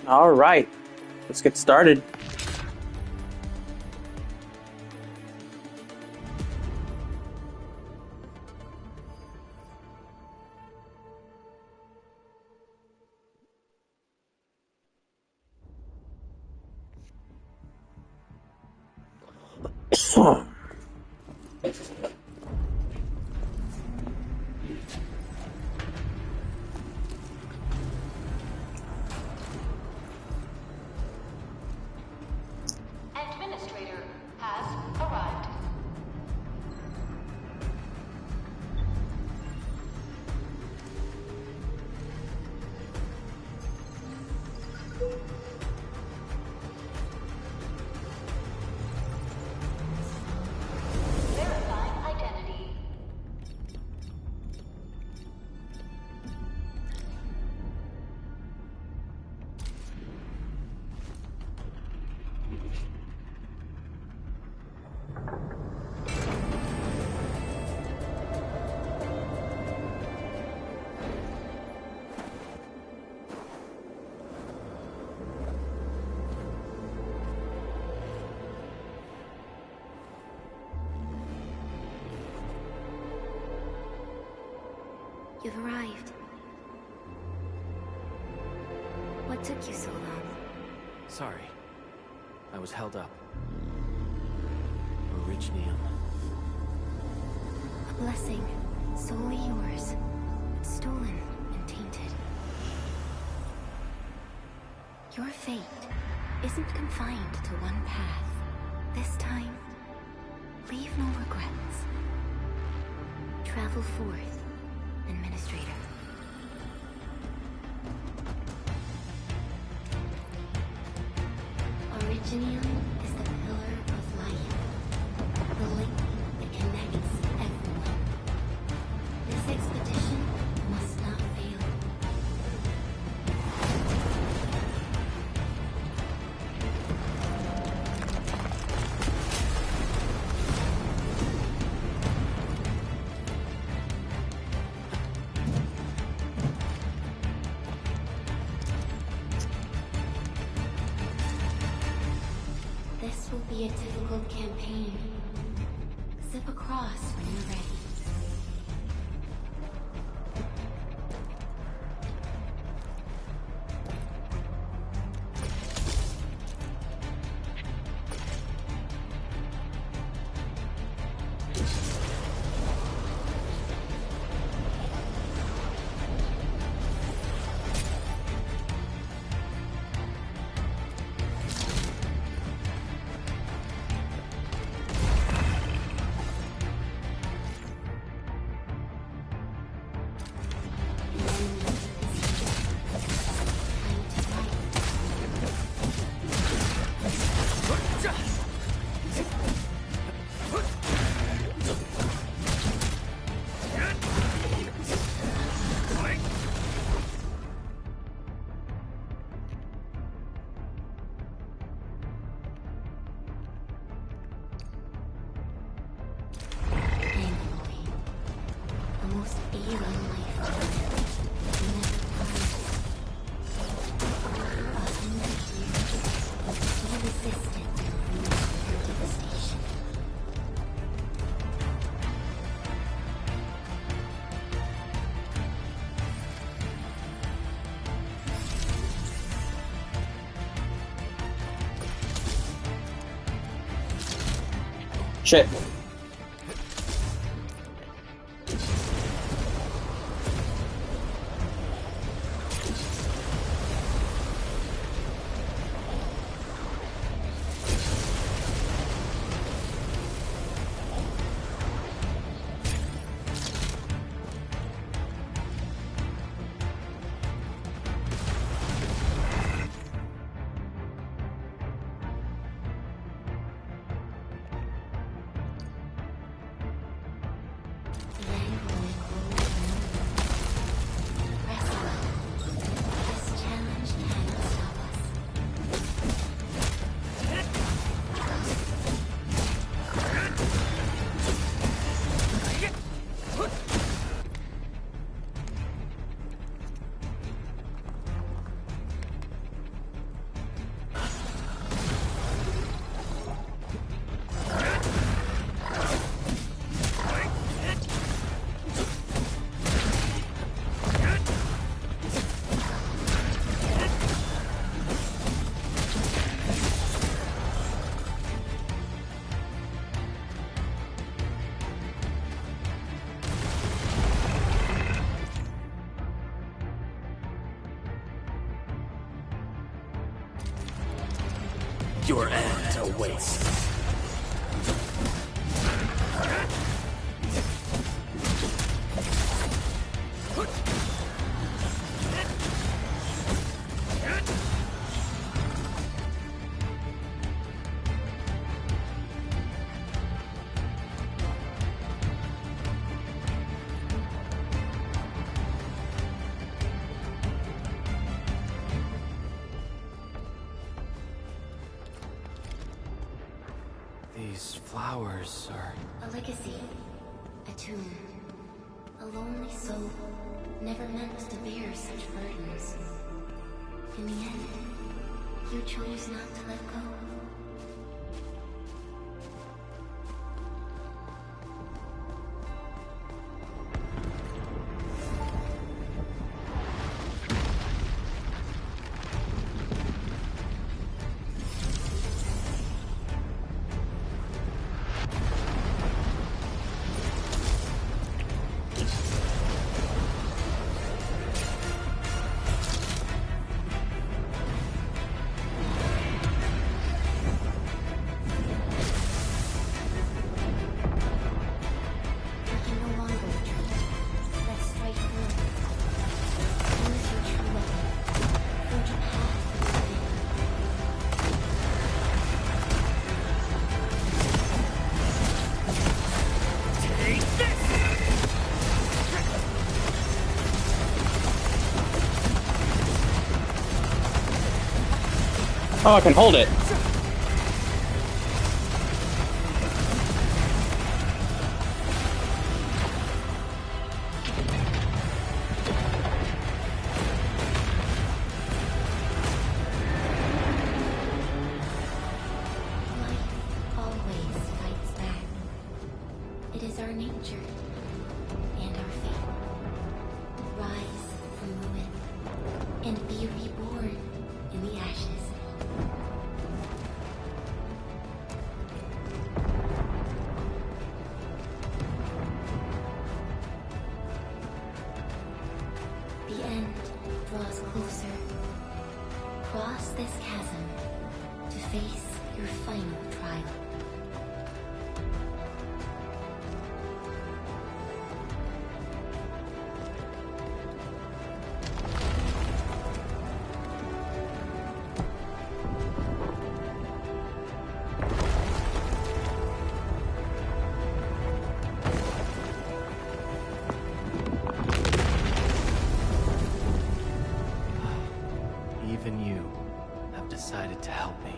All right, let's get started. Administrator has arrived. Verify identity. You've arrived. What took you so long? Sorry. I was held up. Originium. A blessing, solely yours, but stolen and tainted. Your fate isn't confined to one path. This time, leave no regrets. Travel forth, Administrator. Originium is the pillar of life, the link that connects everyone. This expedition must not fail. This will be a difficult campaign. Zip across when you're ready. Shit. Your end awaits. These flowers are... A legacy. A tomb. A lonely soul, never meant to bear such burdens. In the end, you chose not to let go. Oh, I can hold it. Life always fights back. It is our nature and our fate. Rise from ruin and be reborn in the ashes. The end draws closer. Cross this chasm to face your final trial. Even you have decided to help me.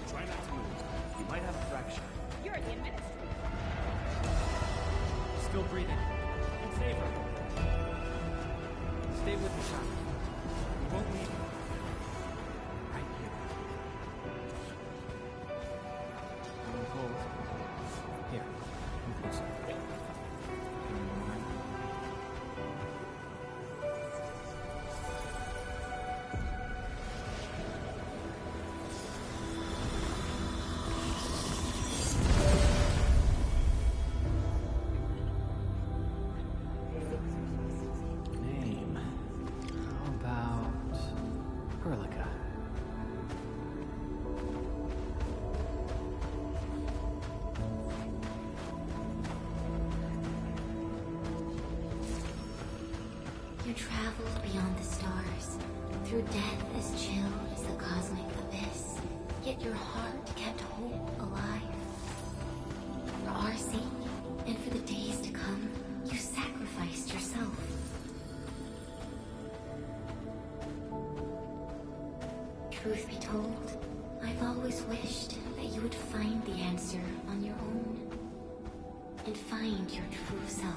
Try not to move. You might have a fracture. You're the administrator. Still breathing. In favor. Stay with me, Sean. We won't leave you. Right here. Don't hold. Here. Come closer. Name. How about... Hurlika? You traveled beyond the stars, through death as chill as the cosmic abyss. Yet your heart kept hope alive. For our sake, and for the days to come, you sacrificed yourself. Truth be told, I've always wished that you would find the answer on your own, and find your true self.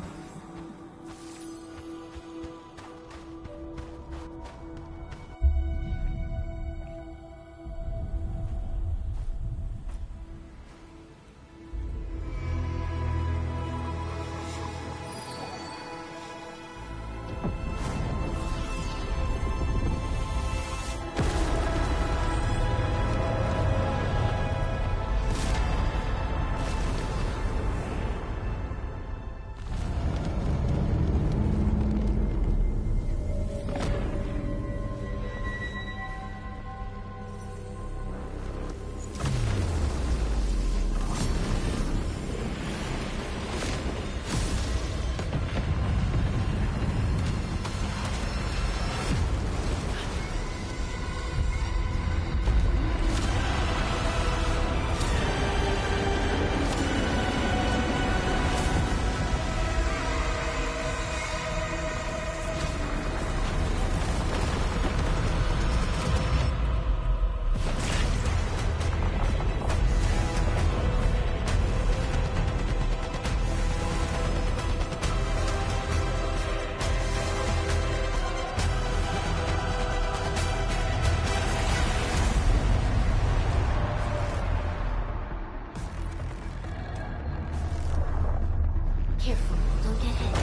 Careful, don't get hit.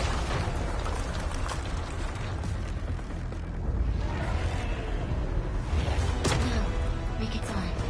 Now, break its arm.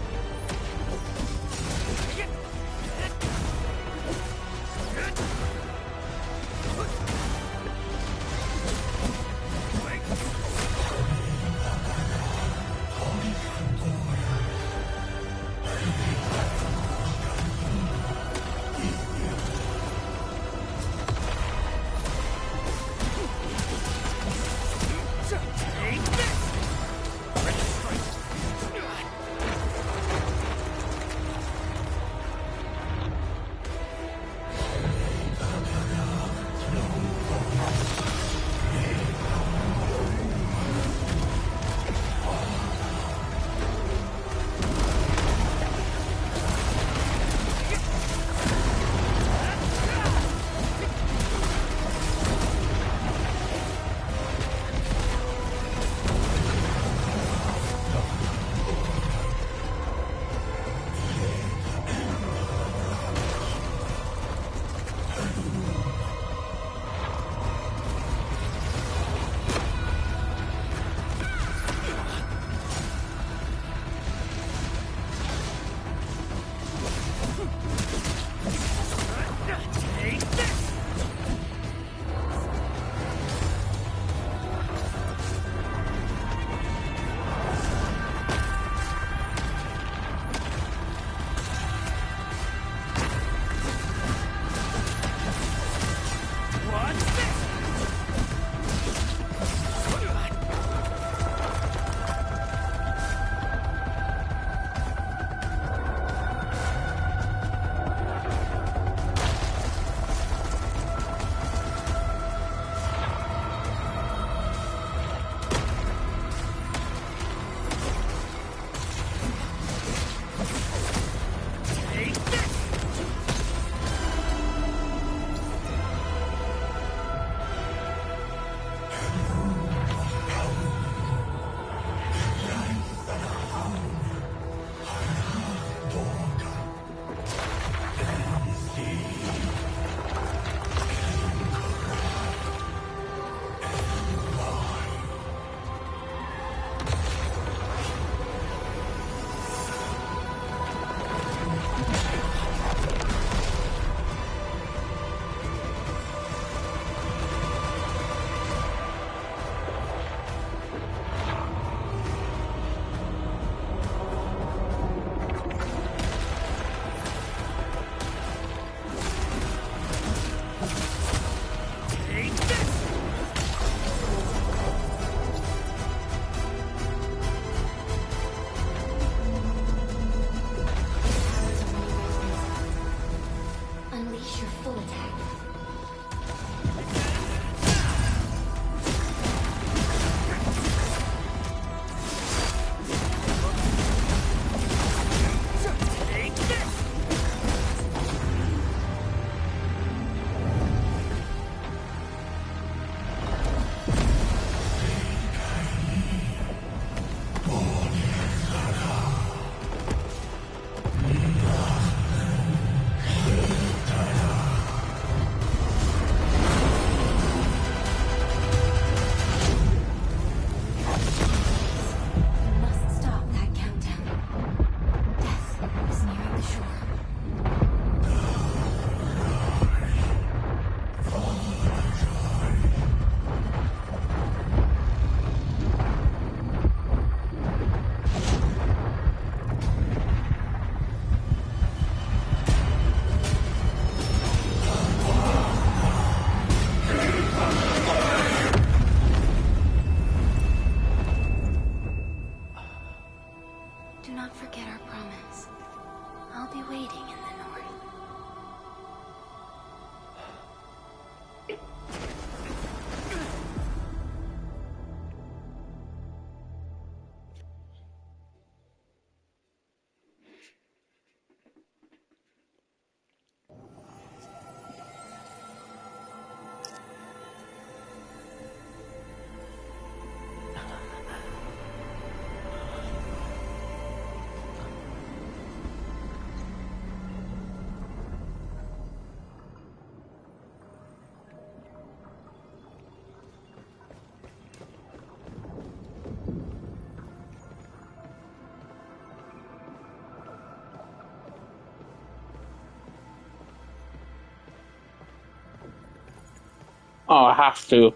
Oh, I have to.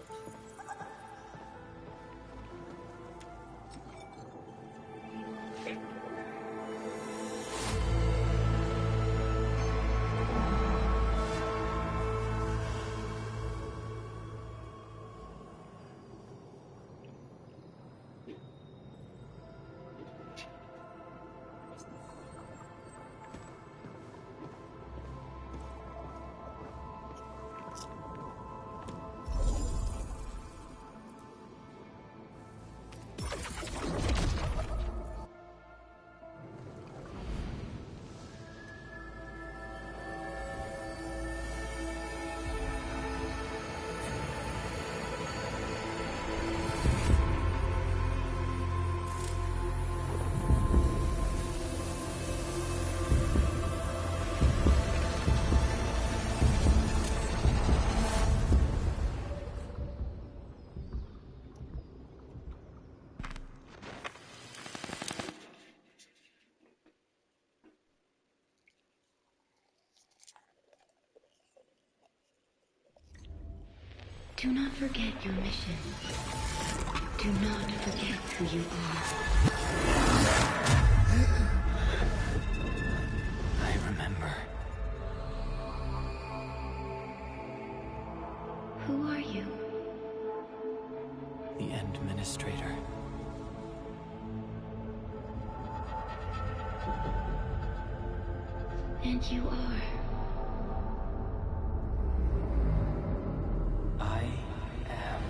Do not forget your mission. Do not forget who you are. I remember. Who are you? The Administrator. And you are. I am.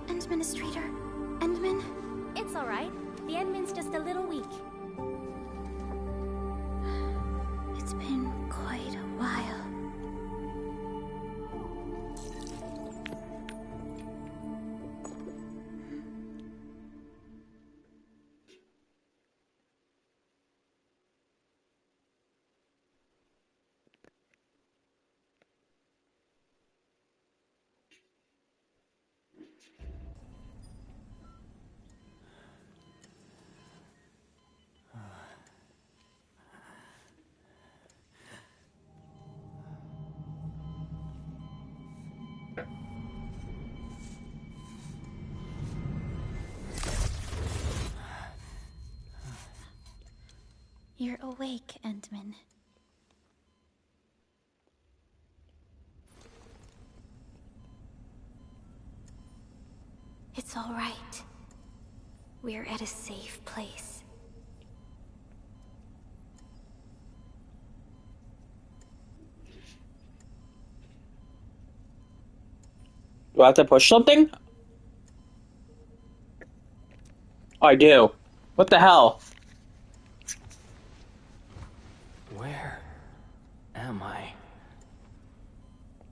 Administrator? Endman? It's alright. The Endman's just a little weak. It's been quite a while. You're awake, Endman. It's all right. We're at a safe place. Do I have to push something? I do. What the hell? Where am I?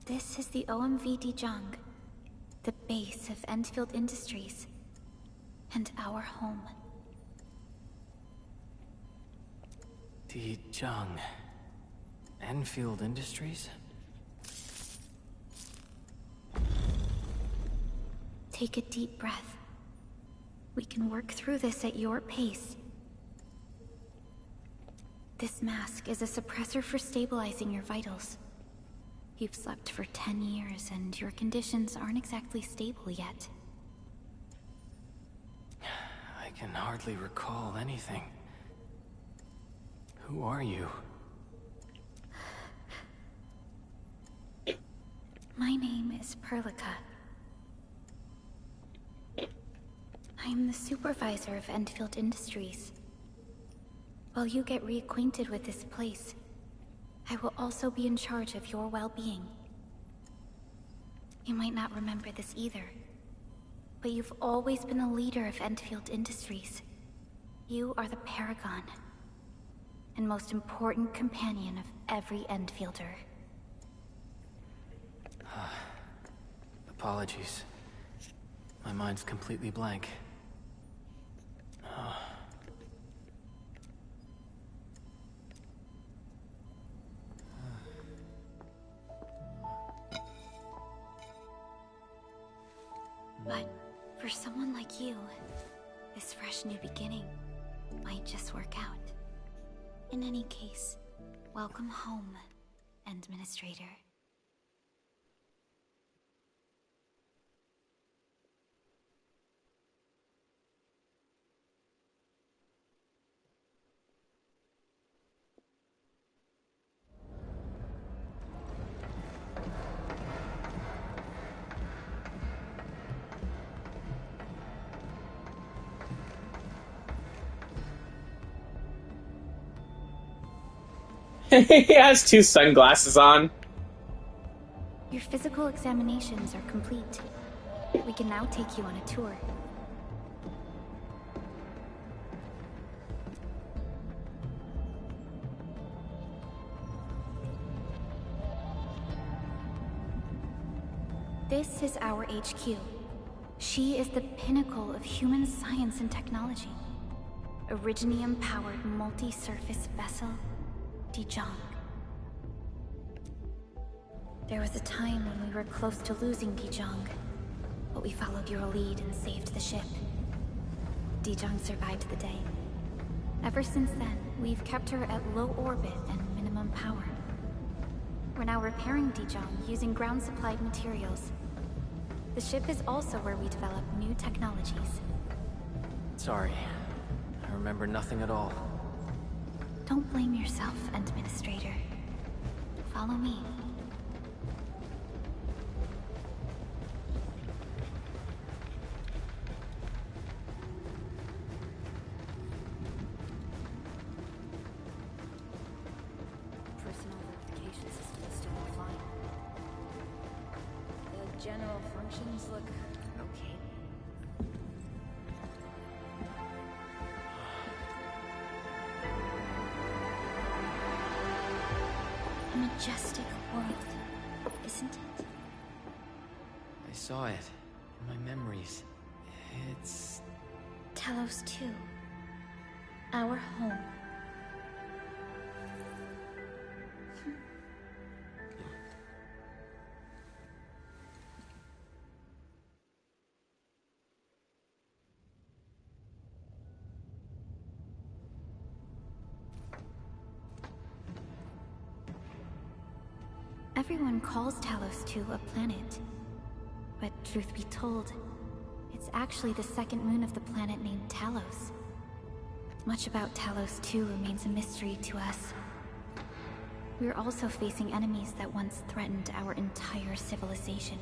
This is the OMV Dijang, the base of Enfield Industries, and our home. Dijang. Enfield Industries? Take a deep breath. We can work through this at your pace. This mask is a suppressor for stabilizing your vitals. You've slept for 10 years, and your conditions aren't exactly stable yet. I can hardly recall anything. Who are you? My name is Perlica. I'm the supervisor of Enfield Industries. While you get reacquainted with this place, I will also be in charge of your well-being. You might not remember this either, but you've always been the leader of Enfield Industries. You are the paragon and most important companion of every Enfielder. Apologies. My mind's completely blank. But for someone like you, this fresh new beginning might just work out. In any case, welcome home, Administrator. He has two sunglasses on. Your physical examinations are complete. We can now take you on a tour. This is our HQ. She is the pinnacle of human science and technology. Originium-powered multi-surface vessel, Dijong. There was a time when we were close to losing Dijong, but we followed your lead and saved the ship. Dijong survived the day. Ever since then, we've kept her at low orbit and minimum power. We're now repairing Dijong using ground-supplied materials. The ship is also where we develop new technologies. Sorry. I remember nothing at all. Don't blame yourself, Administrator. Follow me. Personal verification system is still offline. The general functions look okay. A majestic world, isn't it? I saw it in my memories. It's... Talos 2. Our home. Everyone calls Talos 2 a planet. But truth be told, it's actually the second moon of the planet named Talos. Much about Talos 2 remains a mystery to us. We're also facing enemies that once threatened our entire civilization.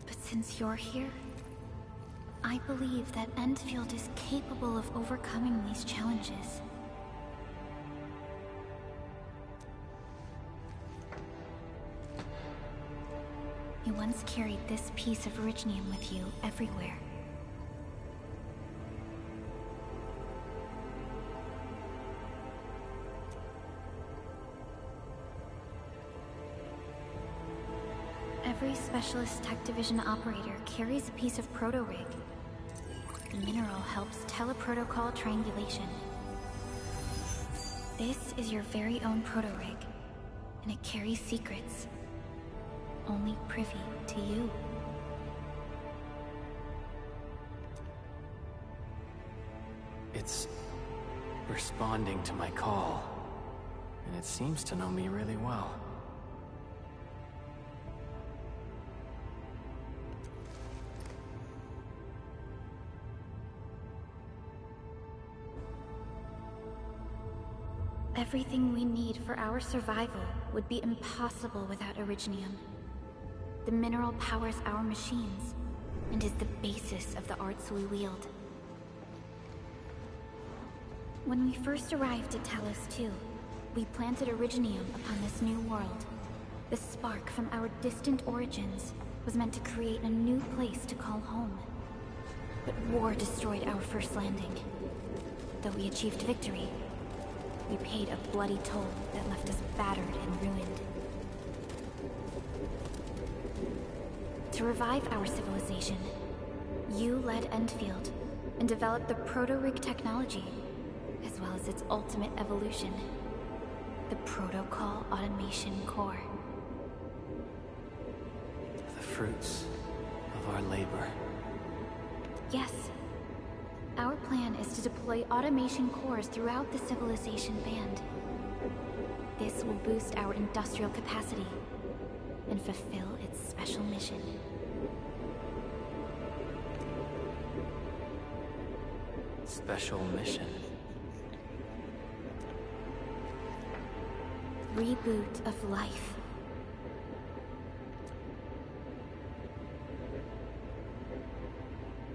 But since you're here, I believe that Enfield is capable of overcoming these challenges. You once carried this piece of Originium with you everywhere. Every Specialist Tech Division operator carries a piece of proto-rig. The mineral helps teleprotocol triangulation. This is your very own proto-rig, and it carries secrets. Only privy to you. It's responding to my call. And it seems to know me really well. Everything we need for our survival would be impossible without Originium. The mineral powers our machines, and is the basis of the arts we wield. When we first arrived at Talos 2, we planted Originium upon this new world. The spark from our distant origins was meant to create a new place to call home. But war destroyed our first landing. Though we achieved victory, we paid a bloody toll that left us battered and ruined. To revive our civilization, you led Enfield and developed the proto-rig technology, as well as its ultimate evolution, the Protocol Automation Core. The fruits of our labor. Yes. Our plan is to deploy automation cores throughout the civilization band. This will boost our industrial capacity and fulfill its special mission. Special mission. Reboot of life.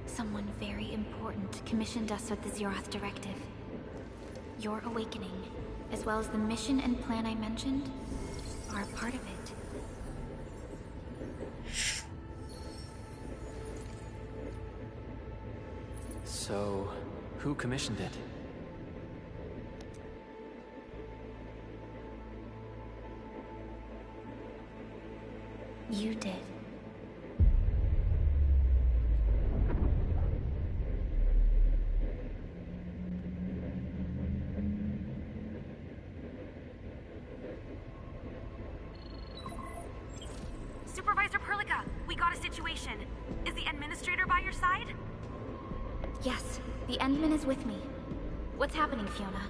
Someone very important commissioned us with the Zeroth Directive. Your awakening, as well as the mission and plan I mentioned, are a part of it. So, who commissioned it? You did. Supervisor Perlica, we got a situation. Is the administrator by your side? Yes, the Endman is with me. What's happening, Fiona?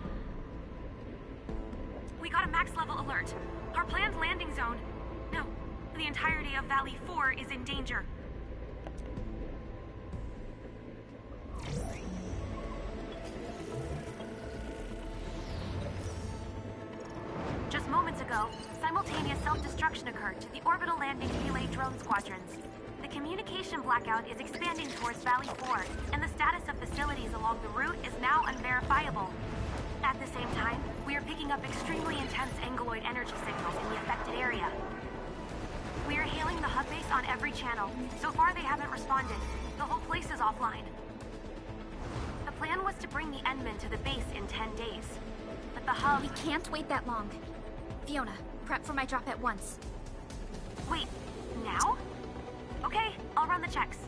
We got a max-level alert. Our planned landing zone... No, the entirety of Valley 4 is in danger. Just moments ago, simultaneous self-destruction occurred to the orbital landing relay drone squadrons. The communication blackout is expanding towards Valley 4, and the status of facilities along the route is now unverifiable. At the same time, we are picking up extremely intense angeloid energy signals in the affected area. We are hailing the hub base on every channel. So far, they haven't responded. The whole place is offline. The plan was to bring the Endman to the base in 10 days. But the hub... We can't wait that long. Fiona, prep for my drop at once. Wait, now? Okay, I'll run the checks.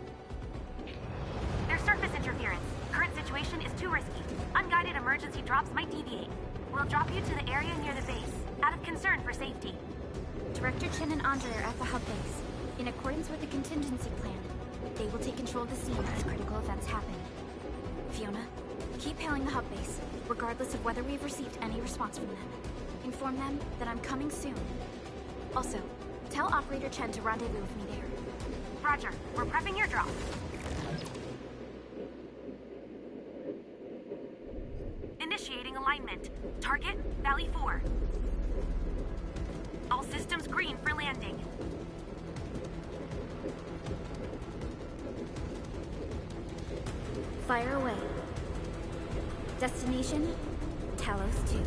There's surface interference. Current situation is too risky. Unguided emergency drops might deviate. We'll drop you to the area near the base, out of concern for safety. Director Chen and Andre are at the hub base. In accordance with the contingency plan, they will take control of the scene as critical events happen. Fiona, keep hailing the hub base, regardless of whether we've received any response from them. Inform them that I'm coming soon. Also, tell Operator Chen to rendezvous with me there. Roger, we're prepping your drop. Initiating alignment. Target, Valley 4. All systems green for landing. Fire away. Destination, Talos 2.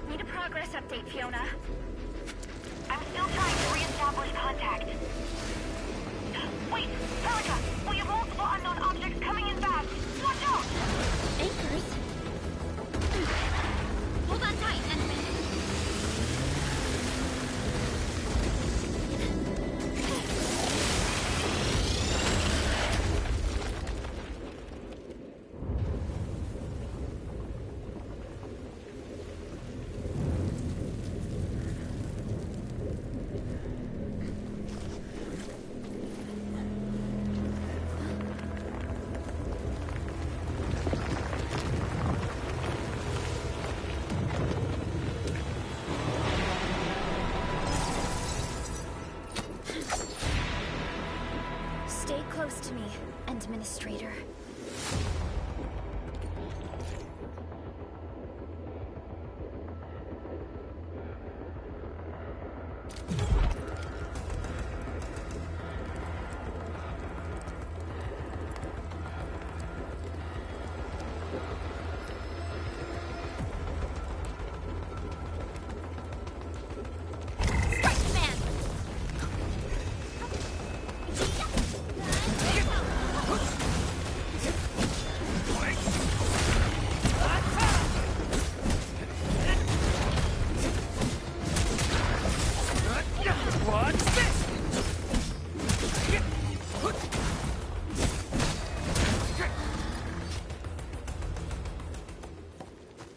Need a progress update, Fiona. I'm still trying to re-establish contact. Wait, Pelica! We have multiple unknown objects coming in fast! Watch out! Anchors? Hold on tight, Endman. to me, Administrator.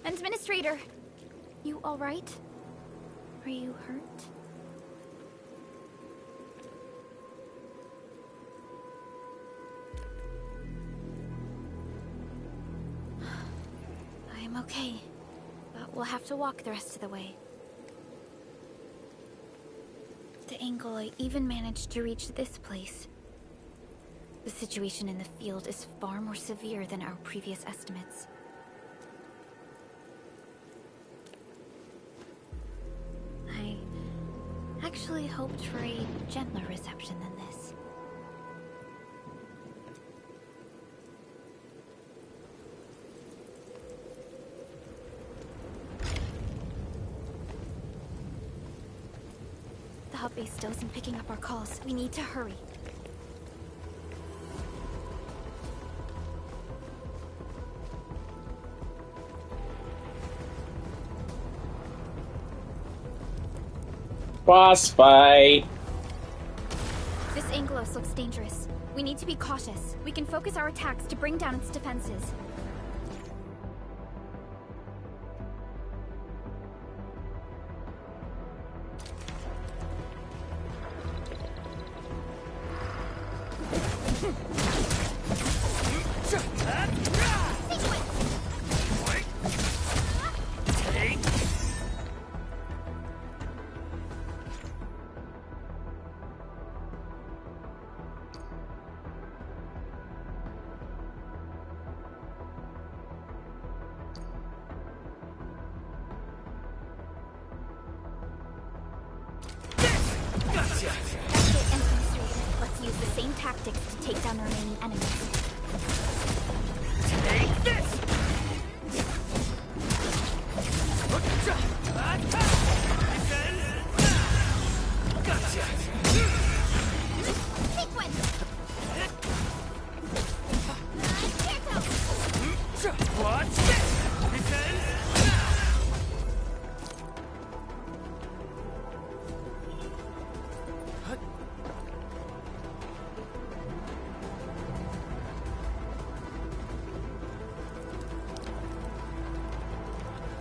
Administrator, you all right? Are you hurt? I'm okay, but we'll have to walk the rest of the way. The angle I even managed to reach this place. The situation in the field is far more severe than our previous estimates. I actually hoped for a gentler reception than this. The hub base still isn't picking up our calls. We need to hurry. Boss fight. This Angelos looks dangerous. We need to be cautious. We can focus our attacks to bring down its defenses. Let's use the same tactics to take down the remaining enemies. Take this! Gotcha! Sequence! Watch this!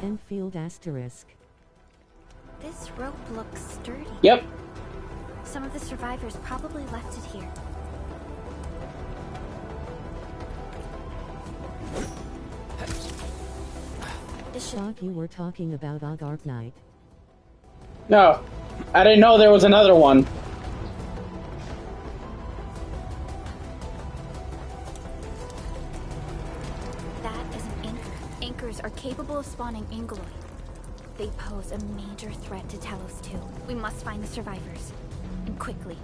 Enfield asterisk. This rope looks sturdy. Yep. Some of the survivors probably left it here. This should... Thought you were talking about Arknight. No, I didn't know there was another one. That is an anchor. Anchors are capable of spawning Angeloid. They pose a major threat to Talos too. We must find the survivors. And quickly.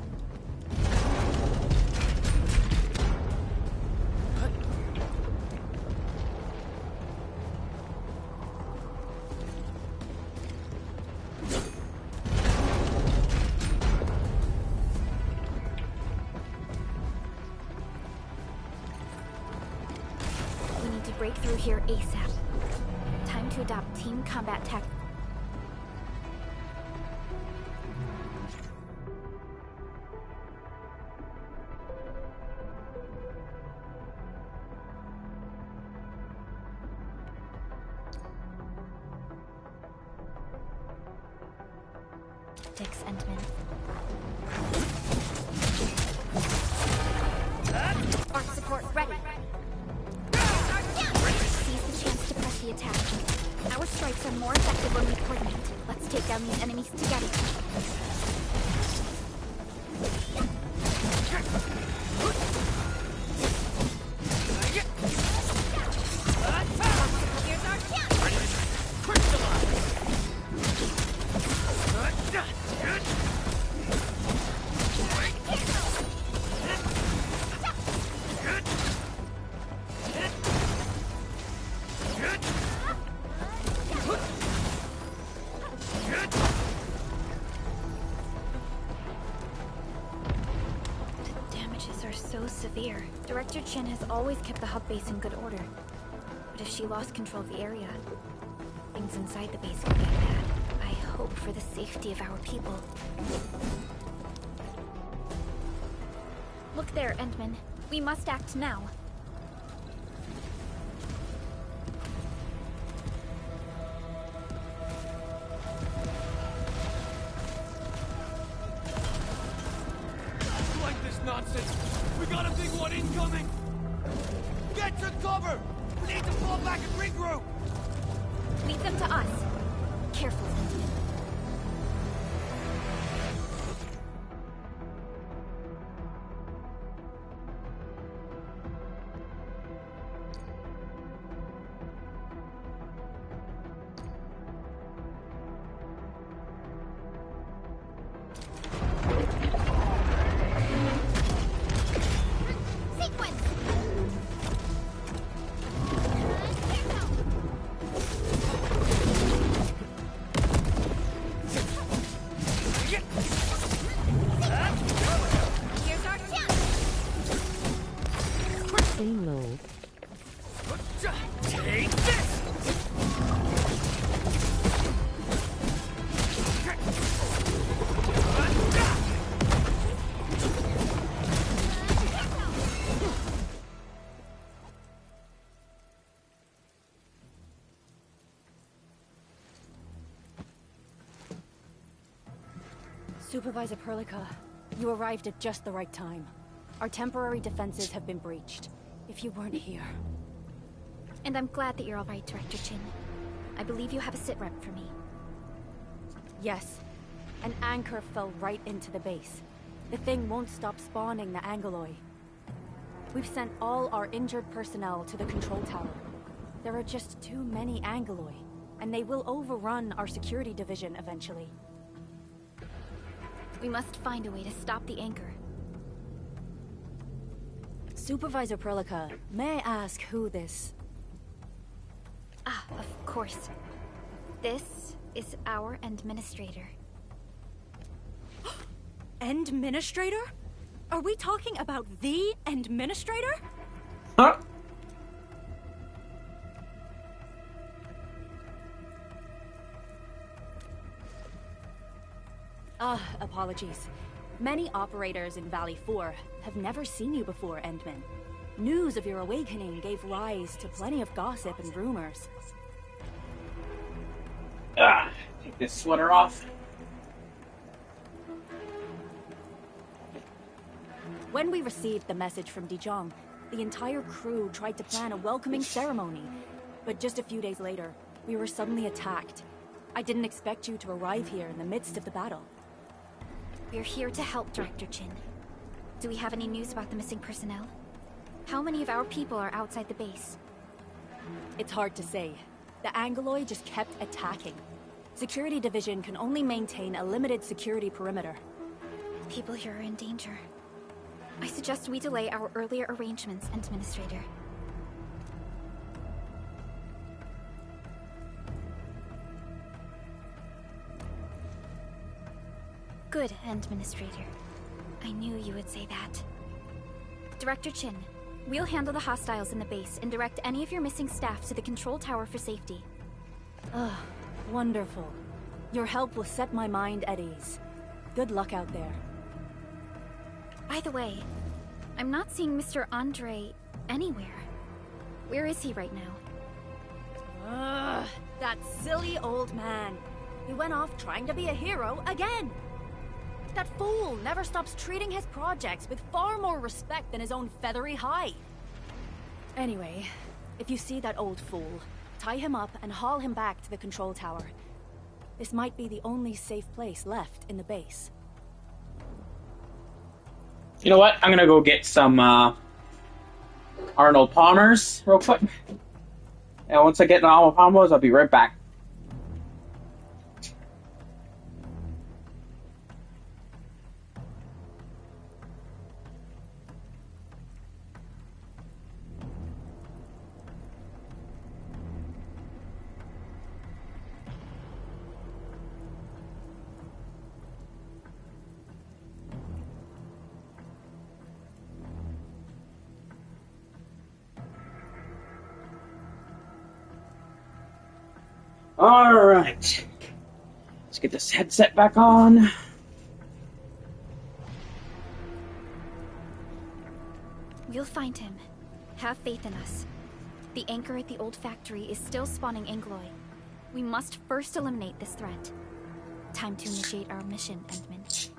We need to break through here ASAP. Time to adopt team combat tech. Dix Entman. Arc support ready. Seize the chance to press the attack. Our strikes are more effective when we coordinate. Let's take down these enemies together. fair. Director Chin has always kept the hub base in good order. But if she lost control of the area, things inside the base could get bad. I hope for the safety of our people. Look there, Endman. We must act now. Like this nonsense. We got a big one incoming. Get to cover. We need to fall back and regroup. Lead them to us. Careful, Endman. Staying low. Take this! Supervisor Perlica, you arrived at just the right time. Our temporary defenses have been breached. If you weren't here... And I'm glad that you're all right, Director Chin. I believe you have a sit rep for me. Yes. An anchor fell right into the base. The thing won't stop spawning the Angoloi. We've sent all our injured personnel to the control tower. There are just too many Angoloi, and they will overrun our security division eventually. We must find a way to stop the anchor. Supervisor Perlica, may I ask who this... Ah, of course. This is our administrator. Administrator? Are we talking about the administrator? Huh? Apologies. Many operators in Valley 4 have never seen you before, Endman. News of your awakening gave rise to plenty of gossip and rumors. Take this sweater off. When we received the message from Dijon, the entire crew tried to plan a welcoming ceremony. But just a few days later, we were suddenly attacked. I didn't expect you to arrive here in the midst of the battle. We're here to help, Director Chin. Do we have any news about the missing personnel? How many of our people are outside the base? It's hard to say. The Angoloi just kept attacking. Security Division can only maintain a limited security perimeter. People here are in danger. I suggest we delay our earlier arrangements, Administrator. Good, Administrator. I knew you would say that. Director Chin, we'll handle the hostiles in the base and direct any of your missing staff to the control tower for safety. Ugh, wonderful. Your help will set my mind at ease. Good luck out there. By the way, I'm not seeing Mr. Andre anywhere. Where is he right now? Ugh, that silly old man. He went off trying to be a hero again. That fool never stops treating his projects with far more respect than his own feathery hide. Anyway, if you see that old fool, tie him up and haul him back to the control tower. This might be the only safe place left in the base. You know what? I'm gonna go get some Arnold Palmer's real quick. And once I get the Arnold Palmer's, I'll be right back. Alright. Let's get this headset back on. We'll find him. Have faith in us. The anchor at the old factory is still spawning Angloy. We must first eliminate this threat. Time to initiate our mission, Endman.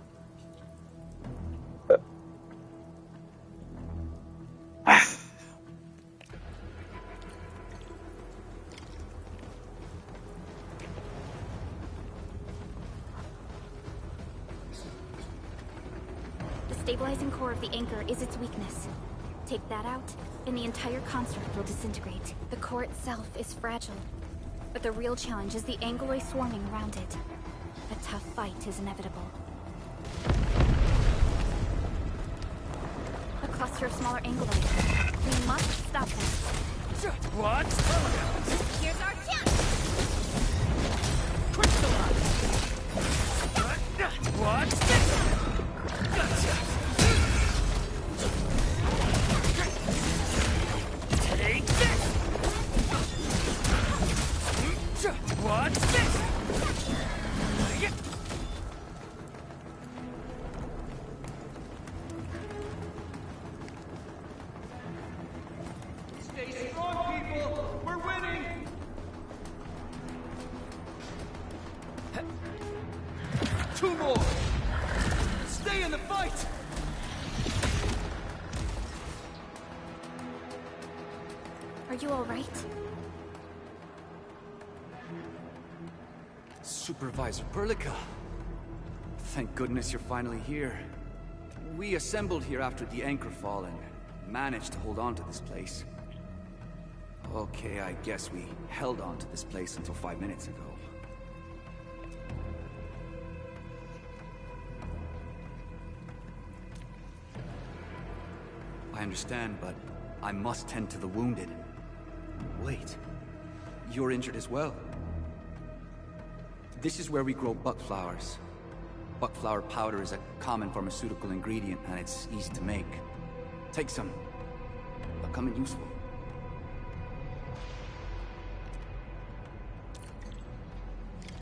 The stabilizing core of the anchor is its weakness. Take that out, and the entire construct will disintegrate. The core itself is fragile, but the real challenge is the Angloy swarming around it. A tough fight is inevitable. A cluster of smaller Angloids. We must stop them. What? Here's our chance! What? Gotcha. Take this. What's this? Stay strong, people. We're winning. Two more. Stay in the fight. Are you all right? Supervisor Perlica. Thank goodness you're finally here. We assembled here after the anchor fall and managed to hold on to this place. Okay, I guess we held on to this place until 5 minutes ago. I understand, but I must tend to the wounded. Wait, you're injured as well? This is where we grow buckflowers. Buckflower powder is a common pharmaceutical ingredient, and it's easy to make. Take some. They'll come in useful.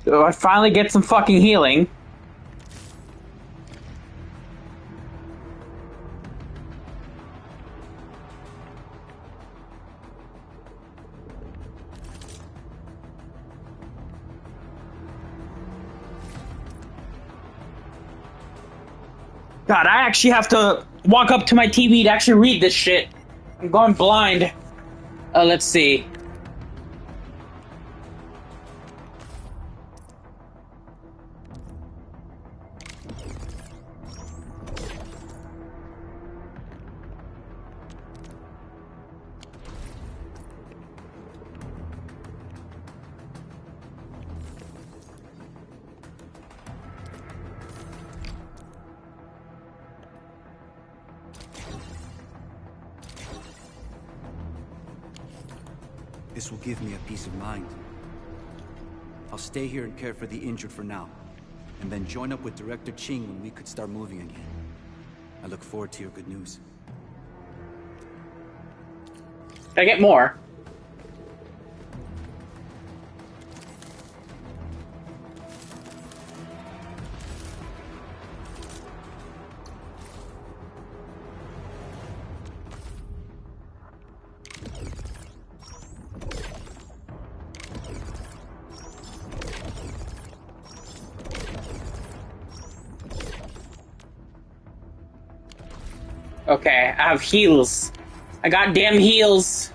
So I finally get some fucking healing. God, I actually have to walk up to my TV to actually read this shit. I'm going blind. Let's see. This will give me a peace of mind. I'll stay here and care for the injured for now, and then join up with Director Ching when we could start moving again. I look forward to your good news. Can I get more? Okay, I have heals. I got damn heals.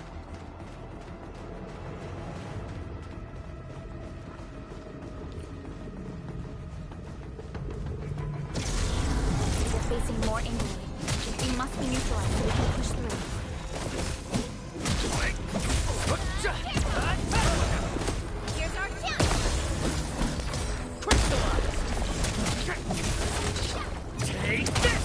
We're facing more Angloy. We must be neutralized so we can push through. Here's our chance! Take this.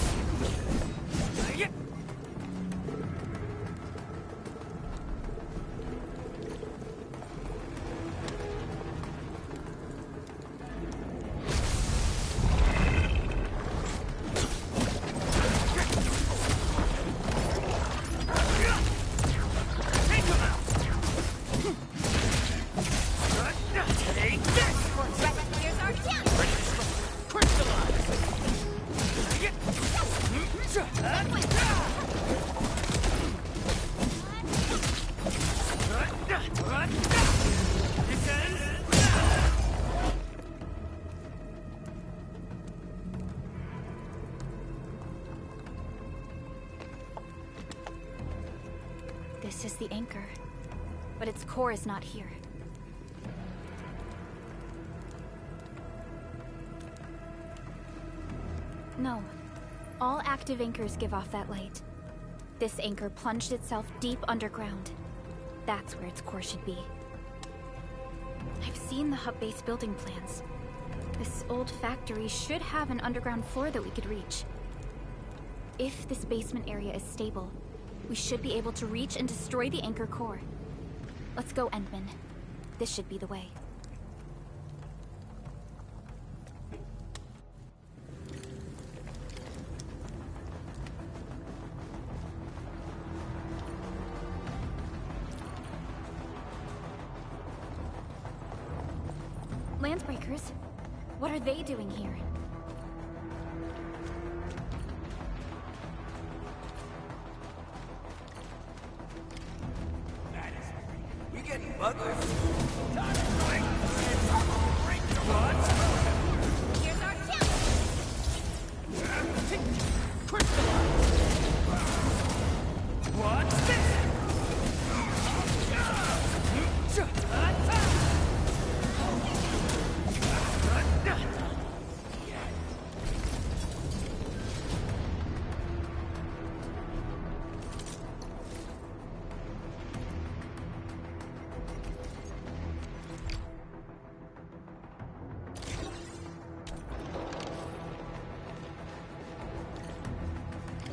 This is the anchor, but its core is not here. No. All active anchors give off that light. This anchor plunged itself deep underground. That's where its core should be. I've seen the hub base building plans. This old factory should have an underground floor that we could reach. If this basement area is stable, we should be able to reach and destroy the anchor core. Let's go, Endman. This should be the way. Landbreakers? What are they doing here? We getting buggers? Here's our chance! What's this?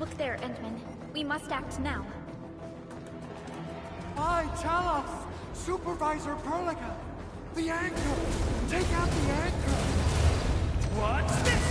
Look there, Endman. We must act now. Aye, tell us! Supervisor Perlica! The anchor! Take out the anchor! What's this?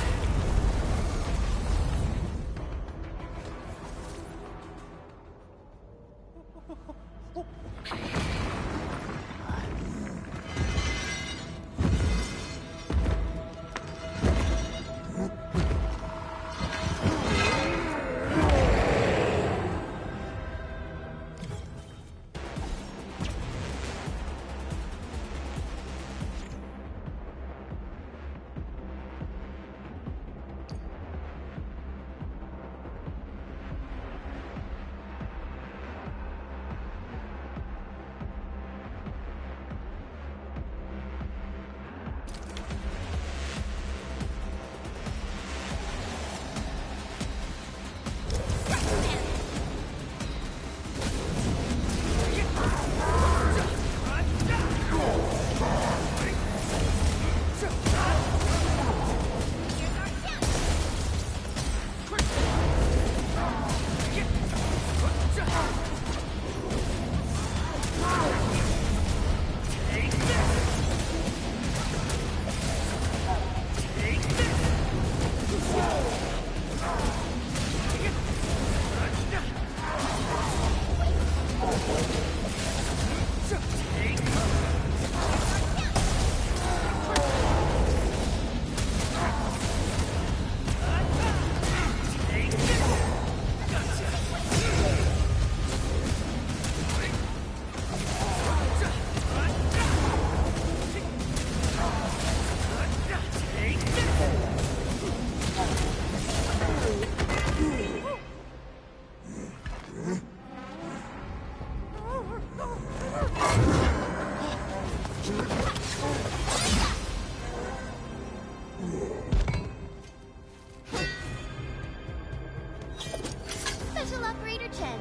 Special Operator Chen.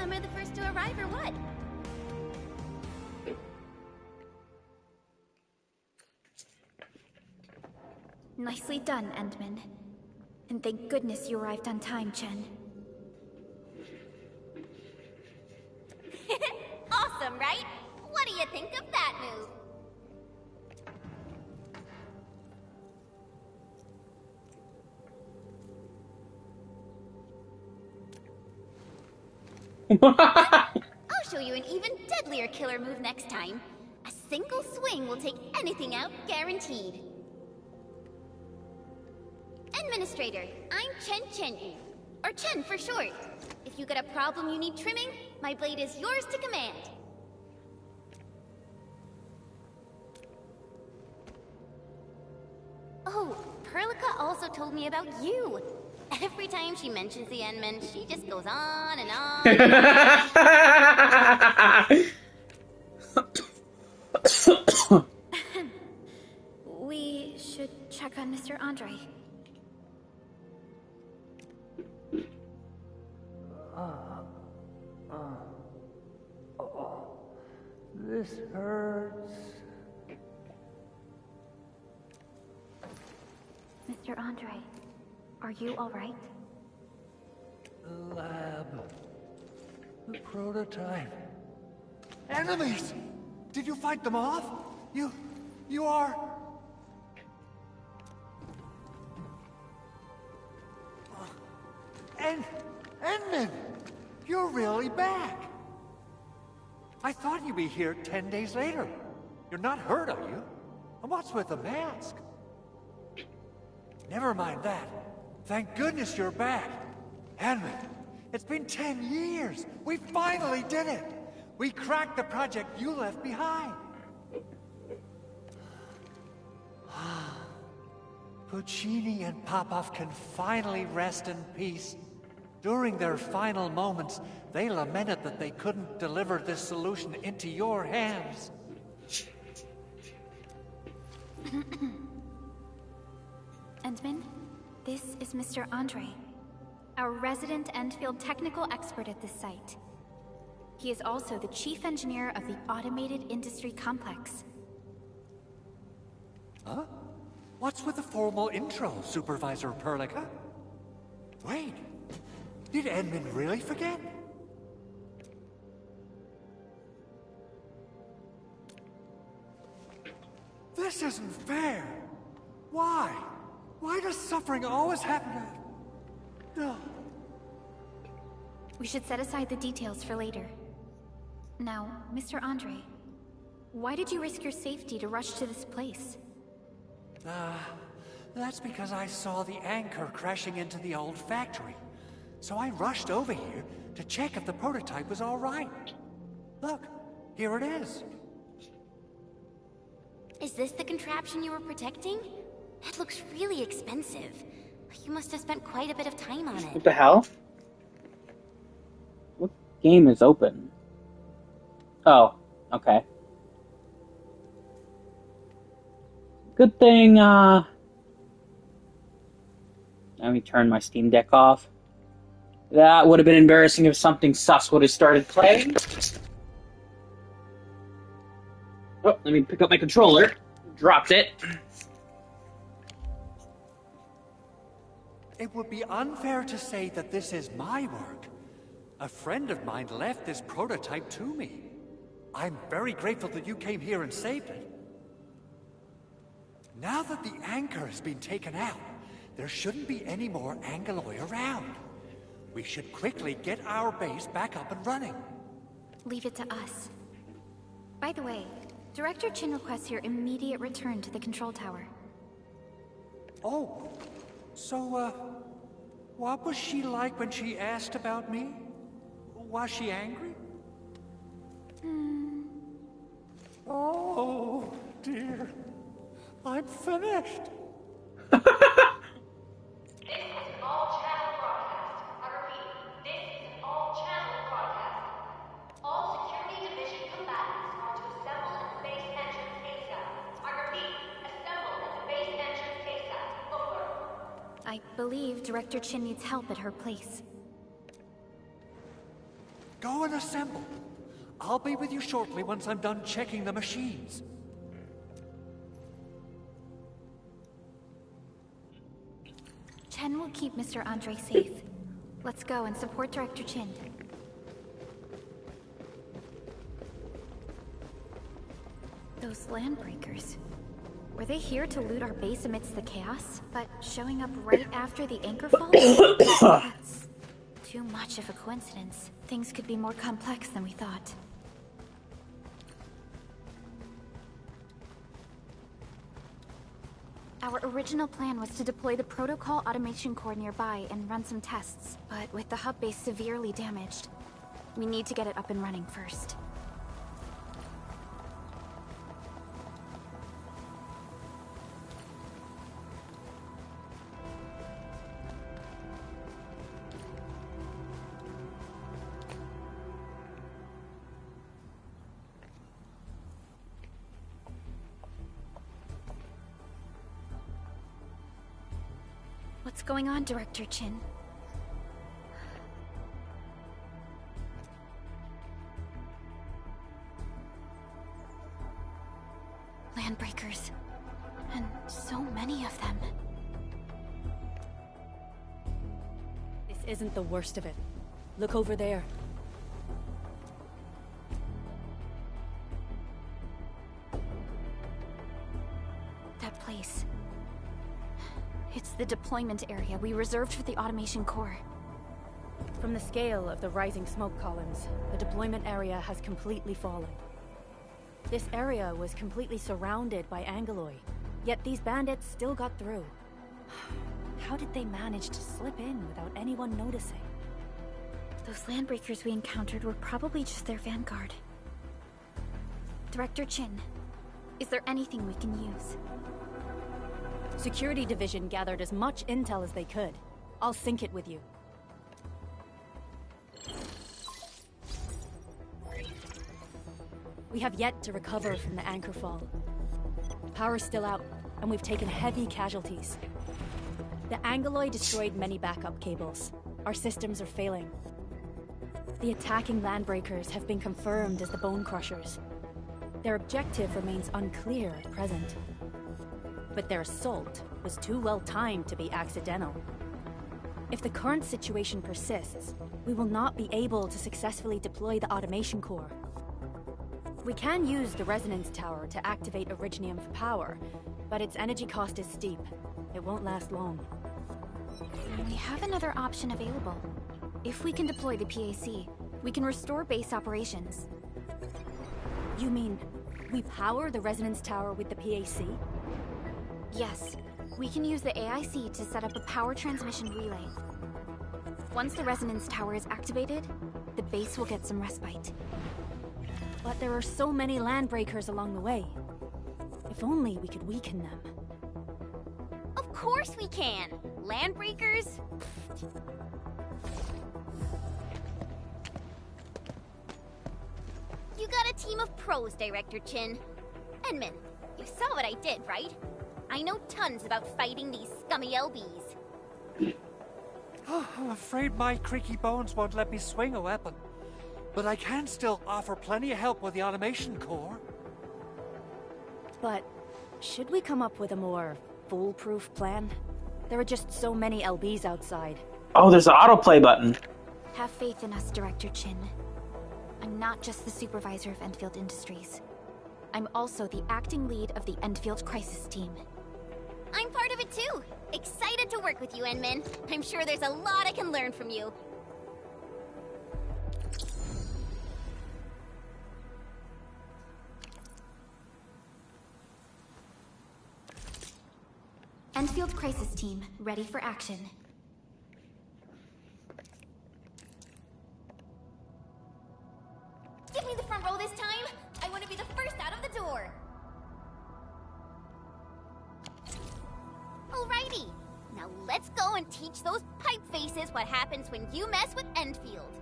Am I the first to arrive or what? Nicely done, Endman. And thank goodness you arrived on time, Chen. Awesome, right? What do you think of that move? I'll show you an even deadlier killer move next time. A single swing will take anything out, guaranteed. Administrator, I'm Chen Chen, or Chen for short. If you got a problem you need trimming, my blade is yours to command. Oh, Perlica also told me about you. Every time she mentions the Endman, she just goes on and on. We should check on Mr. Andre. This hurts. Mr. Andre, are you alright? The lab. The prototype. Enemies! Did you fight them off? You are... Endman! You're really back! I thought you'd be here 10 days later. You're not hurt, are you? And what's with the mask? Never mind that. Thank goodness you're back. Endman, it's been 10 years. We finally did it. We cracked the project you left behind. Puccini and Popov can finally rest in peace. During their final moments, they lamented that they couldn't deliver this solution into your hands. Endman, this is Mr. Andre, our resident Enfield technical expert at this site. He is also the chief engineer of the Automated Industry Complex. Huh? What's with the formal intro, Supervisor Perlica? Wait, did Endman really forget? This isn't fair. Why? Why does suffering always happen to... No. We should set aside the details for later. Now, Mr. Andre, why did you risk your safety to rush to this place? That's because I saw the anchor crashing into the old factory. So I rushed over here to check if the prototype was all right. Look, here it is. Is this the contraption you were protecting? It looks really expensive. You must have spent quite a bit of time on it. What the hell? What game is open? Oh, okay. Good thing, let me turn my Steam Deck off. That would have been embarrassing if something sus would have started playing. Oh, let me pick up my controller. Dropped it. It would be unfair to say that this is my work. A friend of mine left this prototype to me. I'm very grateful that you came here and saved it. Now that the anchor has been taken out, there shouldn't be any more Angaloi around. We should quickly get our base back up and running. Leave it to us. By the way, Director Chin requests your immediate return to the control tower. Oh, so, what was she like when she asked about me? Was she angry? Oh, dear. I'm finished. This is an all-channel broadcast. I repeat, this is an all-channel broadcast. All Security Division combatants are to assemble at the base entrance ASAP. I repeat, assemble at the base entrance ASAP. Over. I believe Director Chin needs help at her place. Go and assemble. I'll be with you shortly once I'm done checking the machines. Chen will keep Mr. Andre safe. Let's go and support Director Chin. Those landbreakers. Were they here to loot our base amidst the chaos? But showing up right after the anchor fall? That's too much of a coincidence. Things could be more complex than we thought. Our original plan was to deploy the protocol automation core nearby and run some tests, but with the hub base severely damaged, we need to get it up and running first. What's going on, Director Chin? Landbreakers. And so many of them. This isn't the worst of it. Look over there. That place. It's the deployment area we reserved for the automation core. From the scale of the rising smoke columns, the deployment area has completely fallen. This area was completely surrounded by Angeloi, yet these bandits still got through. How did they manage to slip in without anyone noticing? Those landbreakers we encountered were probably just their vanguard. Director Chin, is there anything we can use? Security Division gathered as much intel as they could. I'll sync it with you. We have yet to recover from the anchor fall. Power's still out, and we've taken heavy casualties. The Angeloi destroyed many backup cables. Our systems are failing. The attacking landbreakers have been confirmed as the Bone Crushers. Their objective remains unclear at present. But their assault was too well timed to be accidental. If the current situation persists, we will not be able to successfully deploy the automation core. We can use the resonance tower to activate Originium for power, but its energy cost is steep. It won't last long. We have another option available. If we can deploy the PAC, we can restore base operations. You mean, we power the resonance tower with the PAC? Yes. We can use the AIC to set up a power transmission relay. Once the resonance tower is activated, the base will get some respite. But there are so many landbreakers along the way. If only we could weaken them. Of course we can! Landbreakers? You got a team of pros, Director Chin. Edmund, you saw what I did, right? I know tons about fighting these scummy LBs. I'm afraid my creaky bones won't let me swing a weapon. But I can still offer plenty of help with the automation core. But should we come up with a more foolproof plan? There are just so many LBs outside. Oh, there's an autoplay button. Have faith in us, Director Chin. I'm not just the supervisor of Enfield Industries. I'm also the acting lead of the Enfield Crisis Team. I'm part of it too. Excited to work with you, Enmin. I'm sure there's a lot I can learn from you. Enfield Crisis Team, ready for action. Give me the front row this time. I want to be the first out of the door. Alrighty. Now let's go and teach those pipe faces what happens when you mess with Enfield.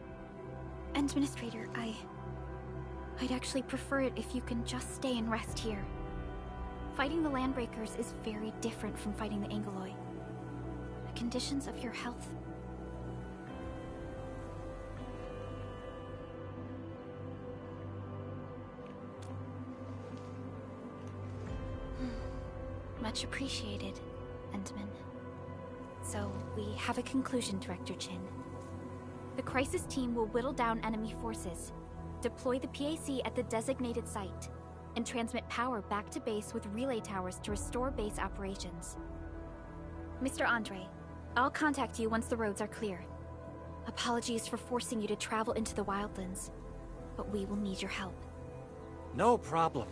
Administrator, I'd actually prefer it if you can just stay and rest here. Fighting the Landbreakers is very different from fighting the Angeloi. The conditions of your health... Much appreciated, Entman. So, we have a conclusion, Director Chin. The Crisis Team will whittle down enemy forces, deploy the PAC at the designated site, and transmit power back to base with relay towers to restore base operations. Mr. Andre, I'll contact you once the roads are clear. Apologies for forcing you to travel into the wildlands, but we will need your help. No problem.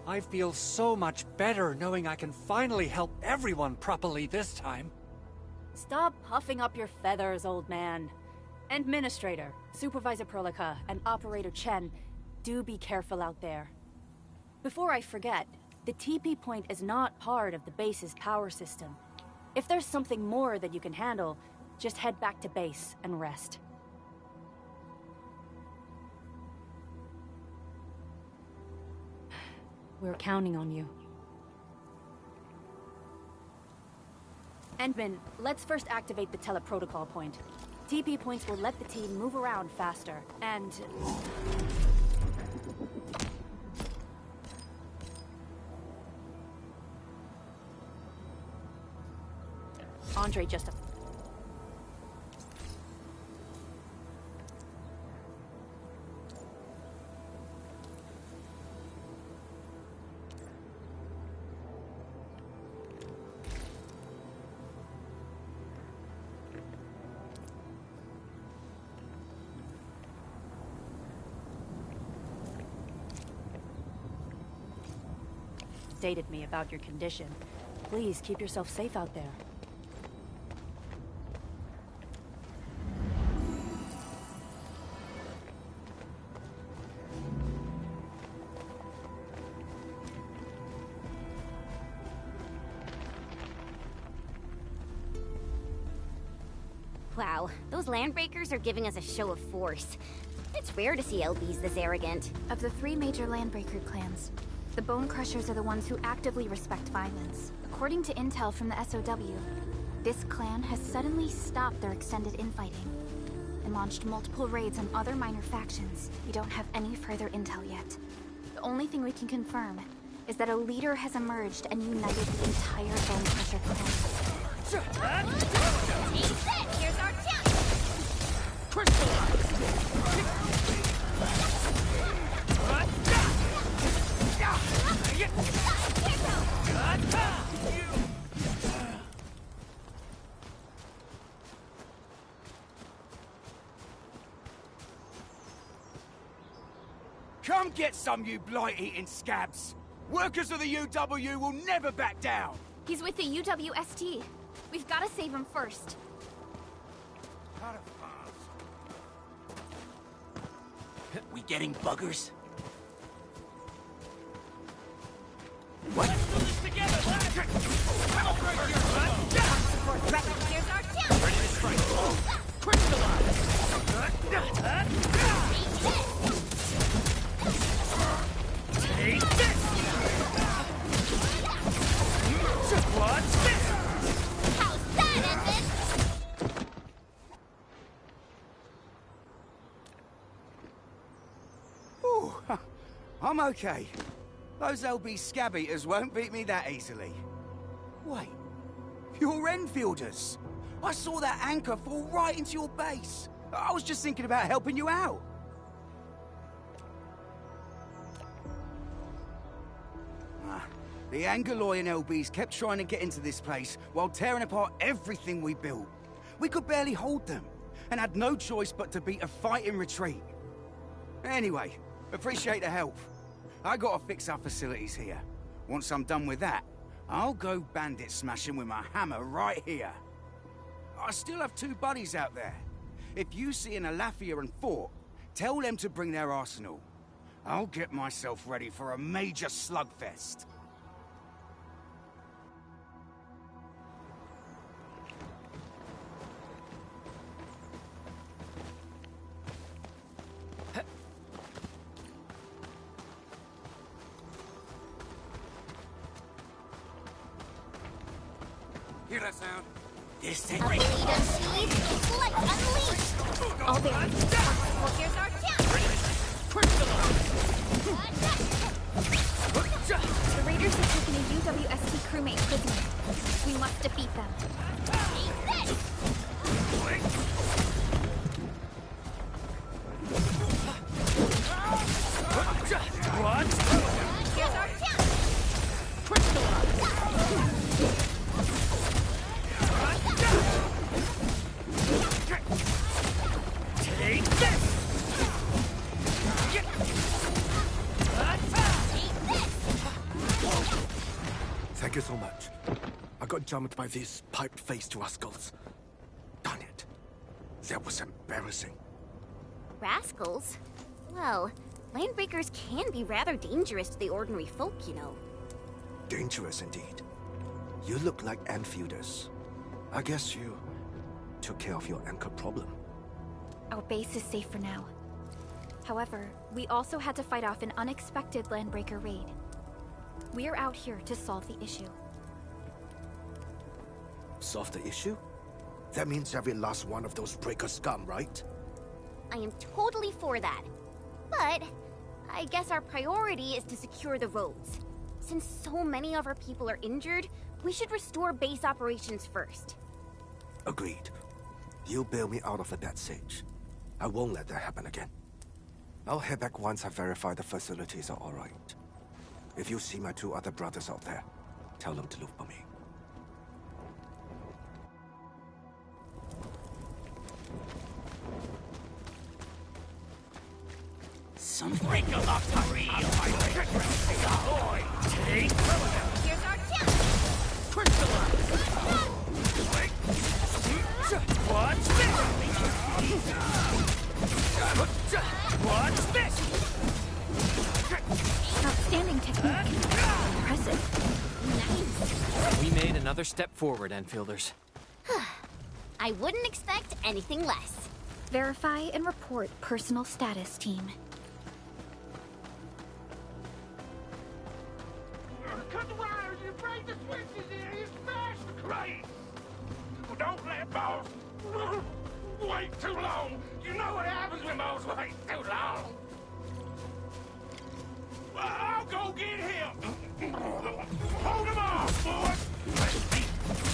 I feel so much better knowing I can finally help everyone properly this time. Stop puffing up your feathers, old man. Administrator, Supervisor Perlica, and Operator Chen, do be careful out there. Before I forget, the TP point is not part of the base's power system. If there's something more that you can handle, just head back to base and rest. We're counting on you. Endman, let's first activate the teleprotocol point. TP points will let the team move around faster, and... Andre just... stated me about your condition. Please keep yourself safe out there. Wow, those landbreakers are giving us a show of force. It's rare to see LBs this arrogant. Of the 3 major landbreaker clans, the Bone Crushers are the ones who actively respect violence. According to intel from the SOW, this clan has suddenly stopped their extended infighting and launched multiple raids on other minor factions. We don't have any further intel yet. The only thing we can confirm is that a leader has emerged and united the entire Bone Crusher clan. Take this! Here's our chance! Come get some, you blight-eating scabs! Workers of the UW will never back down! He's with the UWST. We've got to save him first. We getting buggers? Here's our chance! Ready to strike. Take this! What's this? How's that, Edmund? Ooh, I'm okay. Those LB scab eaters won't beat me that easily. Wait, you're Enfielders. I saw that anchor fall right into your base. I was just thinking about helping you out. The Angaloy and LBs kept trying to get into this place while tearing apart everything we built. We could barely hold them, and had no choice but to beat a fighting retreat. Anyway, appreciate the help. I gotta fix our facilities here. Once I'm done with that, I'll go bandit smashing with my hammer right here. I still have 2 buddies out there. If you see an Alafia and Fort, tell them to bring their arsenal. I'll get myself ready for a major slugfest. Hear that sound? This A thing. bleed unsheathed, like unleashed! All there. Well, here's our chance! The raiders have taken a UWST crewmate prisoner. We must defeat them. Take this! What? Here's our chance! Take this! Thank you so much. I got jumped by these pipe-faced rascals. Darn it. That was embarrassing. Rascals? Well, landbreakers can be rather dangerous to the ordinary folk, you know. Dangerous indeed. You look like Enfielders. I guess you took care of your anchor problem. Our base is safe for now. However, we also had to fight off an unexpected landbreaker raid. We're out here to solve the issue. Solve the issue? That means every last one of those breaker scum, right? I am totally for that. But I guess our priority is to secure the roads. Since so many of our people are injured, we should restore base operations first. Agreed. You bail me out of the Dead Sage. I won't let that happen again. I'll head back once I verify the facilities are alright. If you see my 2 other brothers out there, tell them to look for me. Some break them up for real. Take Here's our chance! Watch this! Watch this! Outstanding technique. Impressive. We made another step forward, Enfielders. I wouldn't expect anything less. Verify and report personal status, team. Cut the wires, you break the switches here, you smash the crate! Don't let boss wait too long! You know what happens when boss wait too long! I'll go get him! Hold him off, boys!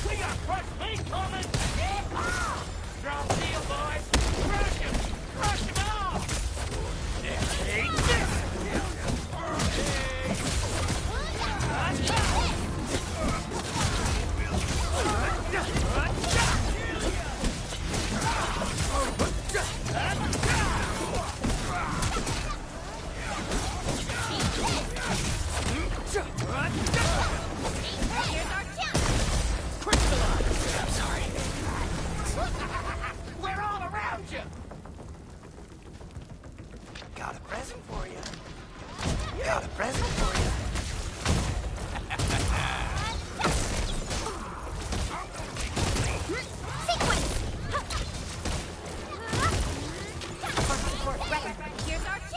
We got fresh meat coming! Strong deal, boys! Crush him! Crush him off! Take this! I'm sorry. We're all around you. Got a present for you. Got a present for you. Here's our chance!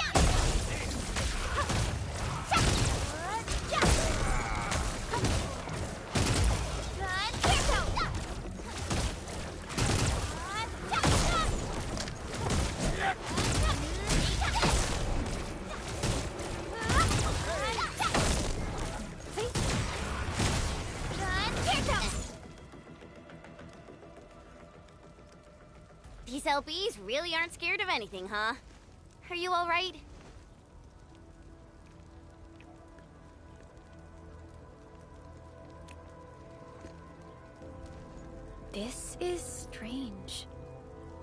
These LBs really aren't scared of anything, huh? Are you all right? This is strange.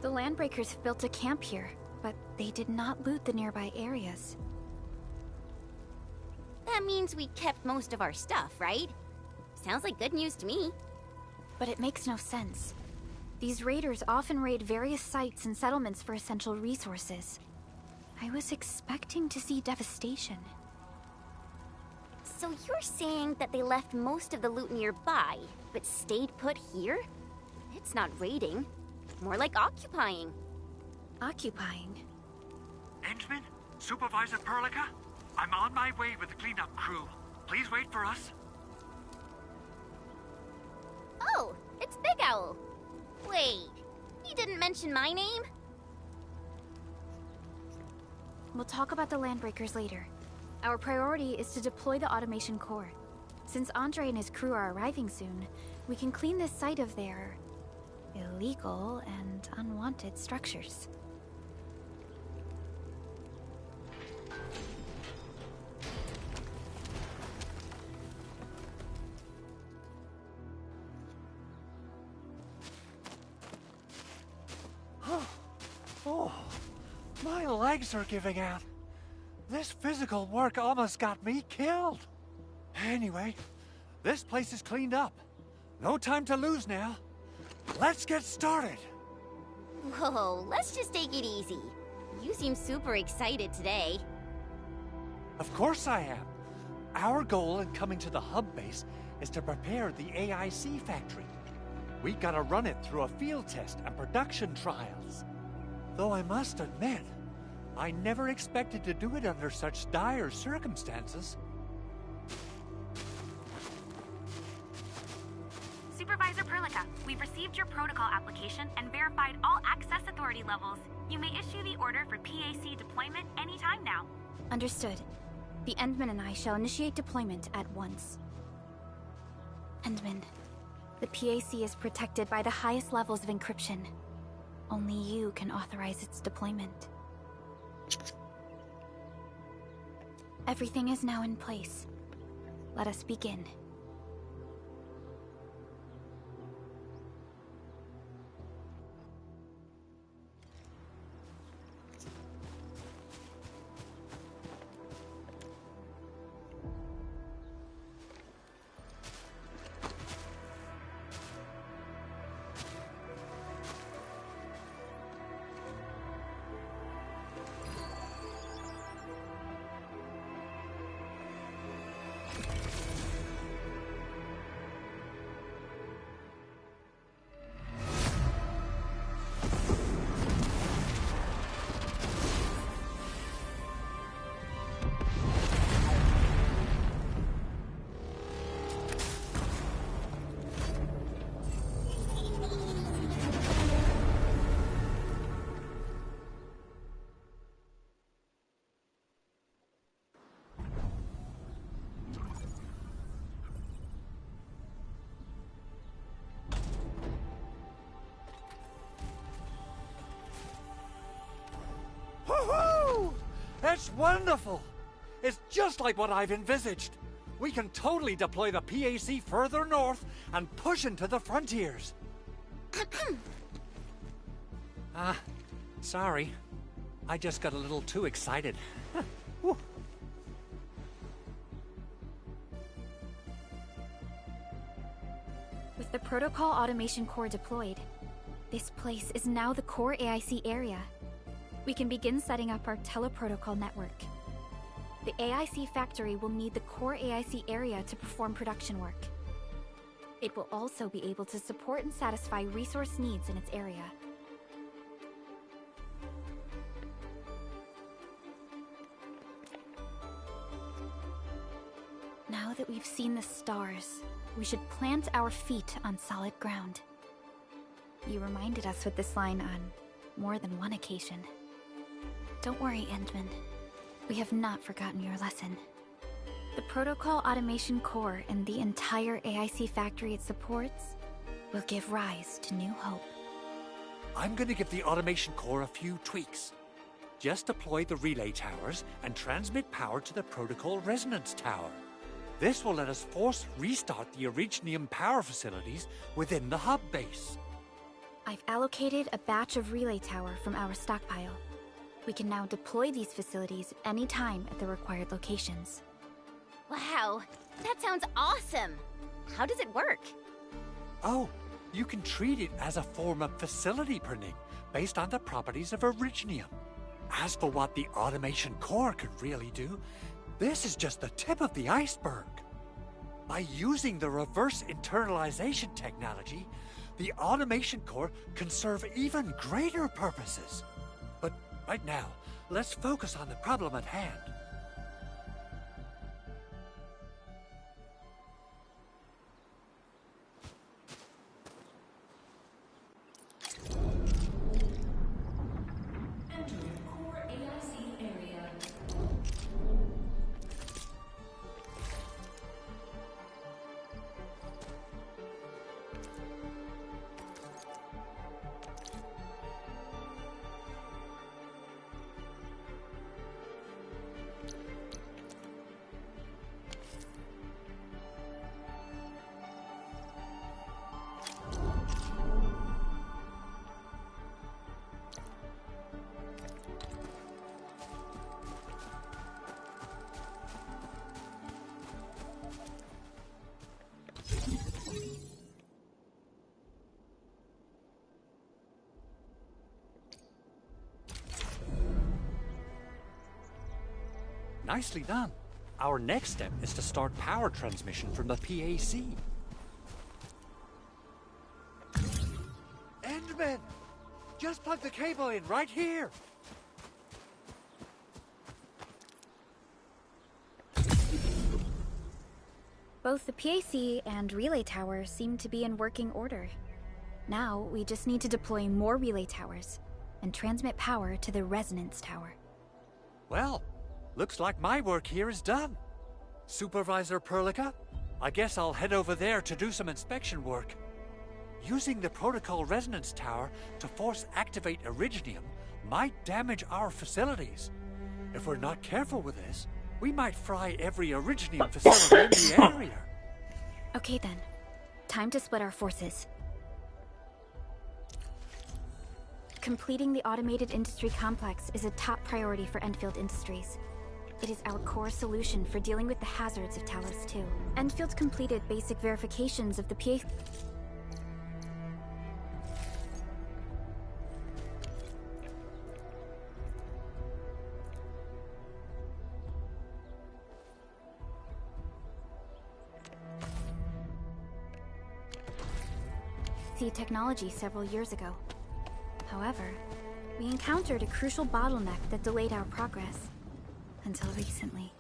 The Landbreakers have built a camp here, but they did not loot the nearby areas. That means we kept most of our stuff, right? Sounds like good news to me. But it makes no sense. These raiders often raid various sites and settlements for essential resources. I was expecting to see devastation. So you're saying that they left most of the loot nearby, but stayed put here? It's not raiding. More like occupying. Occupying? Henchman? Supervisor Perlica? I'm on my way with the cleanup crew. Please wait for us. Oh, it's Big Owl. Wait, you didn't mention my name? We'll talk about the Landbreakers later. Our priority is to deploy the automation core. Since Andre and his crew are arriving soon, we can clean this site of their illegal and unwanted structures. Oh, my legs are giving out. This physical work almost got me killed. Anyway, this place is cleaned up. No time to lose now. Let's get started. Whoa, let's just take it easy. You seem super excited today. Of course I am. Our goal in coming to the hub base is to prepare the AIC factory. We gotta run it through a field test and production trials. Though I must admit, I never expected to do it under such dire circumstances. Supervisor Perlica, We've received your protocol application and verified all access authority levels. You may issue the order for PAC deployment anytime now. Understood. The Endman and I shall initiate deployment at once. Endman, the PAC is protected by the highest levels of encryption. Only you can authorize its deployment. Everything is now in place. Let us begin. Woohoo! That's wonderful! It's just like what I've envisaged. We can totally deploy the PAC further north and push into the frontiers. Sorry. I just got a little too excited. Whew. With the Protocol Automation Core deployed, this place is now the core AIC area. We can begin setting up our teleprotocol network. The AIC factory will need the core AIC area to perform production work. It will also be able to support and satisfy resource needs in its area. Now that we've seen the stars, we should plant our feet on solid ground. You reminded us with this line on more than one occasion. Don't worry, Endman. We have not forgotten your lesson. The Protocol Automation Core and the entire AIC factory it supports will give rise to new hope. I'm gonna give the Automation Core a few tweaks. Just deploy the relay towers and transmit power to the Protocol Resonance Tower. This will let us force restart the Originium power facilities within the hub base. I've allocated a batch of relay tower from our stockpile. We can now deploy these facilities any time at the required locations. Wow, that sounds awesome! How does it work? Oh, you can treat it as a form of facility printing based on the properties of Originium. As for what the Automation Core could really do, this is just the tip of the iceberg. By using the reverse internalization technology, the Automation Core can serve even greater purposes. But right now, let's focus on the problem at hand. Nicely done. Our next step is to start power transmission from the PAC. Endman! Just plug the cable in right here! Both the PAC and relay tower seem to be in working order. Now, we just need to deploy more relay towers and transmit power to the resonance tower. Well, looks like my work here is done. Supervisor Perlica, I guess I'll head over there to do some inspection work. Using the protocol resonance tower to force activate Originium might damage our facilities. If we're not careful with this, we might fry every Originium facility in the area. Okay then. Time to split our forces. Completing the automated industry complex is a top priority for Enfield Industries. It is our core solution for dealing with the hazards of Talos 2. Enfield completed basic verifications of the PA... technology several years ago. However, we encountered a crucial bottleneck that delayed our progress. Until recently.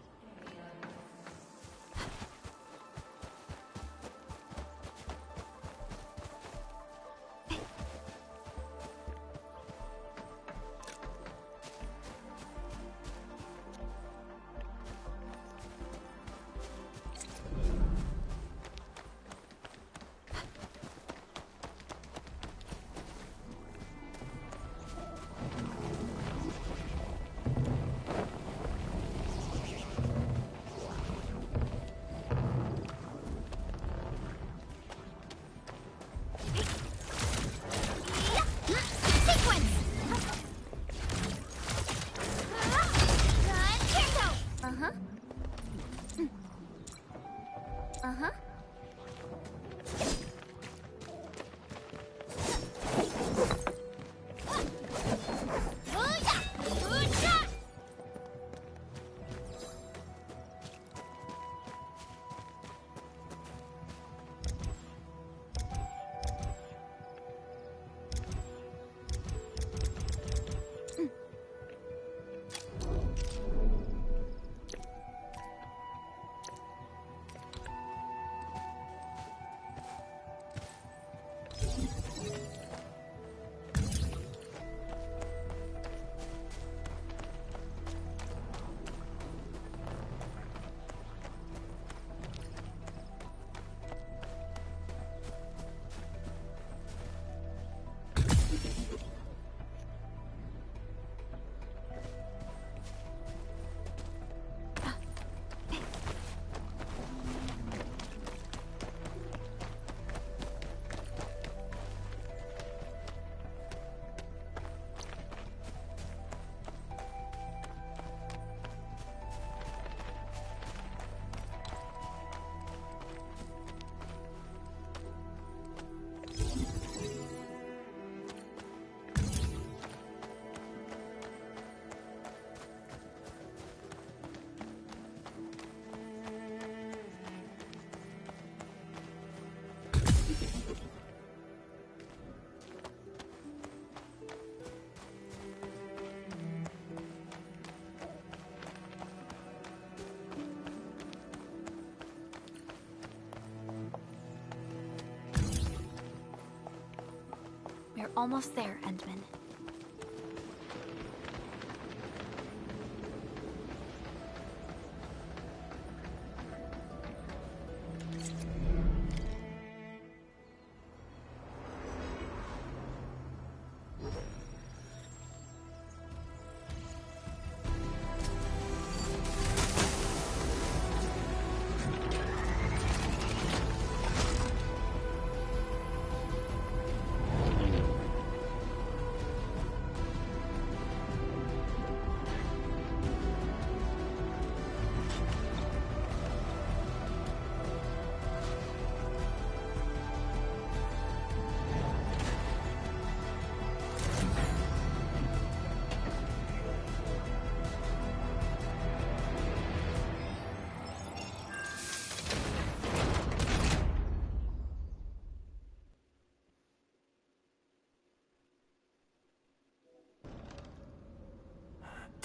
We're almost there, Endman.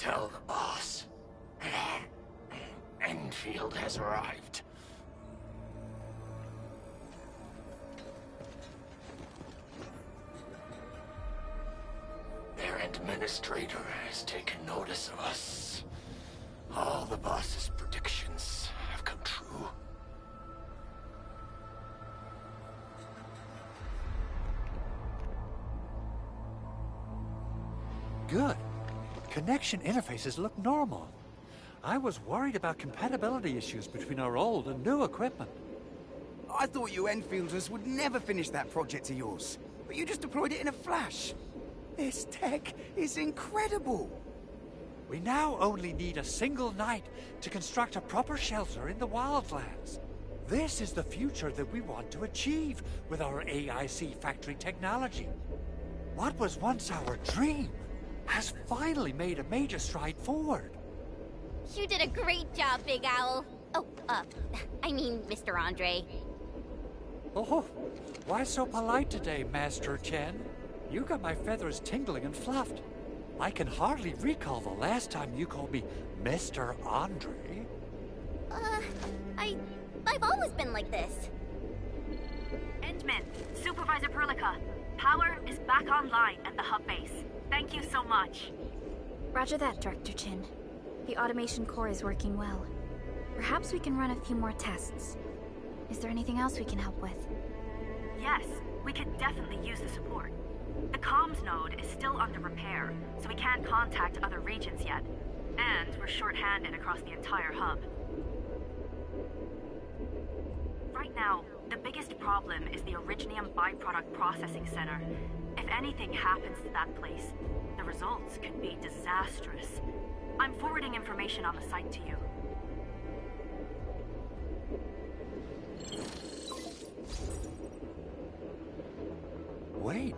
Tell the boss. Enfield has arrived. Administrator has taken notice of us. All the boss's predictions have come true. Good. Connection interfaces look normal. I was worried about compatibility issues between our old and new equipment. I thought you Enfielders would never finish that project of yours, but you just deployed it in a flash. This tech is incredible. We now only need a single night to construct a proper shelter in the wildlands. This is the future that we want to achieve with our AIC factory technology. What was once our dream has finally made a major stride forward. You did a great job, Big Owl. Oh, I mean, Mr. Andre. Oh, why so polite today, Master Chen? You got my feathers tingling and fluffed. I can hardly recall the last time you called me Mr. Andre. I've always been like this. Endman, Supervisor Perlica, power is back online at the hub base. Thank you so much. Roger that, Director Chin. The automation core is working well. Perhaps we can run a few more tests. Is there anything else we can help with? Yes, we could definitely use the support. The comms node is still under repair, so we can't contact other regions yet. And we're short-handed across the entire hub. Right now, the biggest problem is the Originium byproduct processing center. If anything happens to that place, the results could be disastrous. I'm forwarding information on the site to you. Wait.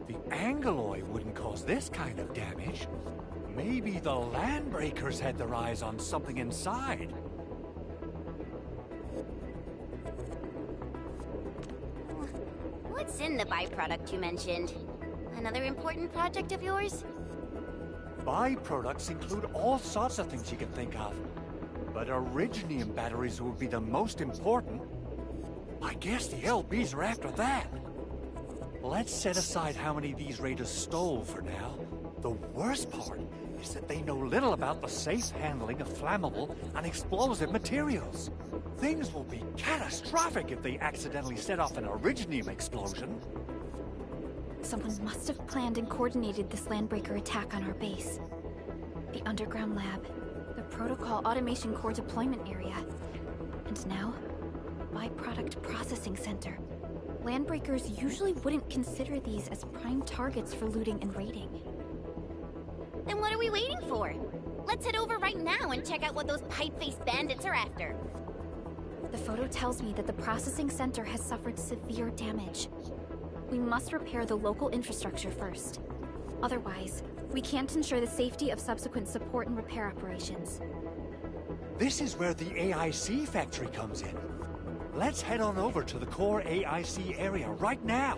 The Angeloy wouldn't cause this kind of damage. Maybe the Landbreakers had their eyes on something inside. What's in the byproduct you mentioned? Another important project of yours? Byproducts include all sorts of things you can think of. But Originium batteries would be the most important. I guess the LBs are after that. Let's set aside how many these raiders stole for now. The worst part is that they know little about the safe handling of flammable and explosive materials. Things will be catastrophic if they accidentally set off an Originium explosion. Someone must have planned and coordinated this Landbreaker attack on our base. The underground lab, the protocol automation core deployment area, and now, byproduct processing center. Landbreakers usually wouldn't consider these as prime targets for looting and raiding. Then what are we waiting for? Let's head over right now and check out what those pipe-faced bandits are after. The photo tells me that the processing center has suffered severe damage. We must repair the local infrastructure first. Otherwise, we can't ensure the safety of subsequent support and repair operations. This is where the AIC factory comes in. Let's head on over to the core AIC area right now.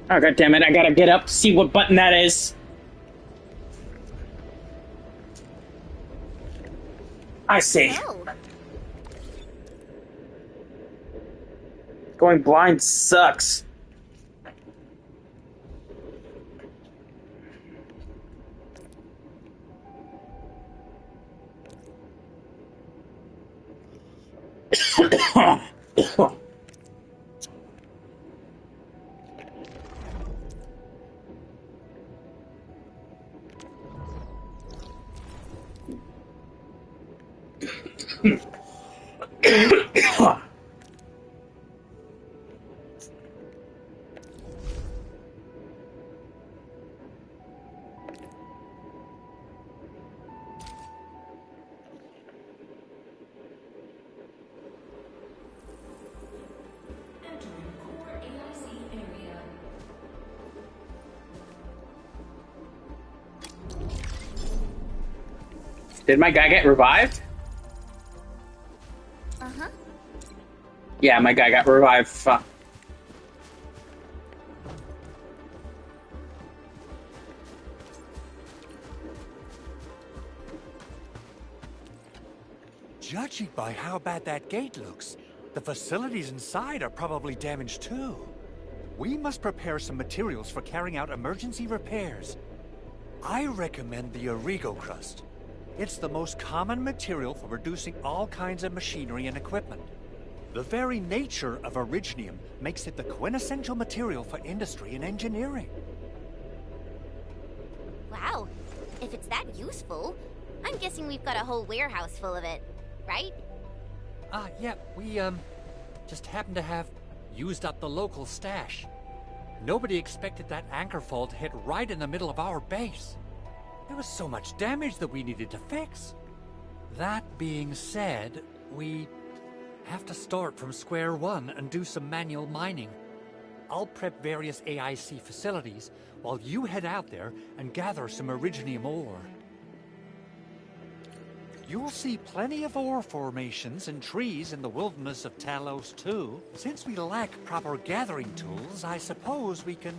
Oh, God damn it, I gotta get up, see what button that is. I see. Oh. Going blind sucks. Did my guy get revived? Uh-huh. Yeah, my guy got revived. Fuck. Judging by how bad that gate looks, the facilities inside are probably damaged too. We must prepare some materials for carrying out emergency repairs. I recommend the Origo crust. It's the most common material for producing all kinds of machinery and equipment. The very nature of originium makes it the quintessential material for industry and engineering. Wow, if it's that useful, I'm guessing we've got a whole warehouse full of it, right? Yeah, we, just happen to have used up the local stash. Nobody expected that anchor fall to hit right in the middle of our base. There was so much damage that we needed to fix. That being said, we have to start from square one and do some manual mining. I'll prep various AIC facilities while you head out there and gather some originium ore. You'll see plenty of ore formations and trees in the wilderness of Talos too. Since we lack proper gathering tools, I suppose we can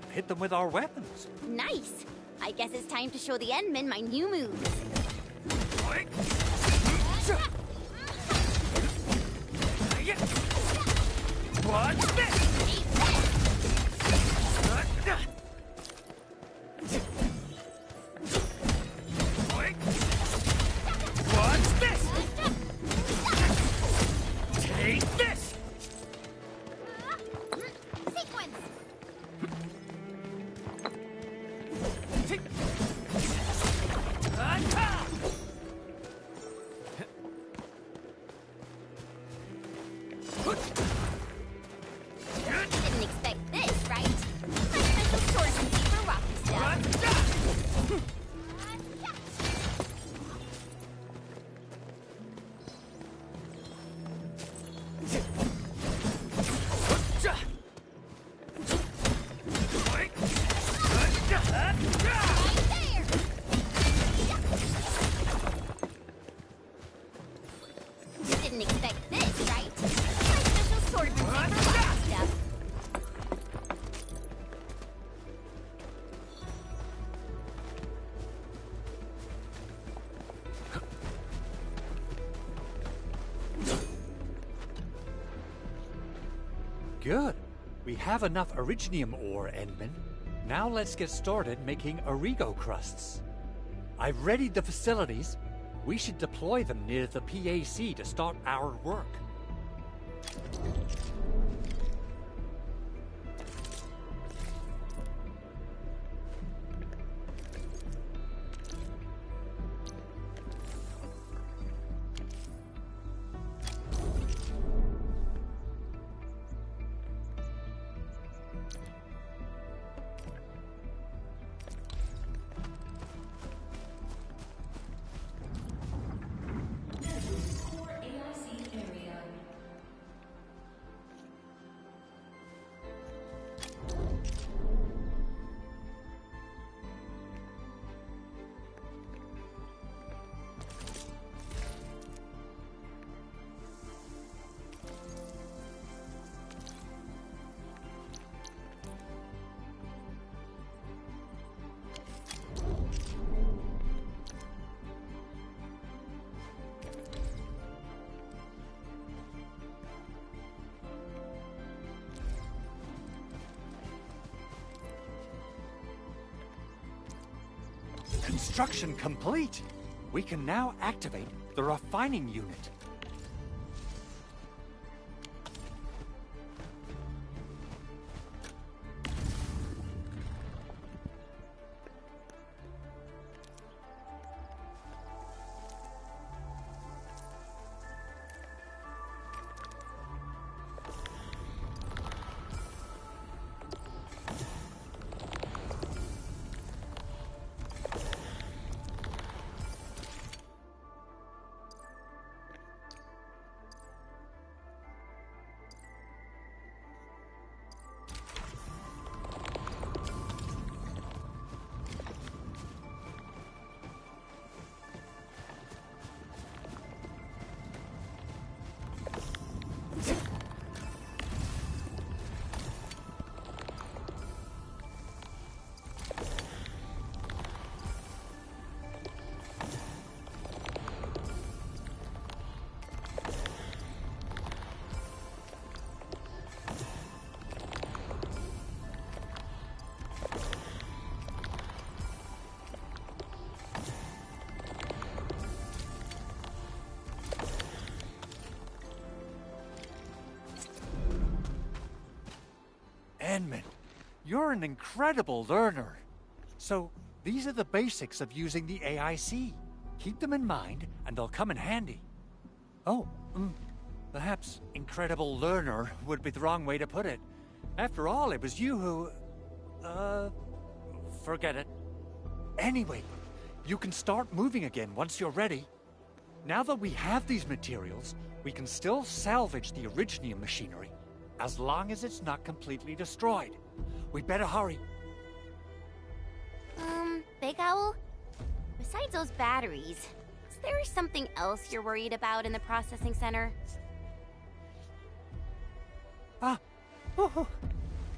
hit them with our weapons. Nice! I guess it's time to show the Endmen my new moves. What's this? What's this? Take this! Sequence! Didn't expect this, right? My special swordsmanship for rocky stuff. Didn't expect this, right? My special swordsmanship for rocky stuff. Good. We have enough originium ore, Endman. Now let's get started making Origo crusts. I've readied the facilities. We should deploy them near the PAC to start our work. Construction complete. We can now activate the refining unit. Edmund, you're an incredible learner. So, these are the basics of using the AIC. Keep them in mind, and they'll come in handy. Oh, perhaps incredible learner would be the wrong way to put it. After all, it was you who... forget it. Anyway, you can start moving again once you're ready. Now that we have these materials, we can still salvage the Originium machinery, as long as it's not completely destroyed. We better hurry. Big Owl? Besides those batteries, is there something else you're worried about in the processing center?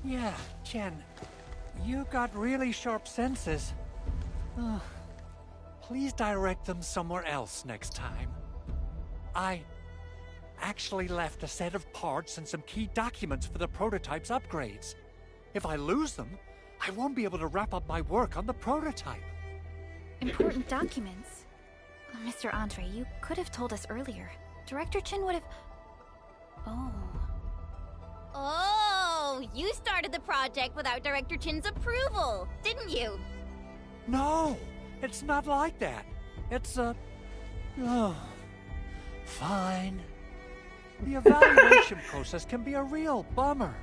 Yeah, Chen. You got really sharp senses. Please direct them somewhere else next time. I actually left a set of parts and some key documents for the prototype's upgrades. If I lose them, I won't be able to wrap up my work on the prototype. Important documents? Mr. Andre, you could have told us earlier. Director Chin would have... Oh, you started the project without Director Chin's approval, didn't you? No, it's not like that. It's fine. The evaluation process can be a real bummer.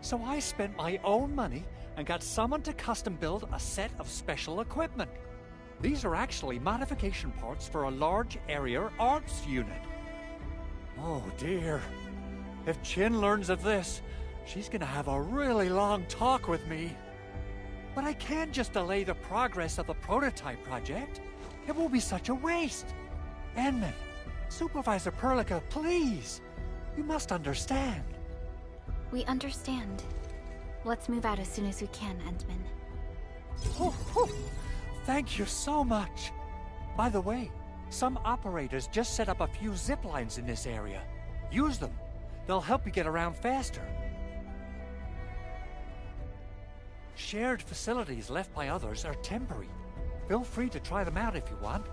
So I spent my own money and got someone to custom build a set of special equipment. These are actually modification parts for a large area arts unit. Oh dear. If Chin learns of this, she's gonna have a really long talk with me. But I can't just delay the progress of the prototype project. It will be such a waste. Edmund, Supervisor Perlica, please. You must understand. We understand. Let's move out as soon as we can, Entman. Thank you so much. By the way, some operators just set up a few zip lines in this area. Use them. They'll help you get around faster. Shared facilities left by others are temporary. Feel free to try them out if you want.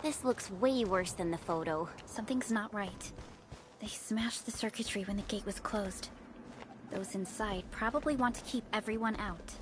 This looks way worse than the photo. Something's not right. They smashed the circuitry when the gate was closed. Those inside probably want to keep everyone out.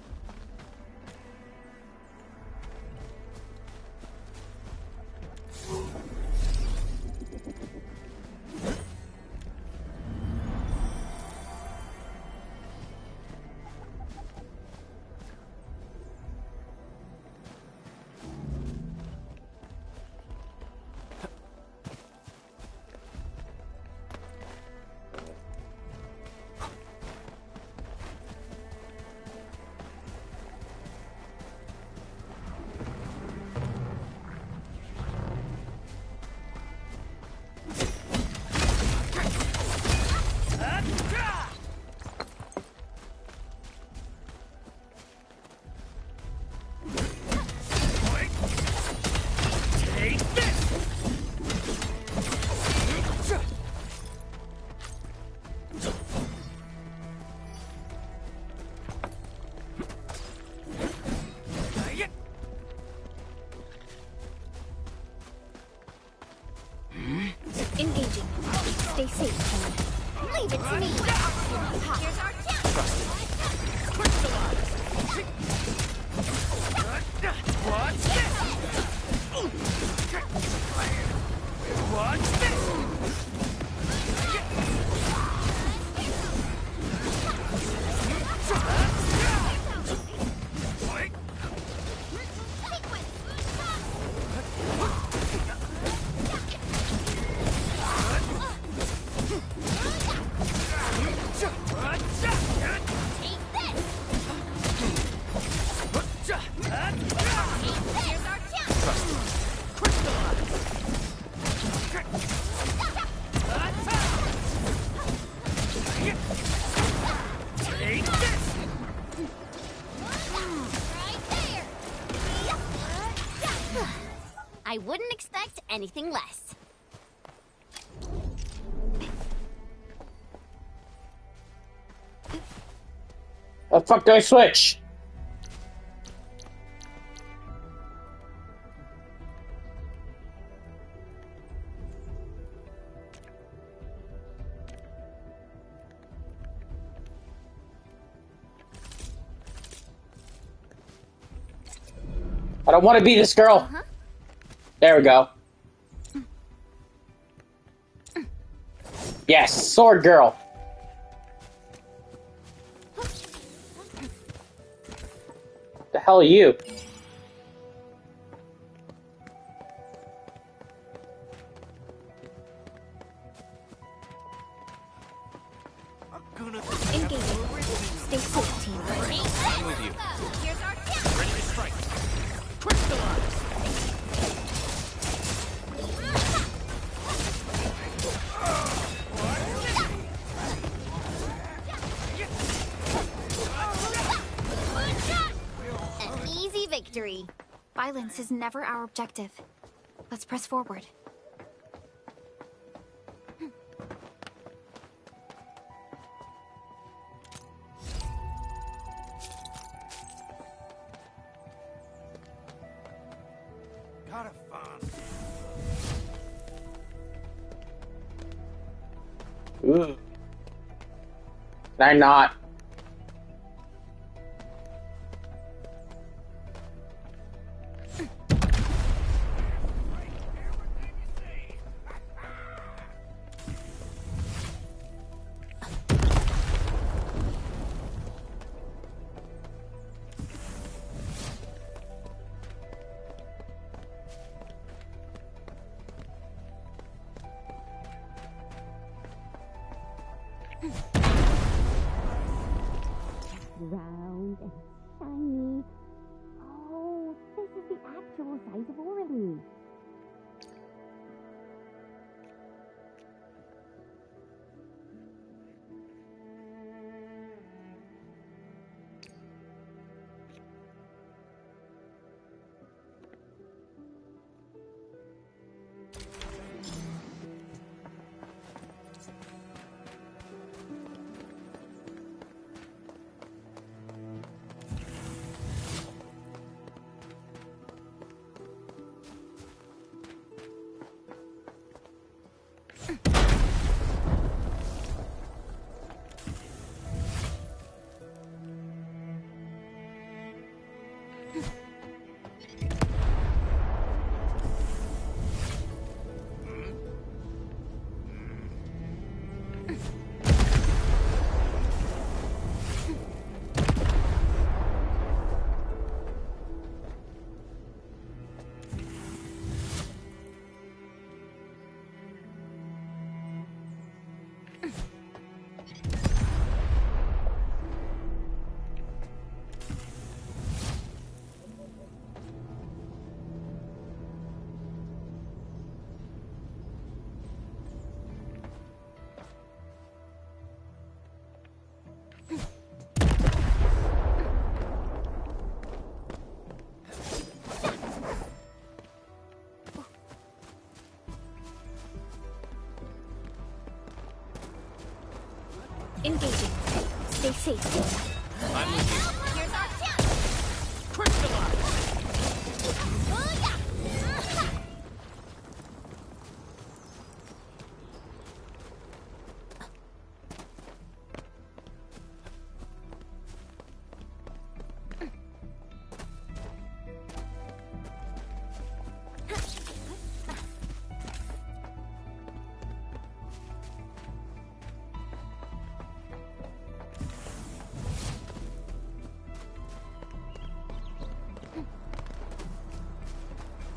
Stay safe, Ken. Leave it to me. Here's our chance. What's this? What's this? I wouldn't expect anything less. Oh, fuck, do I switch? I don't want to be this girl. There we go. Yes, sword girl. The hell are you? Engaging. Stay safe, team. I'm with you. Here's our chance. Ready to strike. Crystallize. An easy victory. Violence is never our objective. Let's press forward. Gotta fun. Ooh. Can I not? Round and shiny. Oh, this is the actual size of Orly. Engaging. Stay safe. I'm with you. Here's our chance. Crystallize. Booyah!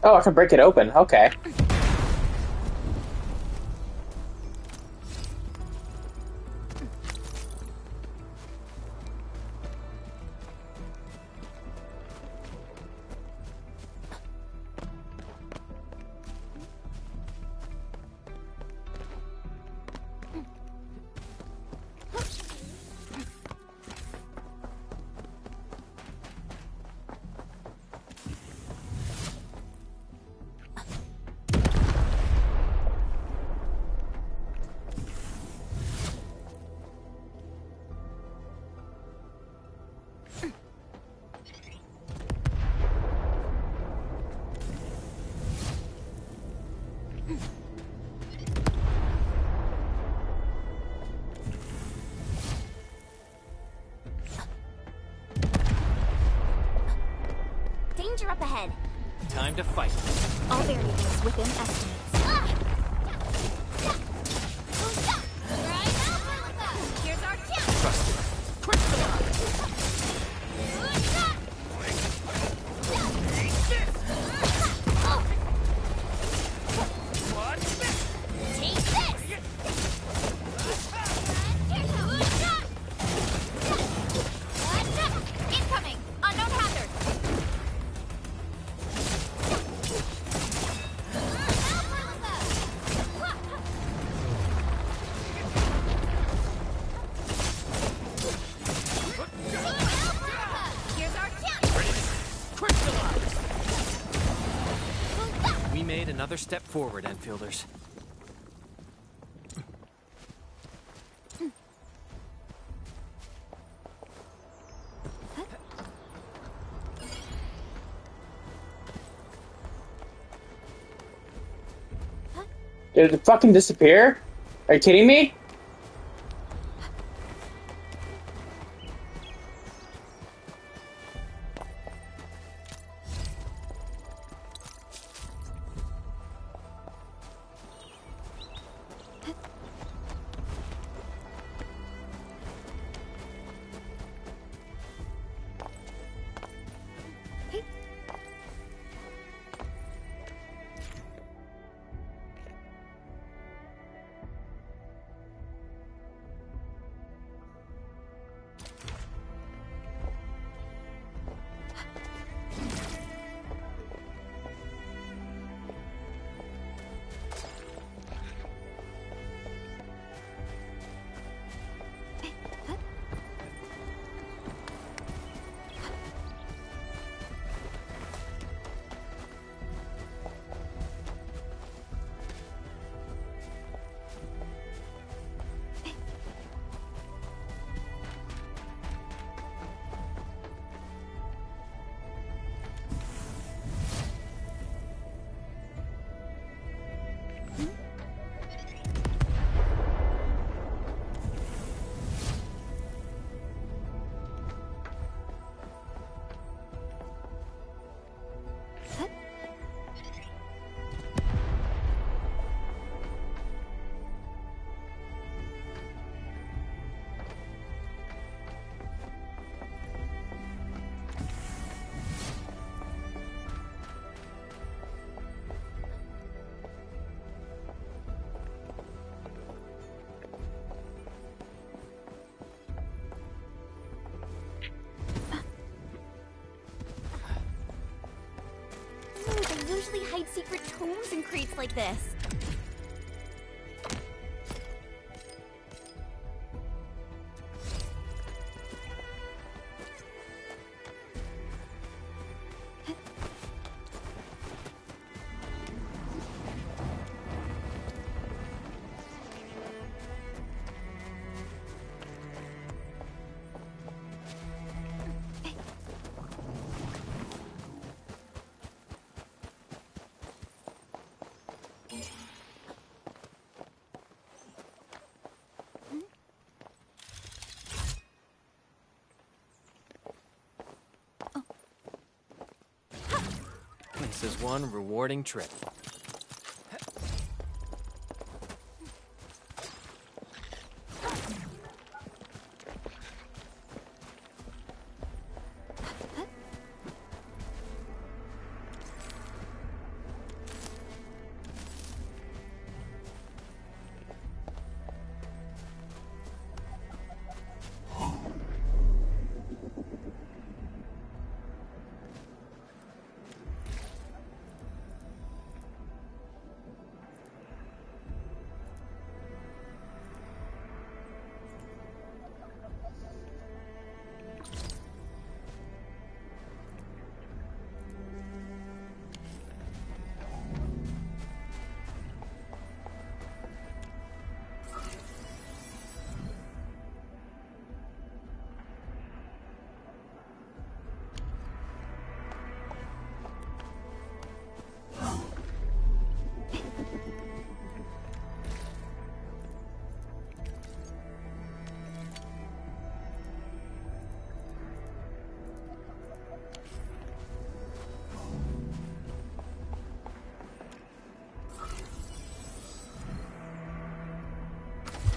Oh, I can break it open. Okay. Danger up ahead. Time to fight. All variables within estimates. Here's our chance. Trust it. Quick Take this. Incoming. Unknown hazard. Here's our chance. We made another step forward, Enfielders. Did it fucking disappear? Are you kidding me? They usually hide secret tomes in crates like this. This is one rewarding trip.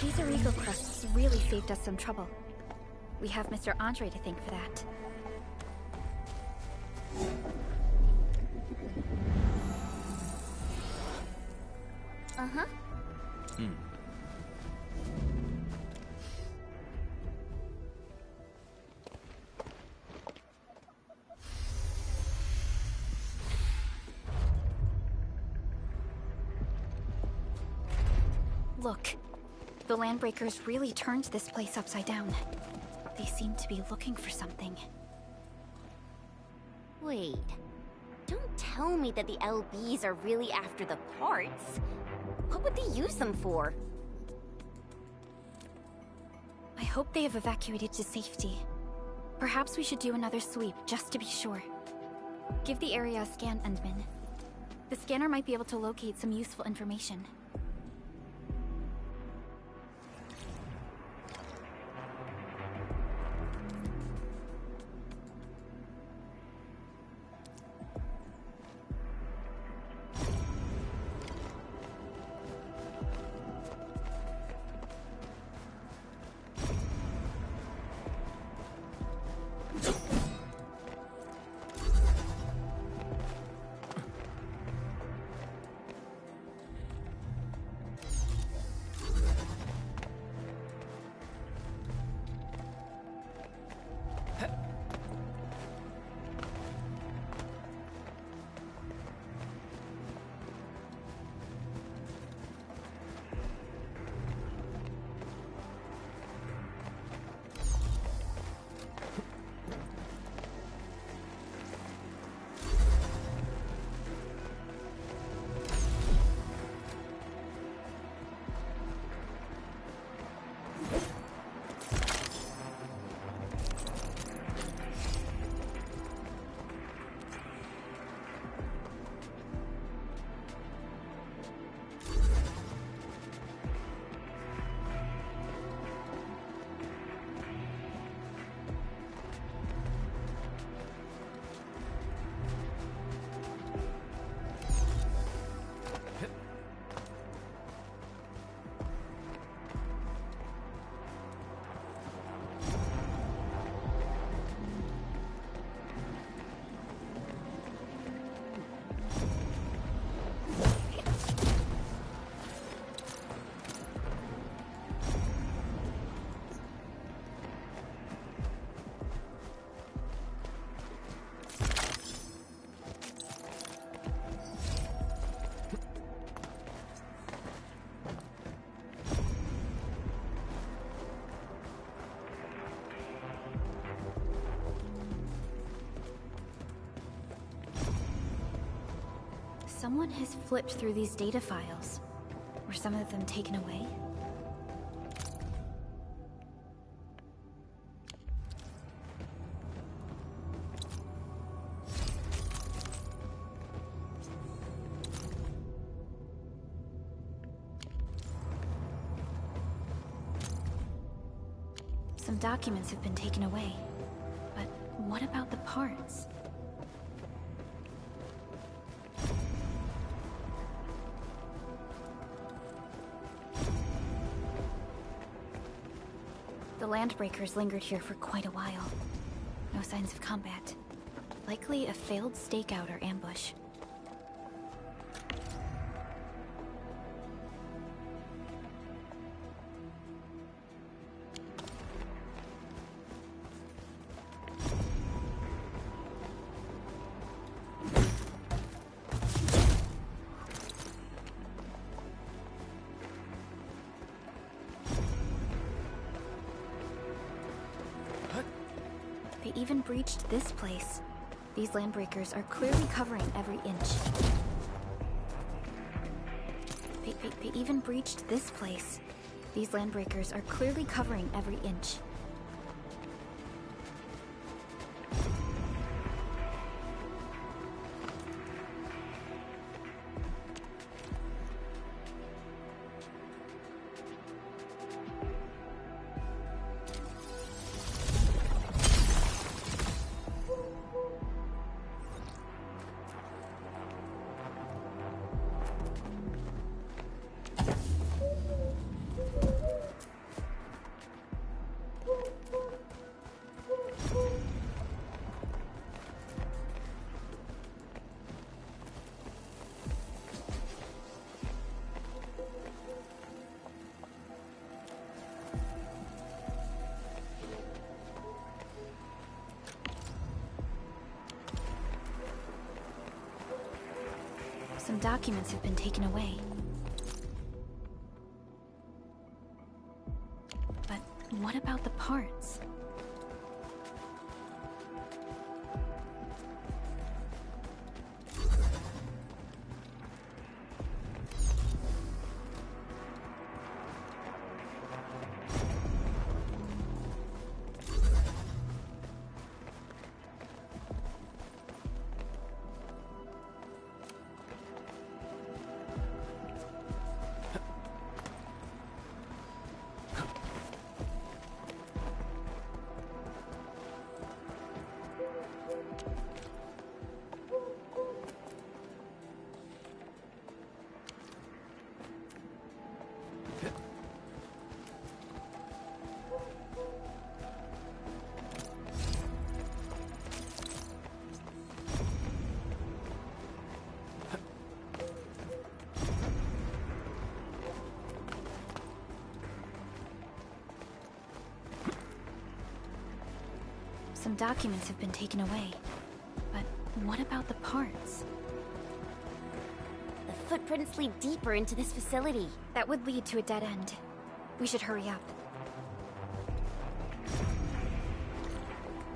Cheeserico crusts really saved us some trouble. We have Mr. Andre to thank for that. Uh-huh. Look, the Landbreakers really turned this place upside down. They seem to be looking for something. Wait. Don't tell me that the LBs are really after the parts. What would they use them for? I hope they have evacuated to safety. Perhaps we should do another sweep, just to be sure. Give the area a scan, Endman. The scanner might be able to locate some useful information. Someone has flipped through these data files. Were some of them taken away? Some documents have been taken away. But what about the parts? The Landbreakers lingered here for quite a while. No signs of combat. Likely a failed stakeout or ambush. They even breached this place. These Landbreakers are clearly covering every inch. They even breached this place. These Landbreakers are clearly covering every inch. Some documents have been taken away. But what about the parts? Some documents have been taken away. But what about the parts? The footprints lead deeper into this facility. That would lead to a dead end. We should hurry up.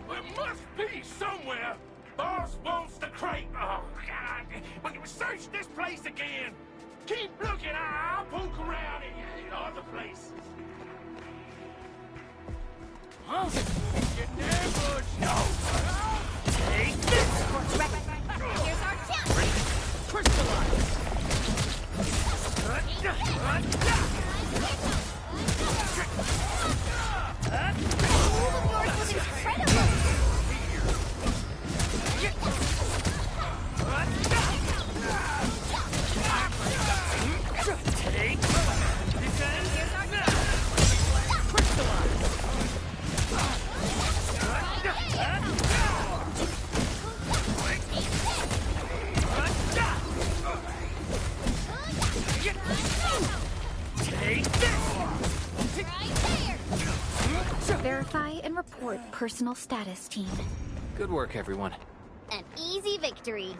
There must be somewhere! Boss wants the crate! Oh, God! We can search this place again! Keep looking, I'll poke around in other places. Huh? You never know! Take this! Here's our chance! Ready to crystallize! Verify and report personal status, team. Good work, everyone. An easy victory.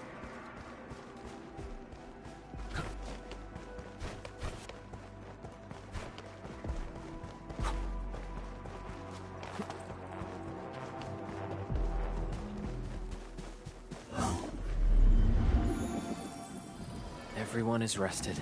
Everyone is rested.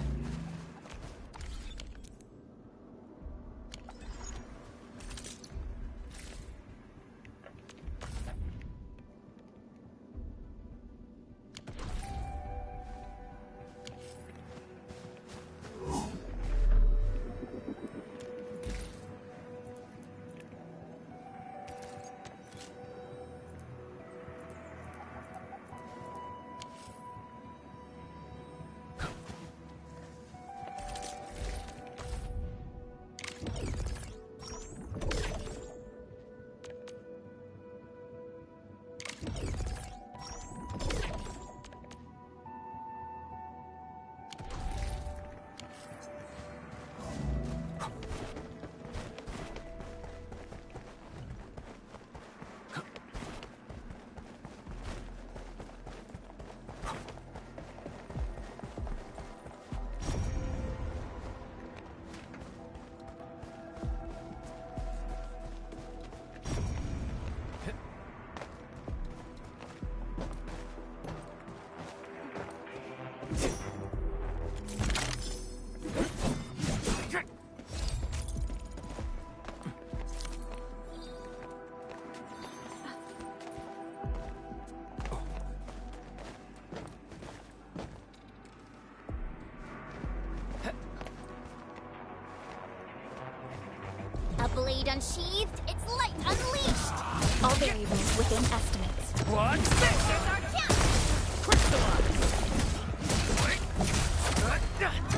A blade unsheathed, its light unleashed. All variables within estimates. What's this? Here's our chance. Crystallize!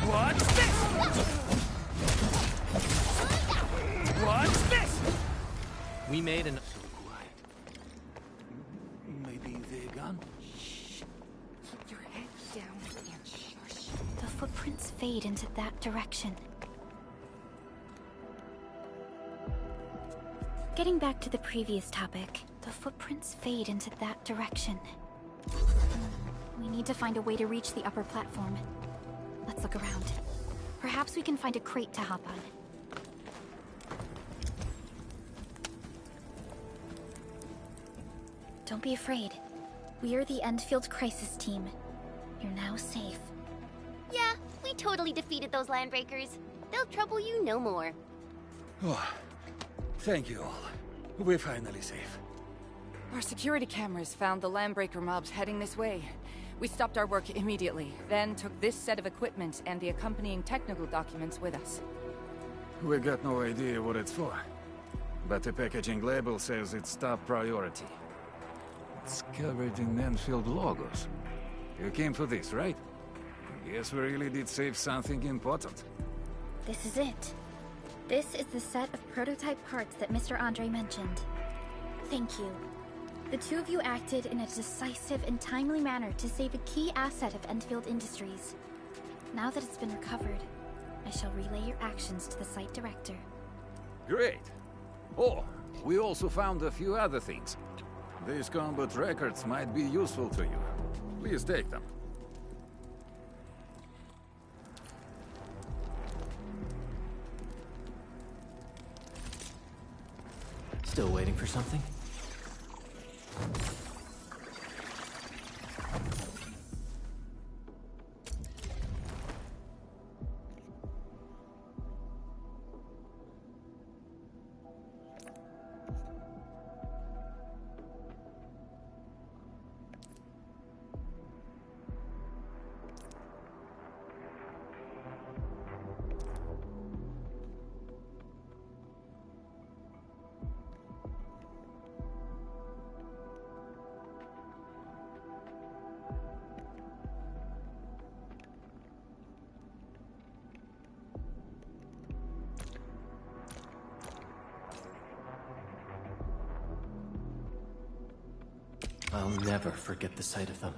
What's this? What's this? We made an... Maybe they're gone. Keep your head down and shush. The footprints fade into that direction. Getting back to the previous topic, the footprints fade into that direction. We We need to find a way to reach the upper platform. Let's look around. Perhaps we can find a crate to hop on. Don't be afraid. We are the Enfield Crisis Team. You're now safe. Yeah, we totally defeated those landbreakers. They'll trouble you no more. Oh, thank you all. We're finally safe. Our security cameras found the landbreaker mobs heading this way. We stopped our work immediately, then took this set of equipment and the accompanying technical documents with us. We got no idea what it's for, but the packaging label says it's top priority. It's covered in Enfield logos. You came for this, right? Guess we really did save something important. This is it. This is the set of prototype parts that Mr. Andre mentioned. Thank you. The two of you acted in a decisive and timely manner to save a key asset of Enfield Industries. Now that it's been recovered, I shall relay your actions to the site director. Great. Oh, we also found a few other things. These combat records might be useful to you. Please take them. Still waiting for something? I'll never forget the sight of them.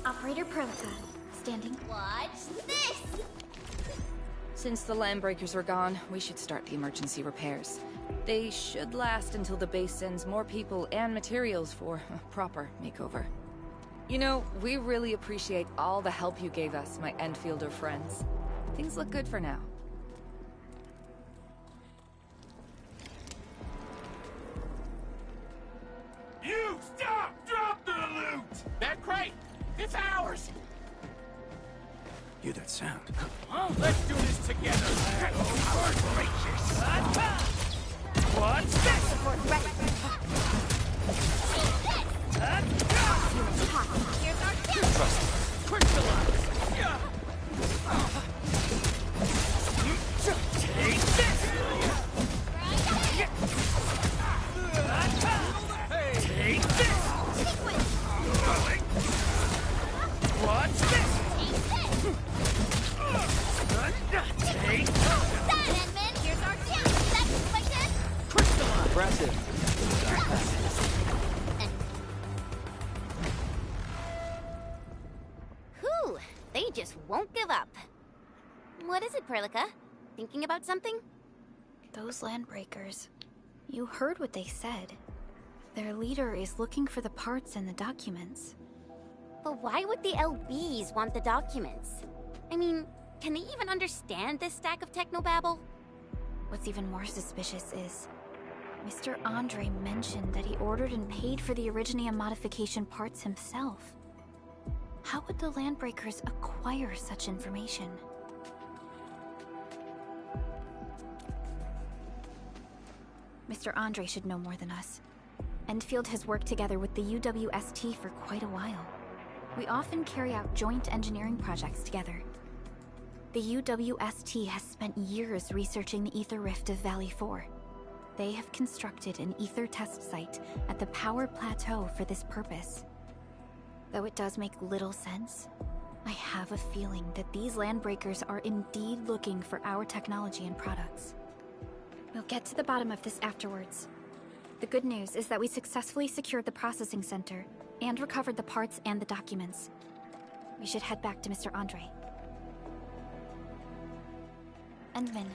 Operator Perlica, standing. Watch this! Since the landbreakers are gone, we should start the emergency repairs. They should last until the base sends more people and materials for a proper makeover. You know, we really appreciate all the help you gave us, my Enfielder friends. Things look good for now. You stop! Drop the loot! That crate! It's ours! Hear that sound? Huh? Let's do this together! Lord gracious! What's this? Here's our chance! Crystallize! Take this! Take this! What's this? Take That, Edmund! Here's our chance! That's like this! crystallize! Impressive. Whew, they just won't give up. What is it, Perlica? Thinking about something? Those landbreakers. You heard what they said. Their leader is looking for the parts and the documents. But why would the LBs want the documents? I mean, can they even understand this stack of technobabble? What's even more suspicious is Mr. Andre mentioned that he ordered and paid for the Originium modification parts himself. How would the Landbreakers acquire such information? Mr. Andre should know more than us. Enfield has worked together with the UWST for quite a while. We often carry out joint engineering projects together. The UWST has spent years researching the ether rift of Valley 4. They have constructed an ether test site at the Power Plateau for this purpose. Though it does make little sense, I have a feeling that these Landbreakers are indeed looking for our technology and products. We'll get to the bottom of this afterwards. The good news is that we successfully secured the processing center and recovered the parts and the documents. We should head back to Mr. Andre. Endman,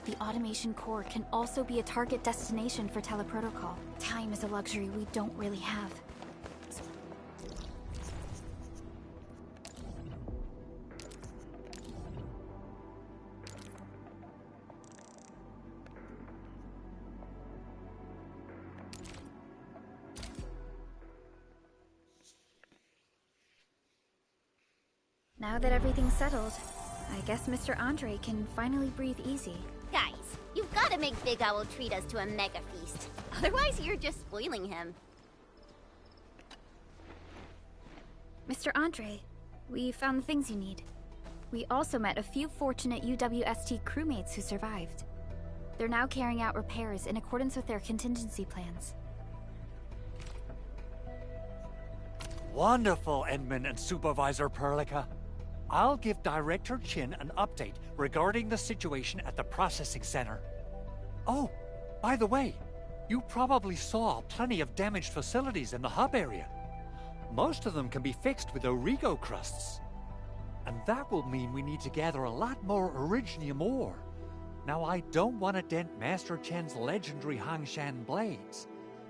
the automation core can also be a target destination for teleprotocol. Time is a luxury we don't really have. Now that everything's settled, I guess Mr. Andre can finally breathe easy. Guys, you've got to make Big Owl treat us to a mega feast. Otherwise, you're just spoiling him. Mr. Andre, we found the things you need. We also met a few fortunate UWST crewmates who survived. They're now carrying out repairs in accordance with their contingency plans. Wonderful, Endman and Supervisor Perlica. I'll give Director Chin an update regarding the situation at the processing center. Oh, by the way, you probably saw plenty of damaged facilities in the hub area. Most of them can be fixed with Origo crusts. And that will mean we need to gather a lot more Originium ore. Now, I don't want to dent Master Chen's legendary Hangshan blades,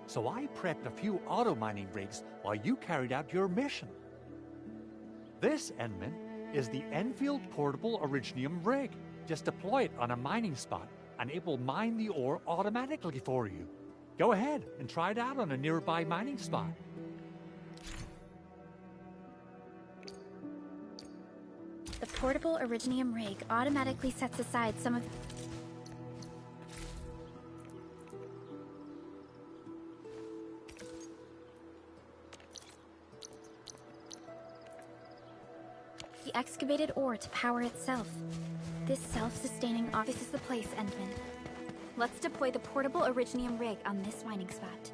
so I prepped a few auto mining rigs while you carried out your mission. This, Endman, is the Enfield Portable Originium rig. Just deploy it on a mining spot, and it will mine the ore automatically for you. Go ahead and try it out on a nearby mining spot. The portable Originium rig automatically sets aside some of... the excavated ore to power itself. This self-sustaining office is the place, Endman. Let's deploy the portable Originium rig on this mining spot.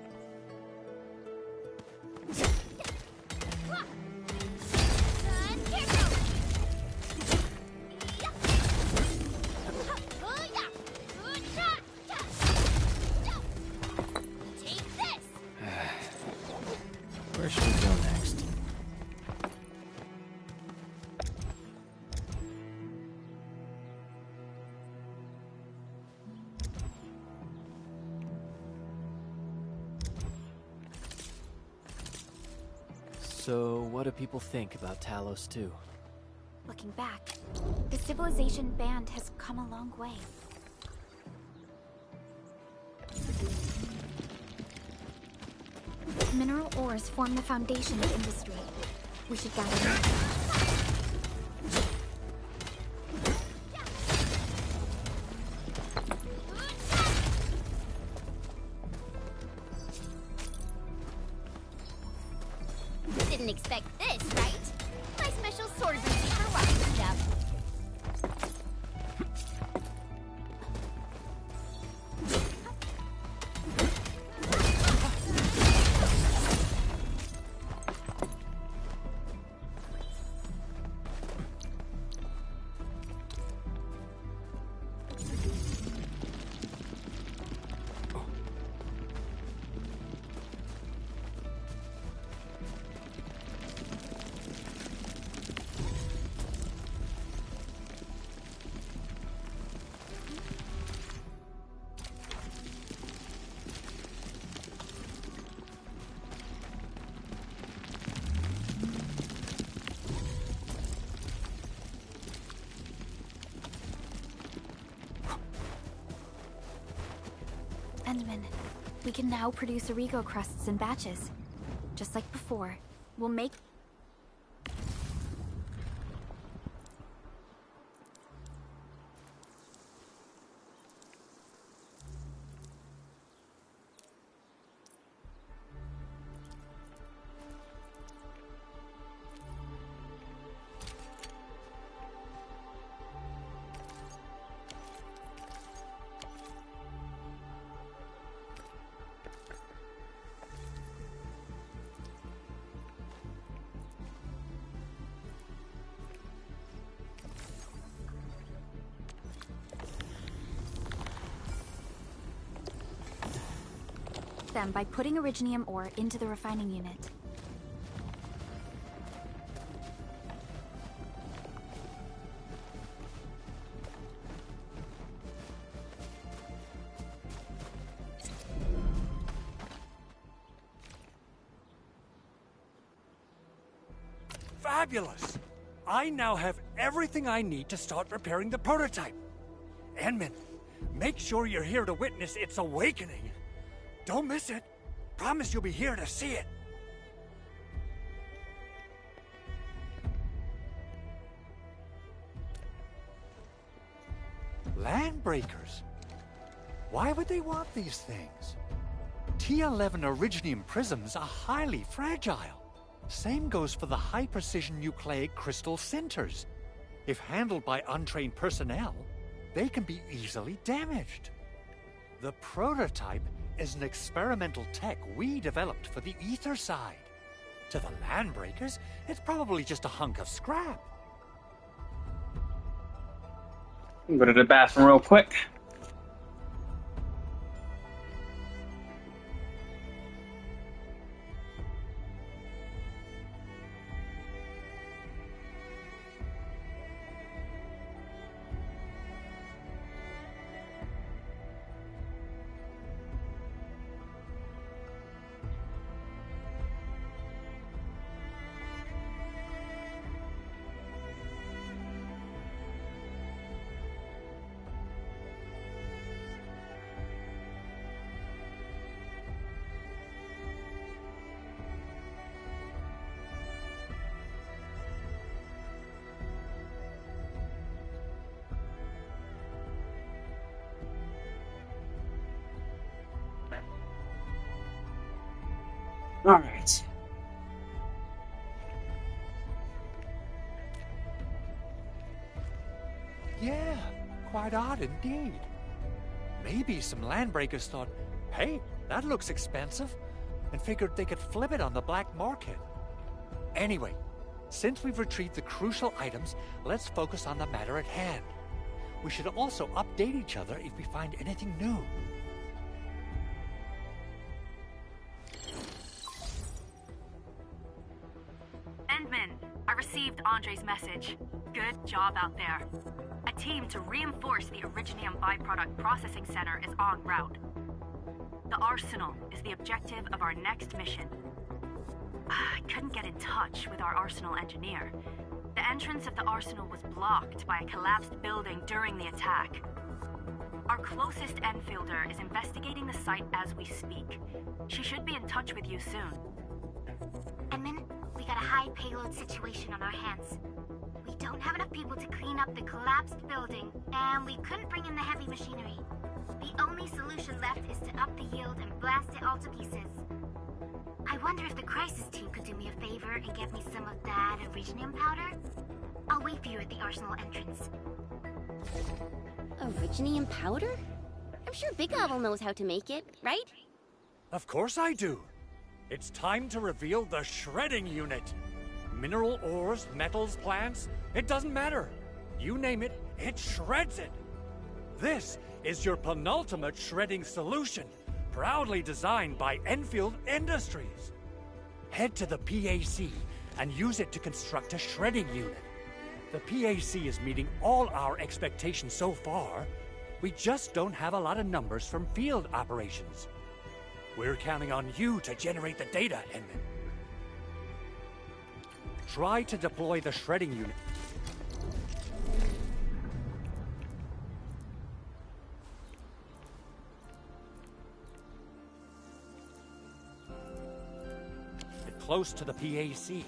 Where should we go next? So, what do people think about Talos 2? Looking back, the civilization band has come a long way. Mineral ores form the foundation of industry. We should gather them. Didn't expect this, right? My special sword routine for rocket stuff. We can now produce Origo crusts in batches. Just like before, we'll make... them by putting originium ore into the refining unit. Fabulous! I now have everything I need to start repairing the prototype. Enman, make sure you're here to witness its awakening. Don't miss it. Promise you'll be here to see it. Landbreakers? Why would they want these things? T11 Originium prisms are highly fragile. Same goes for the high-precision nucleic crystal centers. If handled by untrained personnel, they can be easily damaged. The prototype is an experimental tech we developed for the ether side. To the Landbreakers, it's probably just a hunk of scrap. Go to the bathroom real quick. All right. Yeah, quite odd indeed. Maybe some Landbreakers thought, hey, that looks expensive, and figured they could flip it on the black market. Anyway, since we've retrieved the crucial items, let's focus on the matter at hand. We should also update each other if we find anything new. Endman, I received Andre's message. Good job out there. A team to reinforce the Originium byproduct processing center is en route. The arsenal is the objective of our next mission. I couldn't get in touch with our arsenal engineer. The entrance of the arsenal was blocked by a collapsed building during the attack. Our closest Enfielder is investigating the site as we speak. She should be in touch with you soon. Edmund, we got a high payload situation on our hands. We don't have enough people to clean up the collapsed building, and we couldn't bring in the heavy machinery. The only solution left is to up the yield and blast it all to pieces. I wonder if the crisis team could do me a favor and get me some of that Originium powder? I'll wait for you at the arsenal entrance. Originium powder? I'm sure Big Owl knows how to make it, right? Of course I do. It's time to reveal the shredding unit. Mineral ores, metals, plants, it doesn't matter. You name it, it shreds it. This is your penultimate shredding solution, proudly designed by Enfield Industries. Head to the PAC and use it to construct a shredding unit. The PAC is meeting all our expectations so far. We just don't have a lot of numbers from field operations. We're counting on you to generate the data, Edmund. Try to deploy the shredding unit. close to the PAC.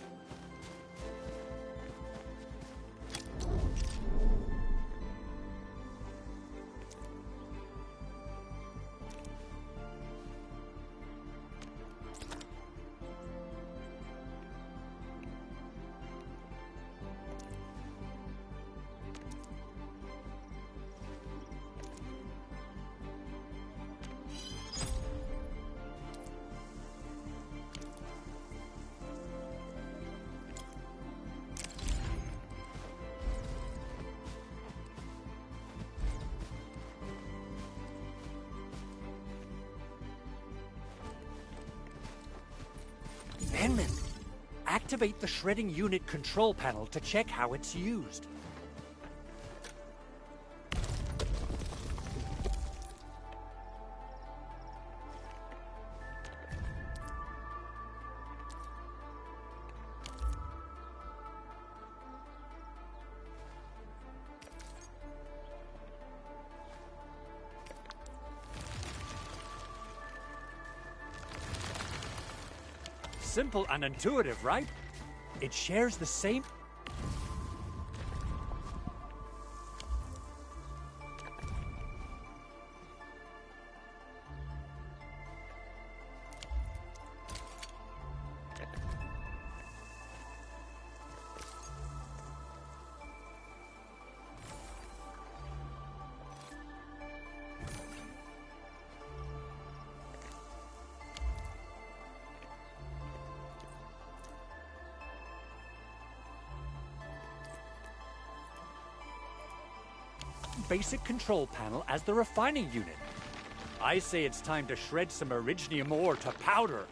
Denman, activate the shredding unit control panel to check how it's used. Simple and intuitive, right? It shares the same... basic control panel as the refining unit. I say it's time to shred some originium ore to powder.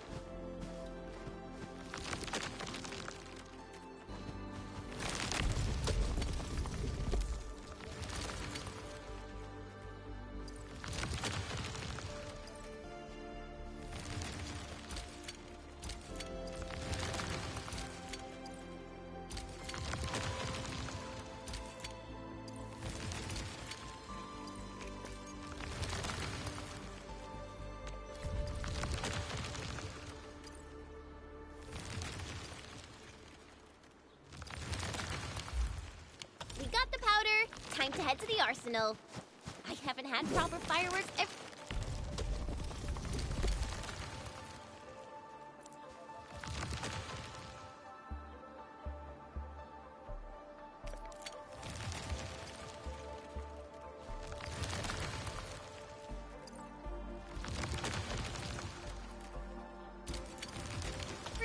Time to head to the arsenal. I haven't had proper fireworks ever.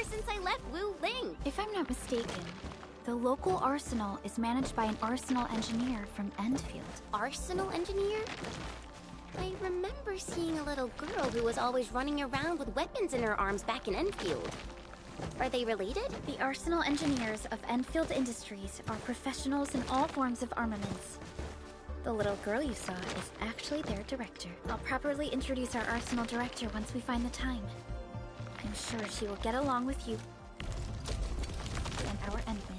Since I left Wu Ling. If I'm not mistaken, the local arsenal is managed by an arsenal engineer from Enfield. Arsenal engineer? I remember seeing a little girl who was always running around with weapons in her arms back in Enfield. Are they related? The arsenal engineers of Enfield Industries are professionals in all forms of armaments. The little girl you saw is actually their director. I'll properly introduce our arsenal director once we find the time. I'm sure she will get along with you and our Endman.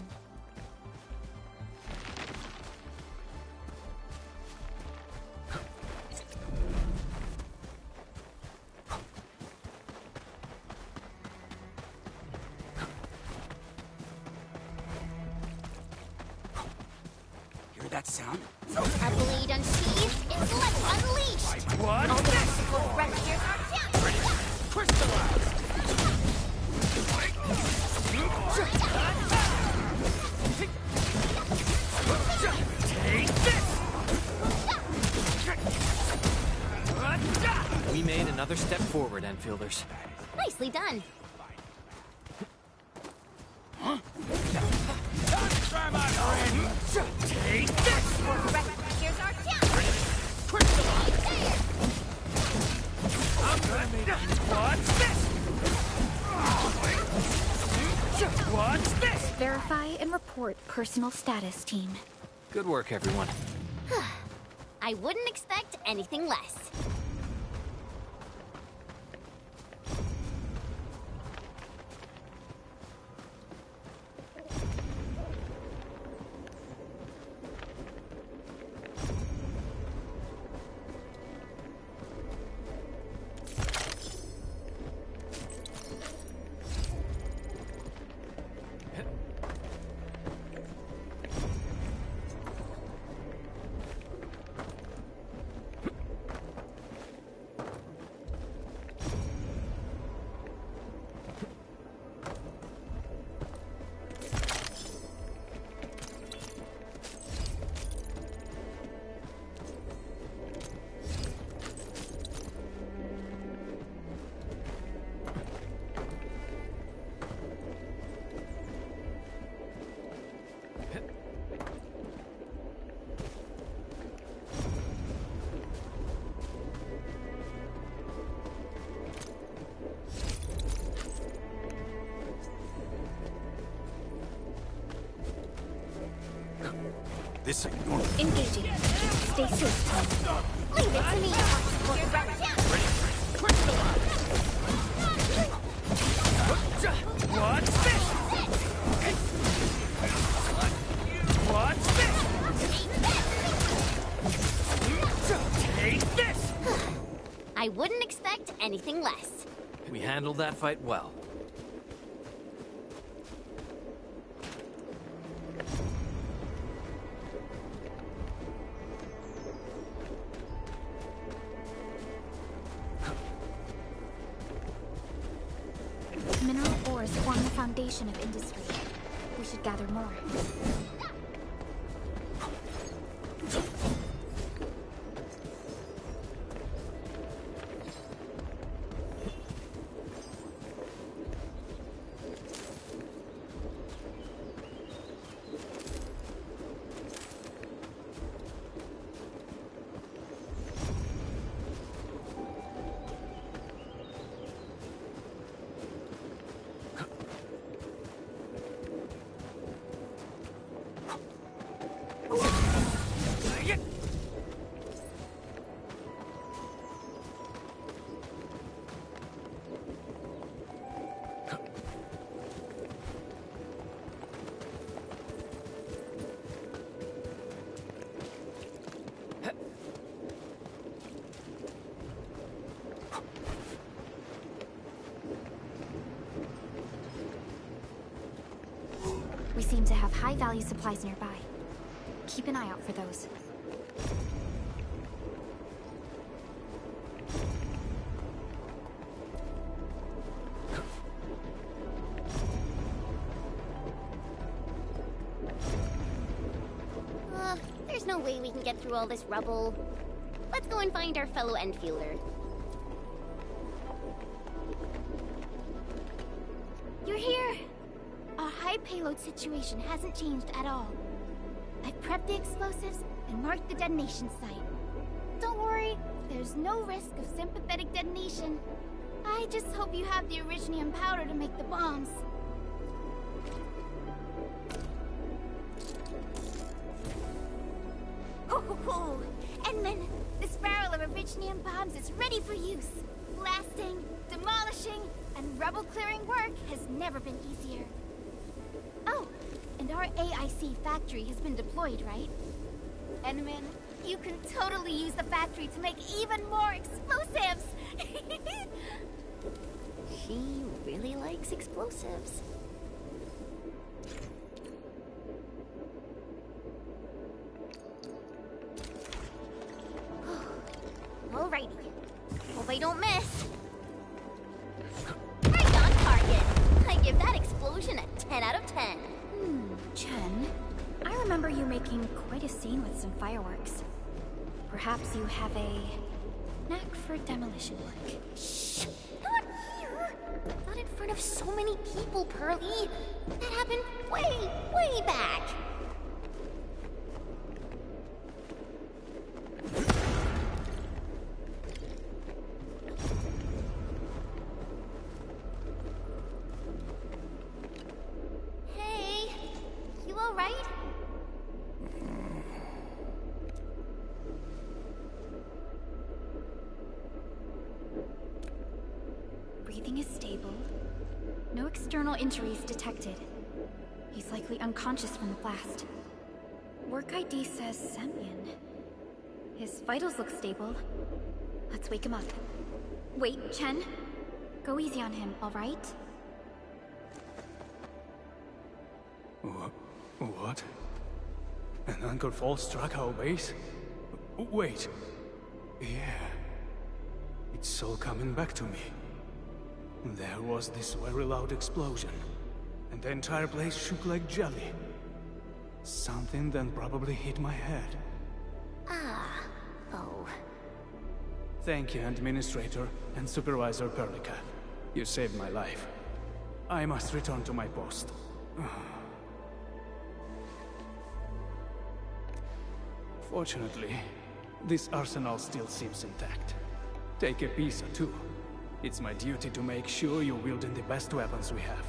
That sound? A blade unsheathed, it's left unleashed! What? All the obstacles rescuers are down! Crystallize! Take this! We made another step forward, Enfielders. Nicely done. Try my friend! Take this! Rescuers are down! Crystallize! There! I'm gonna make you watch this! Watch this! Verify and report personal status, team. Good work, everyone. I wouldn't expect anything less. This ain't normal. Engaging. Stay safe, Chen. Leave it to me. What's this? What's this? Take this! I wouldn't expect anything less. We handled that fight well. Mineral ores form the foundation of industry. We should gather more. We seem to have high-value supplies nearby. Keep an eye out for those. There's no way we can get through all this rubble. Let's go and find our fellow Enfielder. You're here! Our high payload situation hasn't changed at all. I've prepped the explosives and marked the detonation site. Don't worry, there's no risk of sympathetic detonation. I just hope you have the Originium powder to make the bombs. Ho! Endman, this barrel of Originium bombs is ready for use. Blasting, demolishing, and rubble-clearing work has never been easier. Oh, and our AIC factory has been deployed, right? Endman, you can totally use the factory to make even more explosives! She really likes explosives. Alrighty. Hope I don't miss. Right on target. I give that explosion a 10 out of 10. Chen, I remember you making quite a scene with some fireworks. Perhaps you have a knack for demolition work. Shh! Not here! Not in front of so many people, Pearly. That happened way back. Hey, you all right? Breathing is stable. No external injuries detected. He's likely unconscious from the blast. Work ID says Semyon. His vitals look stable. Let's wake him up. Wait, Chen. Go easy on him, all right? What? An anchor fall struck our base? Wait. Yeah. It's all coming back to me. There was this very loud explosion, and the entire place shook like jelly. Something then probably hit my head. Oh. Thank you, Administrator and Supervisor Perlica. You saved my life. I must return to my post. Fortunately, this arsenal still seems intact. Take a piece or two. It's my duty to make sure you're wielding the best weapons we have.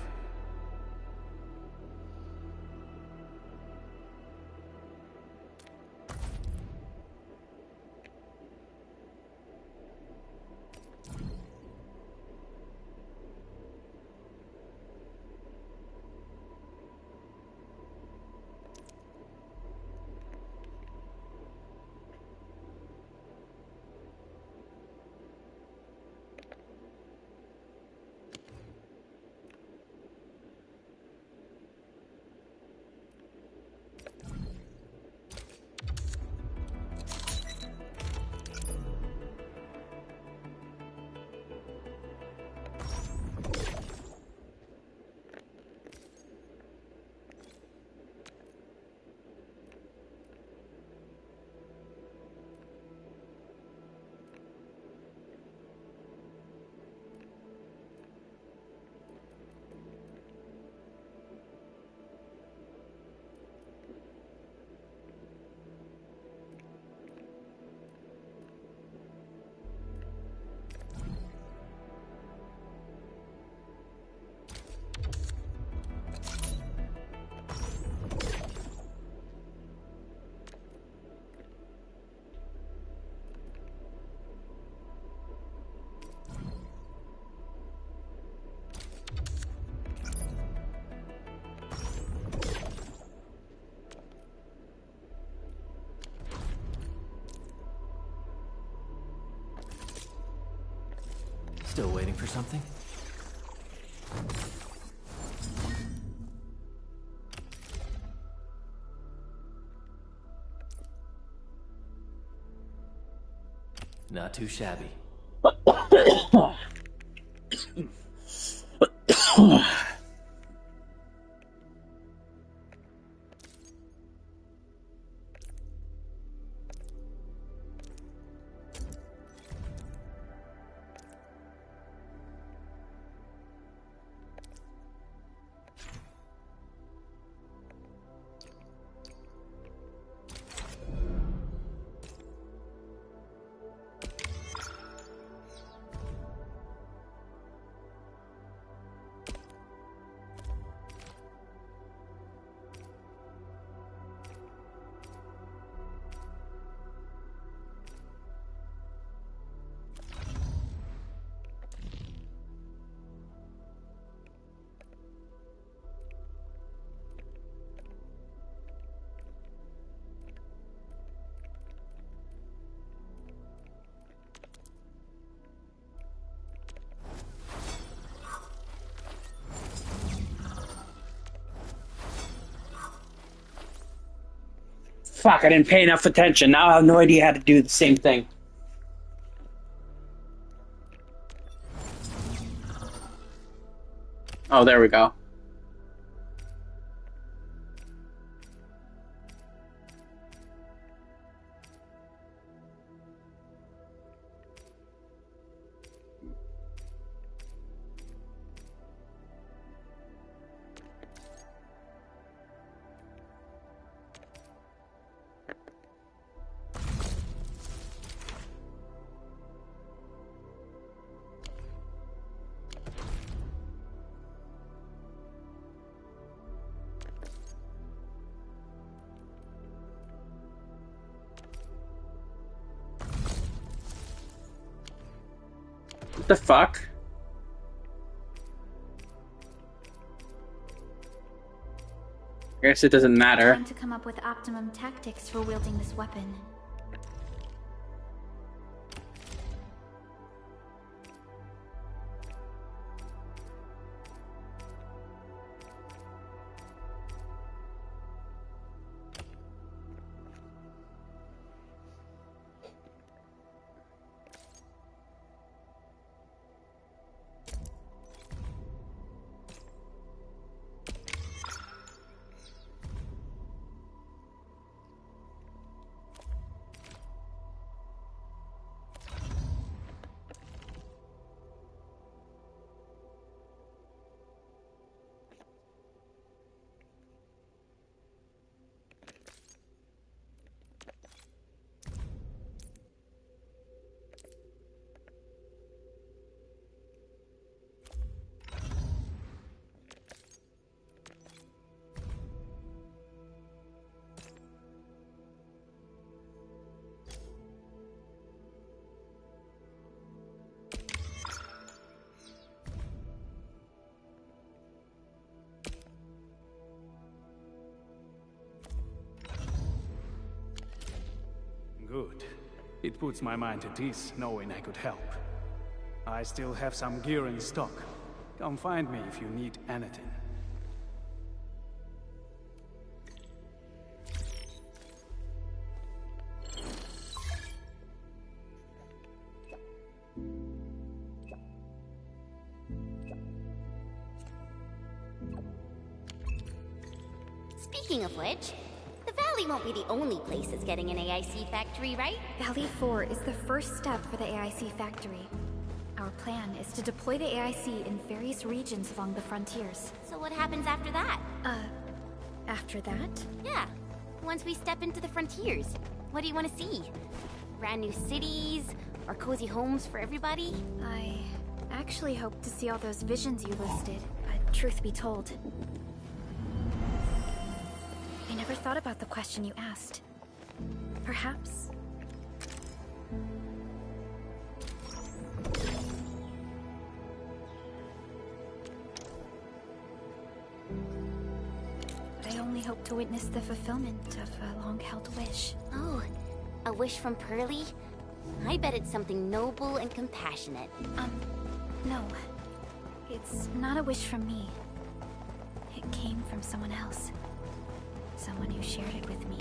Still waiting for something? Not too shabby. Fuck, I didn't pay enough attention. Now I have no idea how to do the same thing. Oh, there we go. What the fuck? I guess it doesn't matter. Time to come up with optimum tactics for wielding this weapon. Good. It puts my mind at ease knowing I could help. I still have some gear in stock. Come find me if you need anything. Speaking of which, the Valley won't be the only place that's getting an AIC factory, right? Valley 4 is the first step for the AIC factory. Our plan is to deploy the AIC in various regions along the frontiers. So what happens after that? After that? Yeah, once we step into the frontiers. What do you want to see? Brand new cities? Or cozy homes for everybody? I actually hope to see all those visions you listed, but truth be told, I never thought about the question you asked. Perhaps... I only hope to witness the fulfillment of a long-held wish. Oh, a wish from Pearly? I bet it's something noble and compassionate. No. It's not a wish from me. It came from someone else. Someone who shared it with me.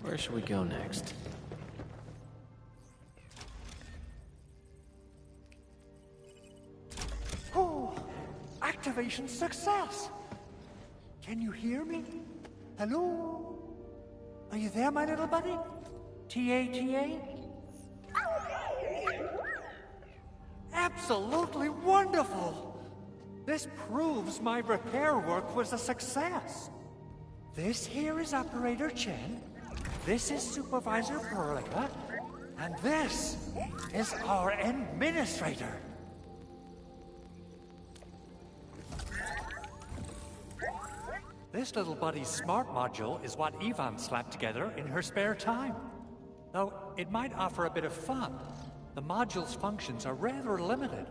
Where should we go next? Oh, activation success! Can you hear me? Hello? Are you there, my little buddy? T-A-T-A? Absolutely wonderful! This proves my repair work was a success. This here is Operator Chen, this is Supervisor Perlica, and this is our Administrator. This little buddy's smart module is what Ivan slapped together in her spare time. Though it might offer a bit of fun, the module's functions are rather limited.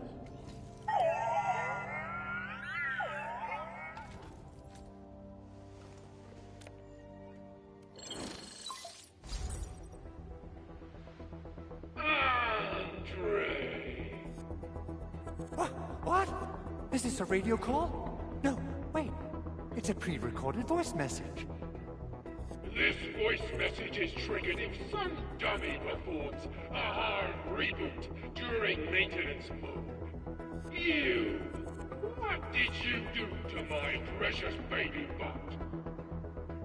What? Is this a radio call? No, wait. It's a pre-recorded voice message. This voice message is triggered if some dummy performs a hard reboot during maintenance mode. You! What did you do to my precious baby bot?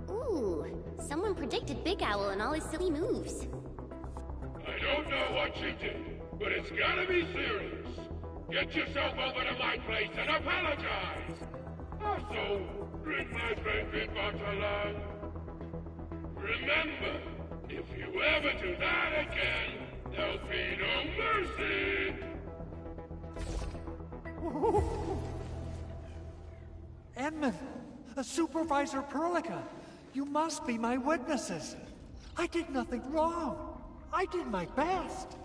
Ooh, someone predicted Big Owl and all his silly moves. I don't know what you did, but it's gotta be serious. Get yourself over to my place and apologize! Also, bring my baby bot along. Remember, if you ever do that again, there'll be no mercy! Edmund, Supervisor Perlica, you must be my witnesses. I did nothing wrong. I did my best.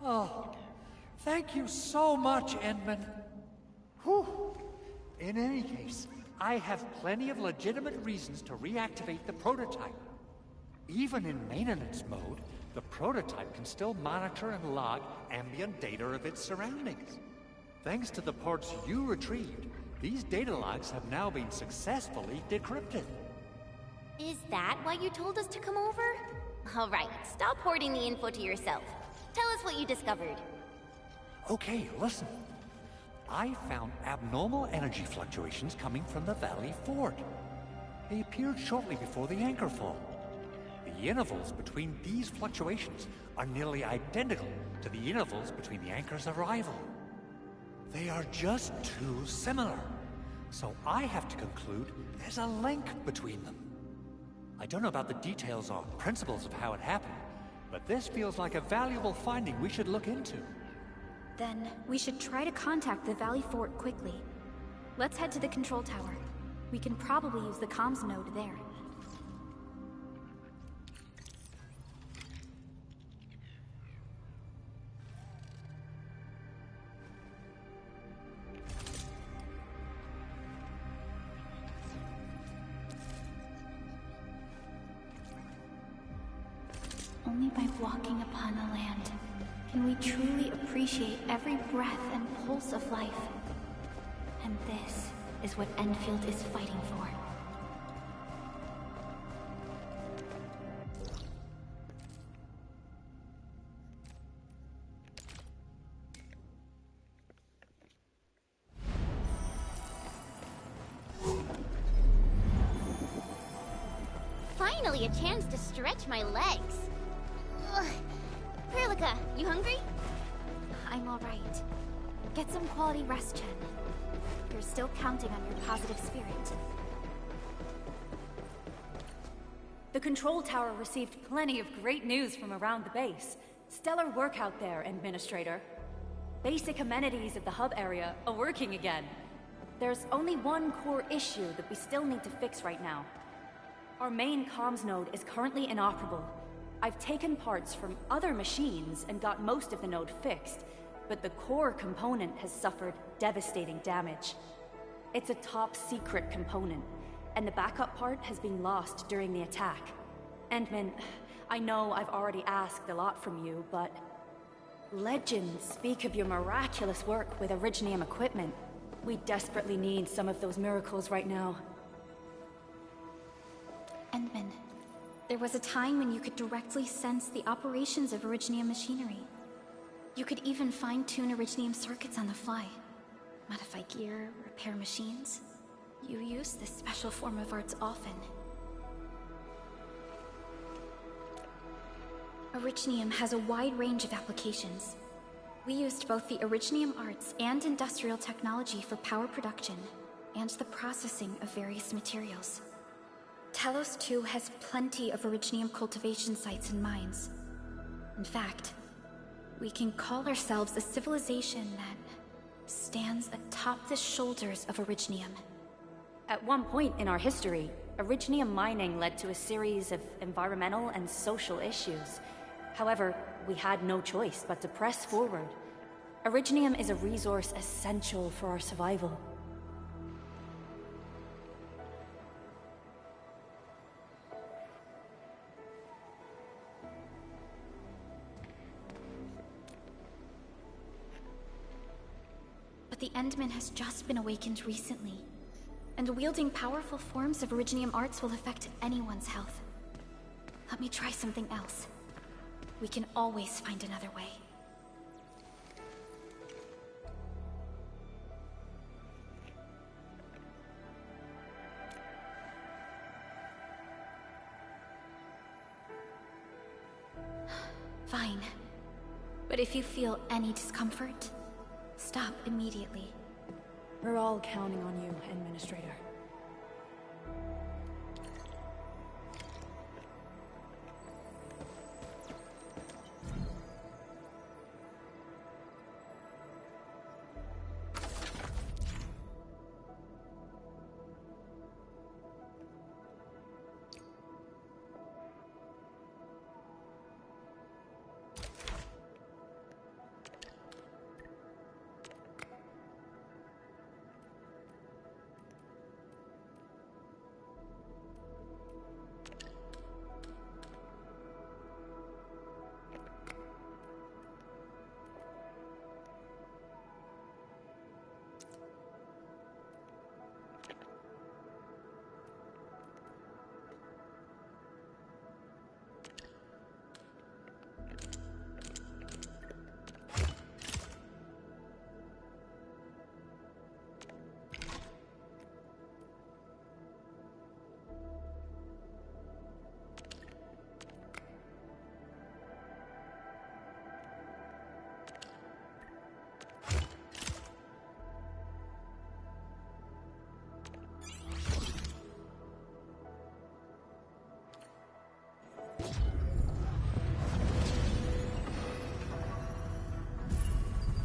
Oh, thank you so much, Edmund. Whew. In any case, I have plenty of legitimate reasons to reactivate the prototype. Even in maintenance mode, the prototype can still monitor and log ambient data of its surroundings. Thanks to the parts you retrieved, these data logs have now been successfully decrypted. Is that why you told us to come over? All right, stop hoarding the info to yourself. Tell us what you discovered. Okay, listen. I found abnormal energy fluctuations coming from the Valley Fort. They appeared shortly before the anchor fall. The intervals between these fluctuations are nearly identical to the intervals between the anchor's arrival. They are just too similar. So I have to conclude there's a link between them. I don't know about the details or principles of how it happened, but this feels like a valuable finding we should look into. Then, we should try to contact the Valley Fort quickly. Let's head to the control tower. We can probably use the comms node there. Only by walking upon the land can we truly appreciate every breath and pulse of life. And this is what Enfield is fighting for. Finally, a chance to stretch my legs. Ugh. Perlica, you hungry? I'm alright. Get some quality rest, Chen. You're still counting on your positive spirit. The control tower received plenty of great news from around the base. Stellar work out there, Administrator. Basic amenities of the hub area are working again. There's only one core issue that we still need to fix right now. Our main comms node is currently inoperable. I've taken parts from other machines and got most of the node fixed, but the core component has suffered devastating damage. It's a top-secret component, and the backup part has been lost during the attack. Endman, I know I've already asked a lot from you, but legends speak of your miraculous work with Originium equipment. We desperately need some of those miracles right now. Endman, there was a time when you could directly sense the operations of Originium machinery. You could even fine-tune Originium circuits on the fly. Modify gear, repair machines. You use this special form of arts often. Originium has a wide range of applications. We used both the Originium arts and industrial technology for power production, and the processing of various materials. Telos 2 has plenty of Originium cultivation sites and mines. In fact, we can call ourselves a civilization that stands atop the shoulders of Originium. At one point in our history, Originium mining led to a series of environmental and social issues. However, we had no choice but to press forward. Originium is a resource essential for our survival. But the Endman has just been awakened recently, and wielding powerful forms of Originium arts will affect anyone's health. Let me try something else. We can always find another way. Fine. But if you feel any discomfort, stop immediately. We're all counting on you, Administrator.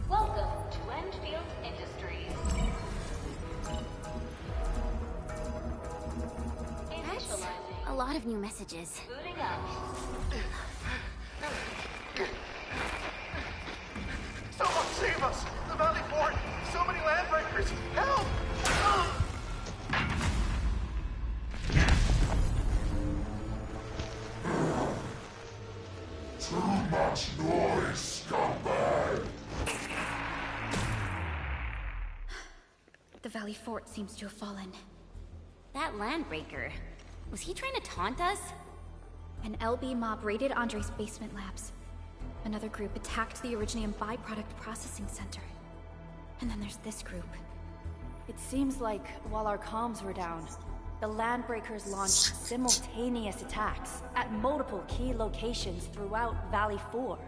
Welcome to Enfield Industries. That's a lot of new messages. Booting up. Someone save us! The Valley Fort! So many landbreakers! Help! Too much noise, scumbag! The Valley Fort seems to have fallen. That landbreaker, was he trying to taunt us? An LB mob raided Andre's basement labs. Another group attacked the Originium byproduct processing center. And then there's this group. It seems like while our comms were down, the Landbreakers launched simultaneous attacks at multiple key locations throughout Valley 4.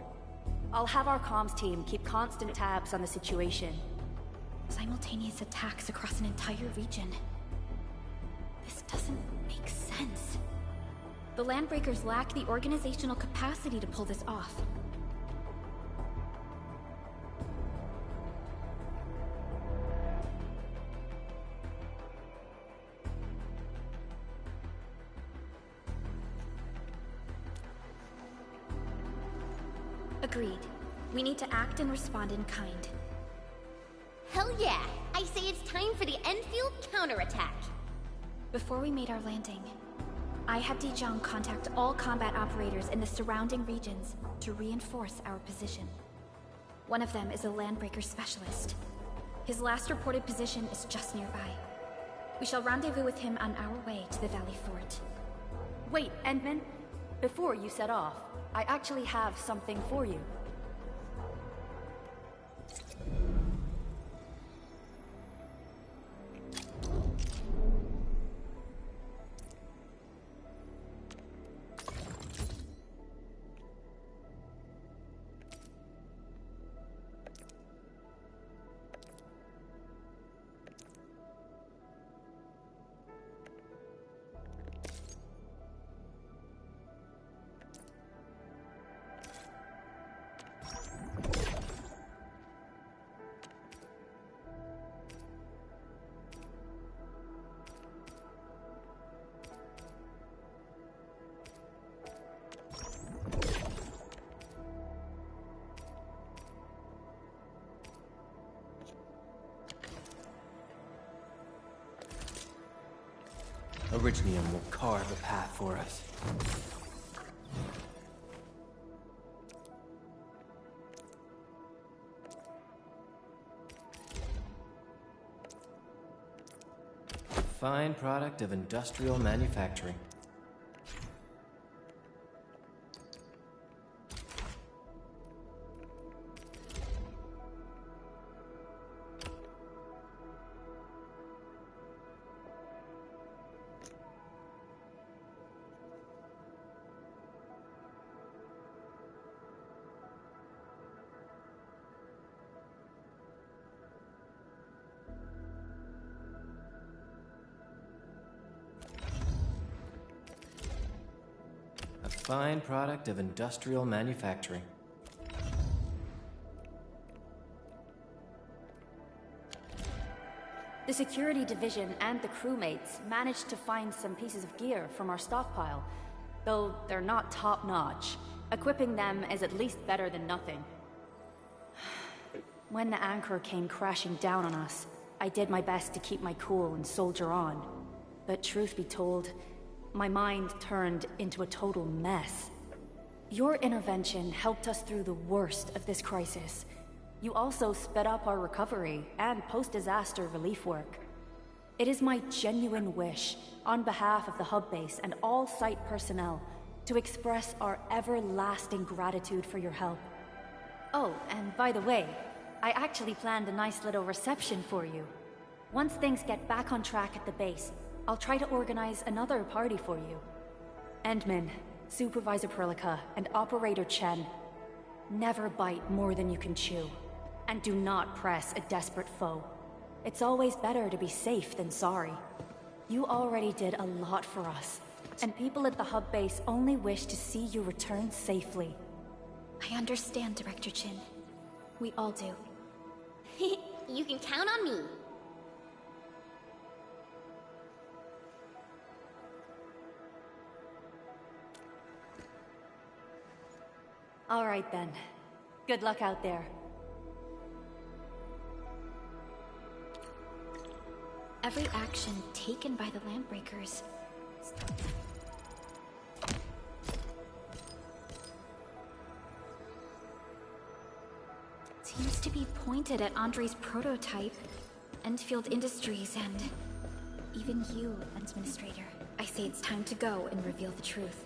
I'll have our comms team keep constant tabs on the situation. Simultaneous attacks across an entire region. This doesn't make sense. The Landbreakers lack the organizational capacity to pull this off. Agreed. We need to act and respond in kind. Hell yeah! I say it's time for the Enfield counterattack. Before we made our landing, I had Dijong contact all combat operators in the surrounding regions to reinforce our position. One of them is a landbreaker specialist. His last reported position is just nearby. We shall rendezvous with him on our way to the Valley Fort. Wait, Endman. Before you set off, I actually have something for you. Orignium will carve a path for us. Fine product of industrial manufacturing. Fine product of industrial manufacturing. The security division and the crewmates managed to find some pieces of gear from our stockpile, though they're not top-notch. Equipping them is at least better than nothing. When the anchor came crashing down on us, I did my best to keep my cool and soldier on. But truth be told, my mind turned into a total mess. Your intervention helped us through the worst of this crisis. You also sped up our recovery and post-disaster relief work. It is my genuine wish, on behalf of the hub base and all site personnel, to express our everlasting gratitude for your help. Oh, and by the way, I actually planned a nice little reception for you. Once things get back on track at the base, I'll try to organize another party for you. Endman, Supervisor Perlica, and Operator Chen, never bite more than you can chew. And do not press a desperate foe. It's always better to be safe than sorry. You already did a lot for us, and people at the hub base only wish to see you return safely. I understand, Director Chin. We all do. You can count on me. All right then. Good luck out there. Every action taken by the Landbreakers seems to be pointed at Andre's prototype, Enfield Industries, and even you, Administrator. I say it's time to go and reveal the truth.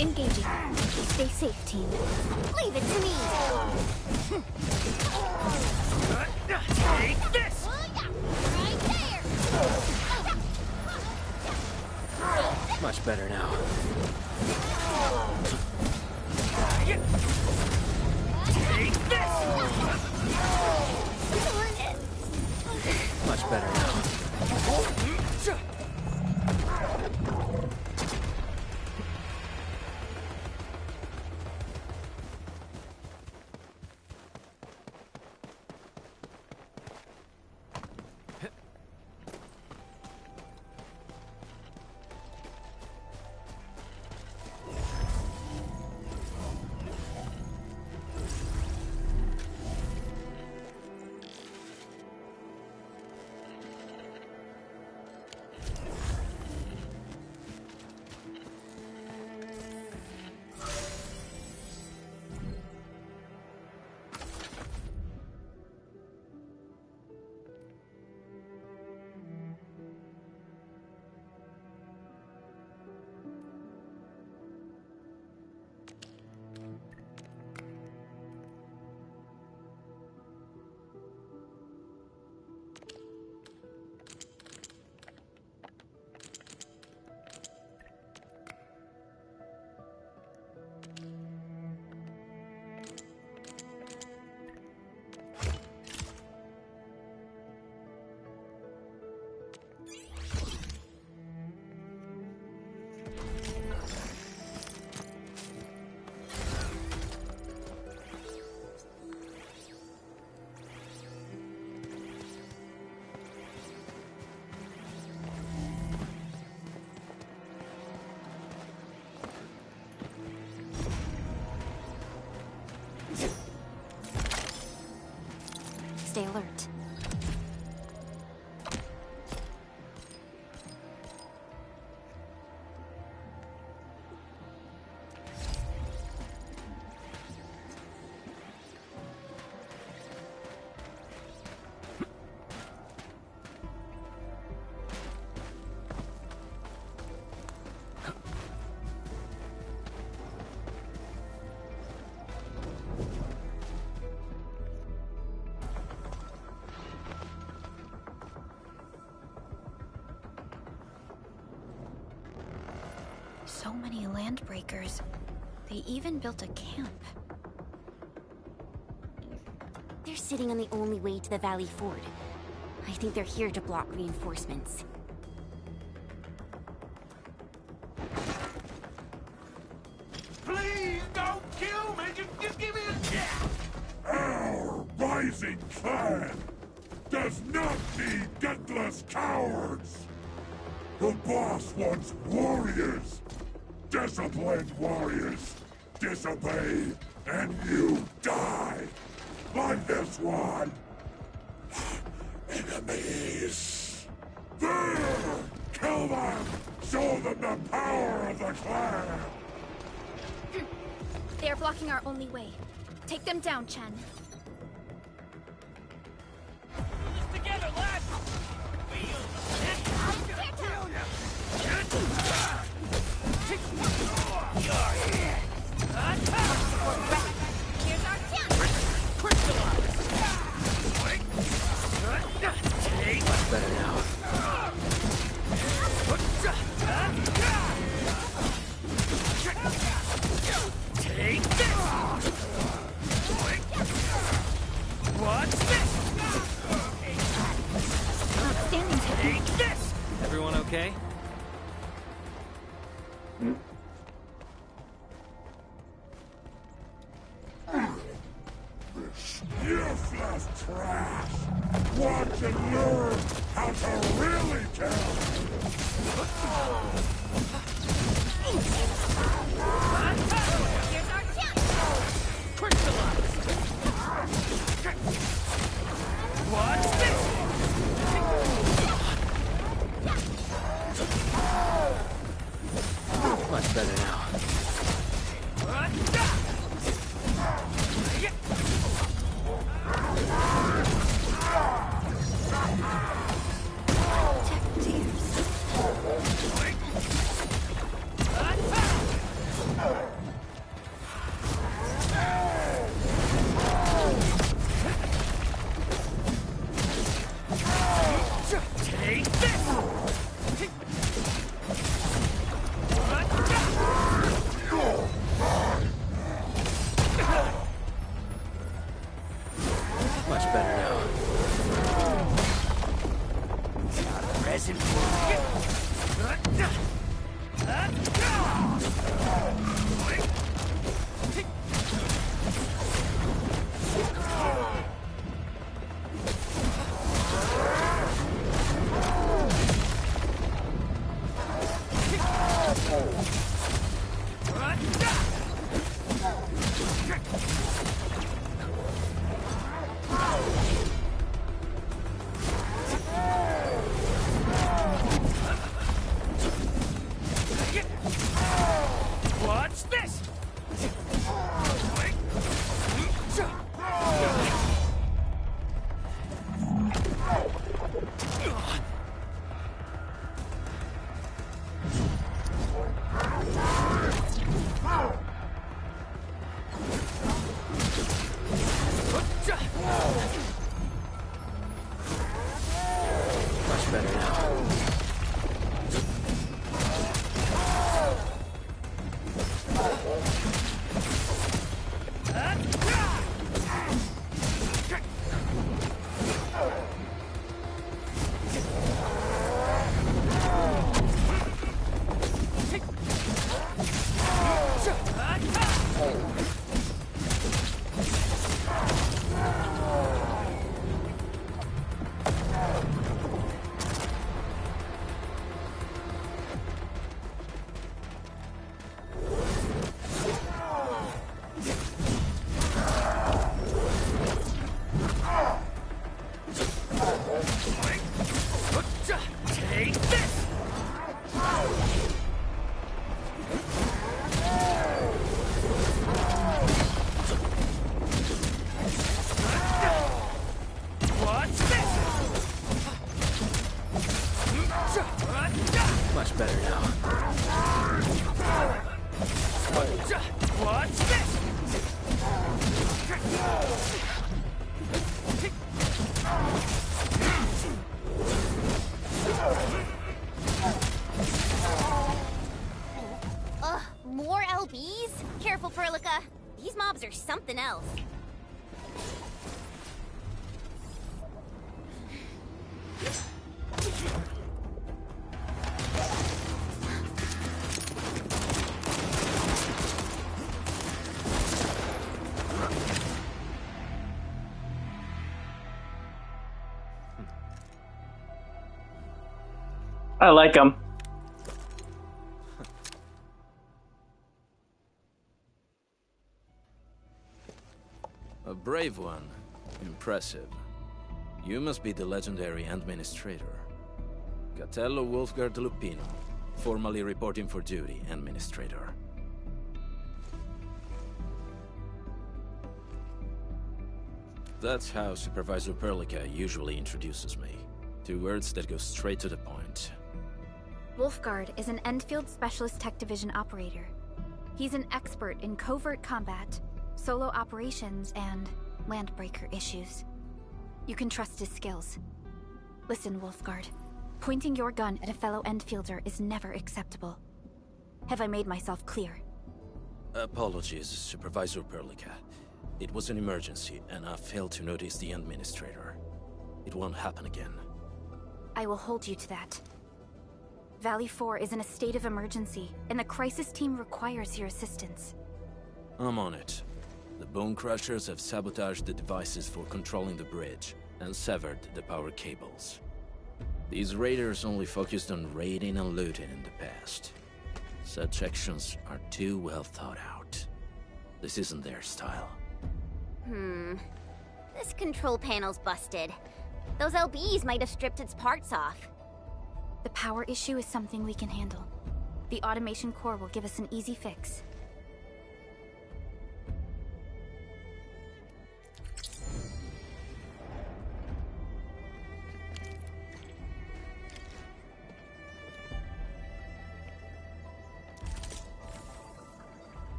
Engaging. Stay safe, team. Leave it to me! Take this! Right there! Much better now. Take this! Much better now. Stay alert. So many landbreakers. They even built a camp. They're sitting on the only way to the Valley Ford. I think they're here to block reinforcements. Please don't kill me! Just give me a chance! Our rising clan does not need gutless cowards! The boss wants warriors! Disciplined warriors! Disobey, and you die! Like this one! Enemies! There! Kill them! Show them the power of the clan! They are blocking our only way. Take them down, Chen. Together, lads! Here's our chance! Much better now. Take this! What's this? Outstanding. Take this! Everyone okay? Useless trash! Watch and learn how to really kill! Here's our chance! What's this? Much better now. Watch this! Much better now. Take this! Watch this! Much better now. Watch this! Ugh, more LBs? Careful, Perlica. These mobs are something else. I like him. A brave one. Impressive. You must be the legendary administrator. Catello Wolfgard Lupino, formally reporting for duty, administrator. That's how Supervisor Perlica usually introduces me. 2 words that go straight to the point. Wolfgard is an Enfield Specialist Tech Division operator. He's an expert in covert combat, solo operations, and landbreaker issues. You can trust his skills. Listen, Wolfgard. Pointing your gun at a fellow Enfielder is never acceptable. Have I made myself clear? Apologies, Supervisor Perlica. It was an emergency, and I failed to notice the administrator. It won't happen again. I will hold you to that. Valley 4 is in a state of emergency, and the crisis team requires your assistance. I'm on it. The Bone Crushers have sabotaged the devices for controlling the bridge, and severed the power cables. These raiders only focused on raiding and looting in the past. Such actions are too well thought out. This isn't their style. This control panel's busted. Those LBs might have stripped its parts off. The power issue is something we can handle. The automation core will give us an easy fix.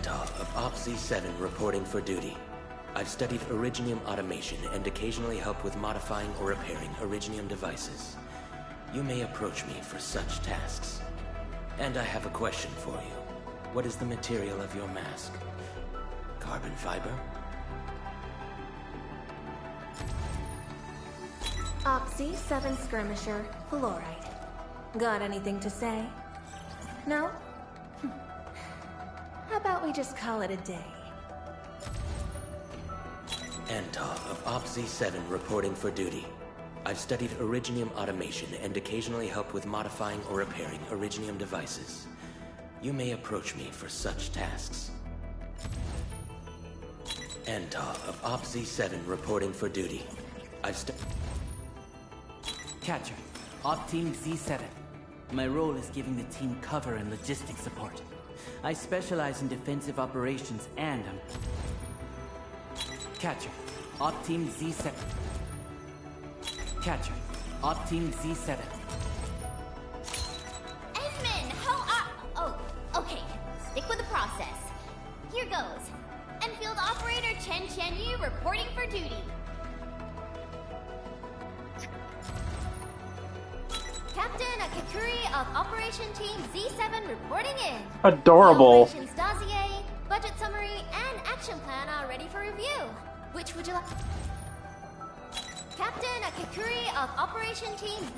Antar of Op Z7 reporting for duty. I've studied Originium automation and occasionally help with modifying or repairing Originium devices. You may approach me for such tasks. And I have a question for you. What is the material of your mask? Carbon fiber? Op Z7 skirmisher, fluoride. Got anything to say? No? How about we just call it a day? Antar of Op Z7 reporting for duty. I've studied Originium automation and occasionally help with modifying or repairing Originium devices. You may approach me for such tasks. Antar of Op Z7 reporting for duty. Catcher, Op Team Z7. My role is giving the team cover and logistics support. I specialize in defensive operations and Catcher, Op Team Z7. Catcher, Op Team Z7. Esmond, oh, okay. Stick with the process. Here goes. Enfield Operator Chen Qianyu reporting for duty. Captain Akakuri of Operation Team Z7 reporting in. Adorable. The operations dossier, budget summary, and action plan are ready for review. Which would you like? Captain Akakuri of Operation Team.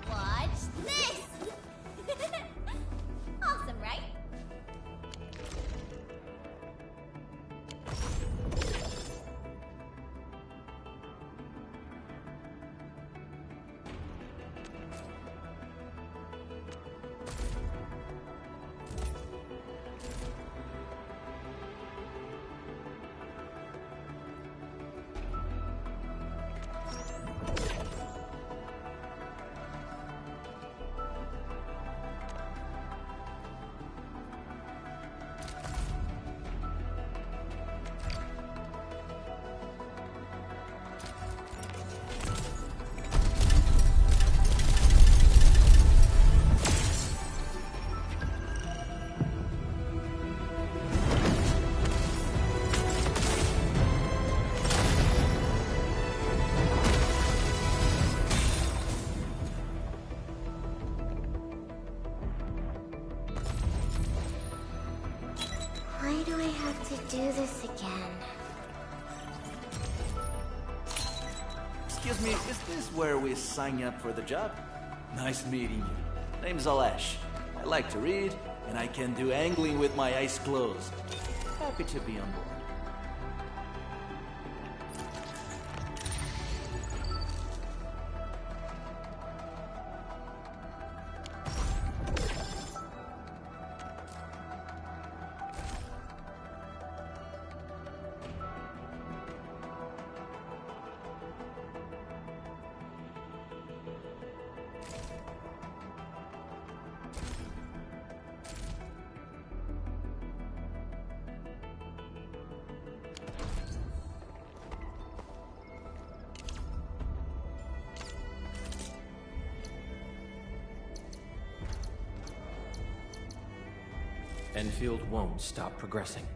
Watch this! Awesome, right? Why do I have to do this again? Excuse me, is this where we sign up for the job? Nice meeting you. Name's Alash. I like to read, and I can do angling with my eyes closed. Happy to be on board. Enfield won't stop progressing.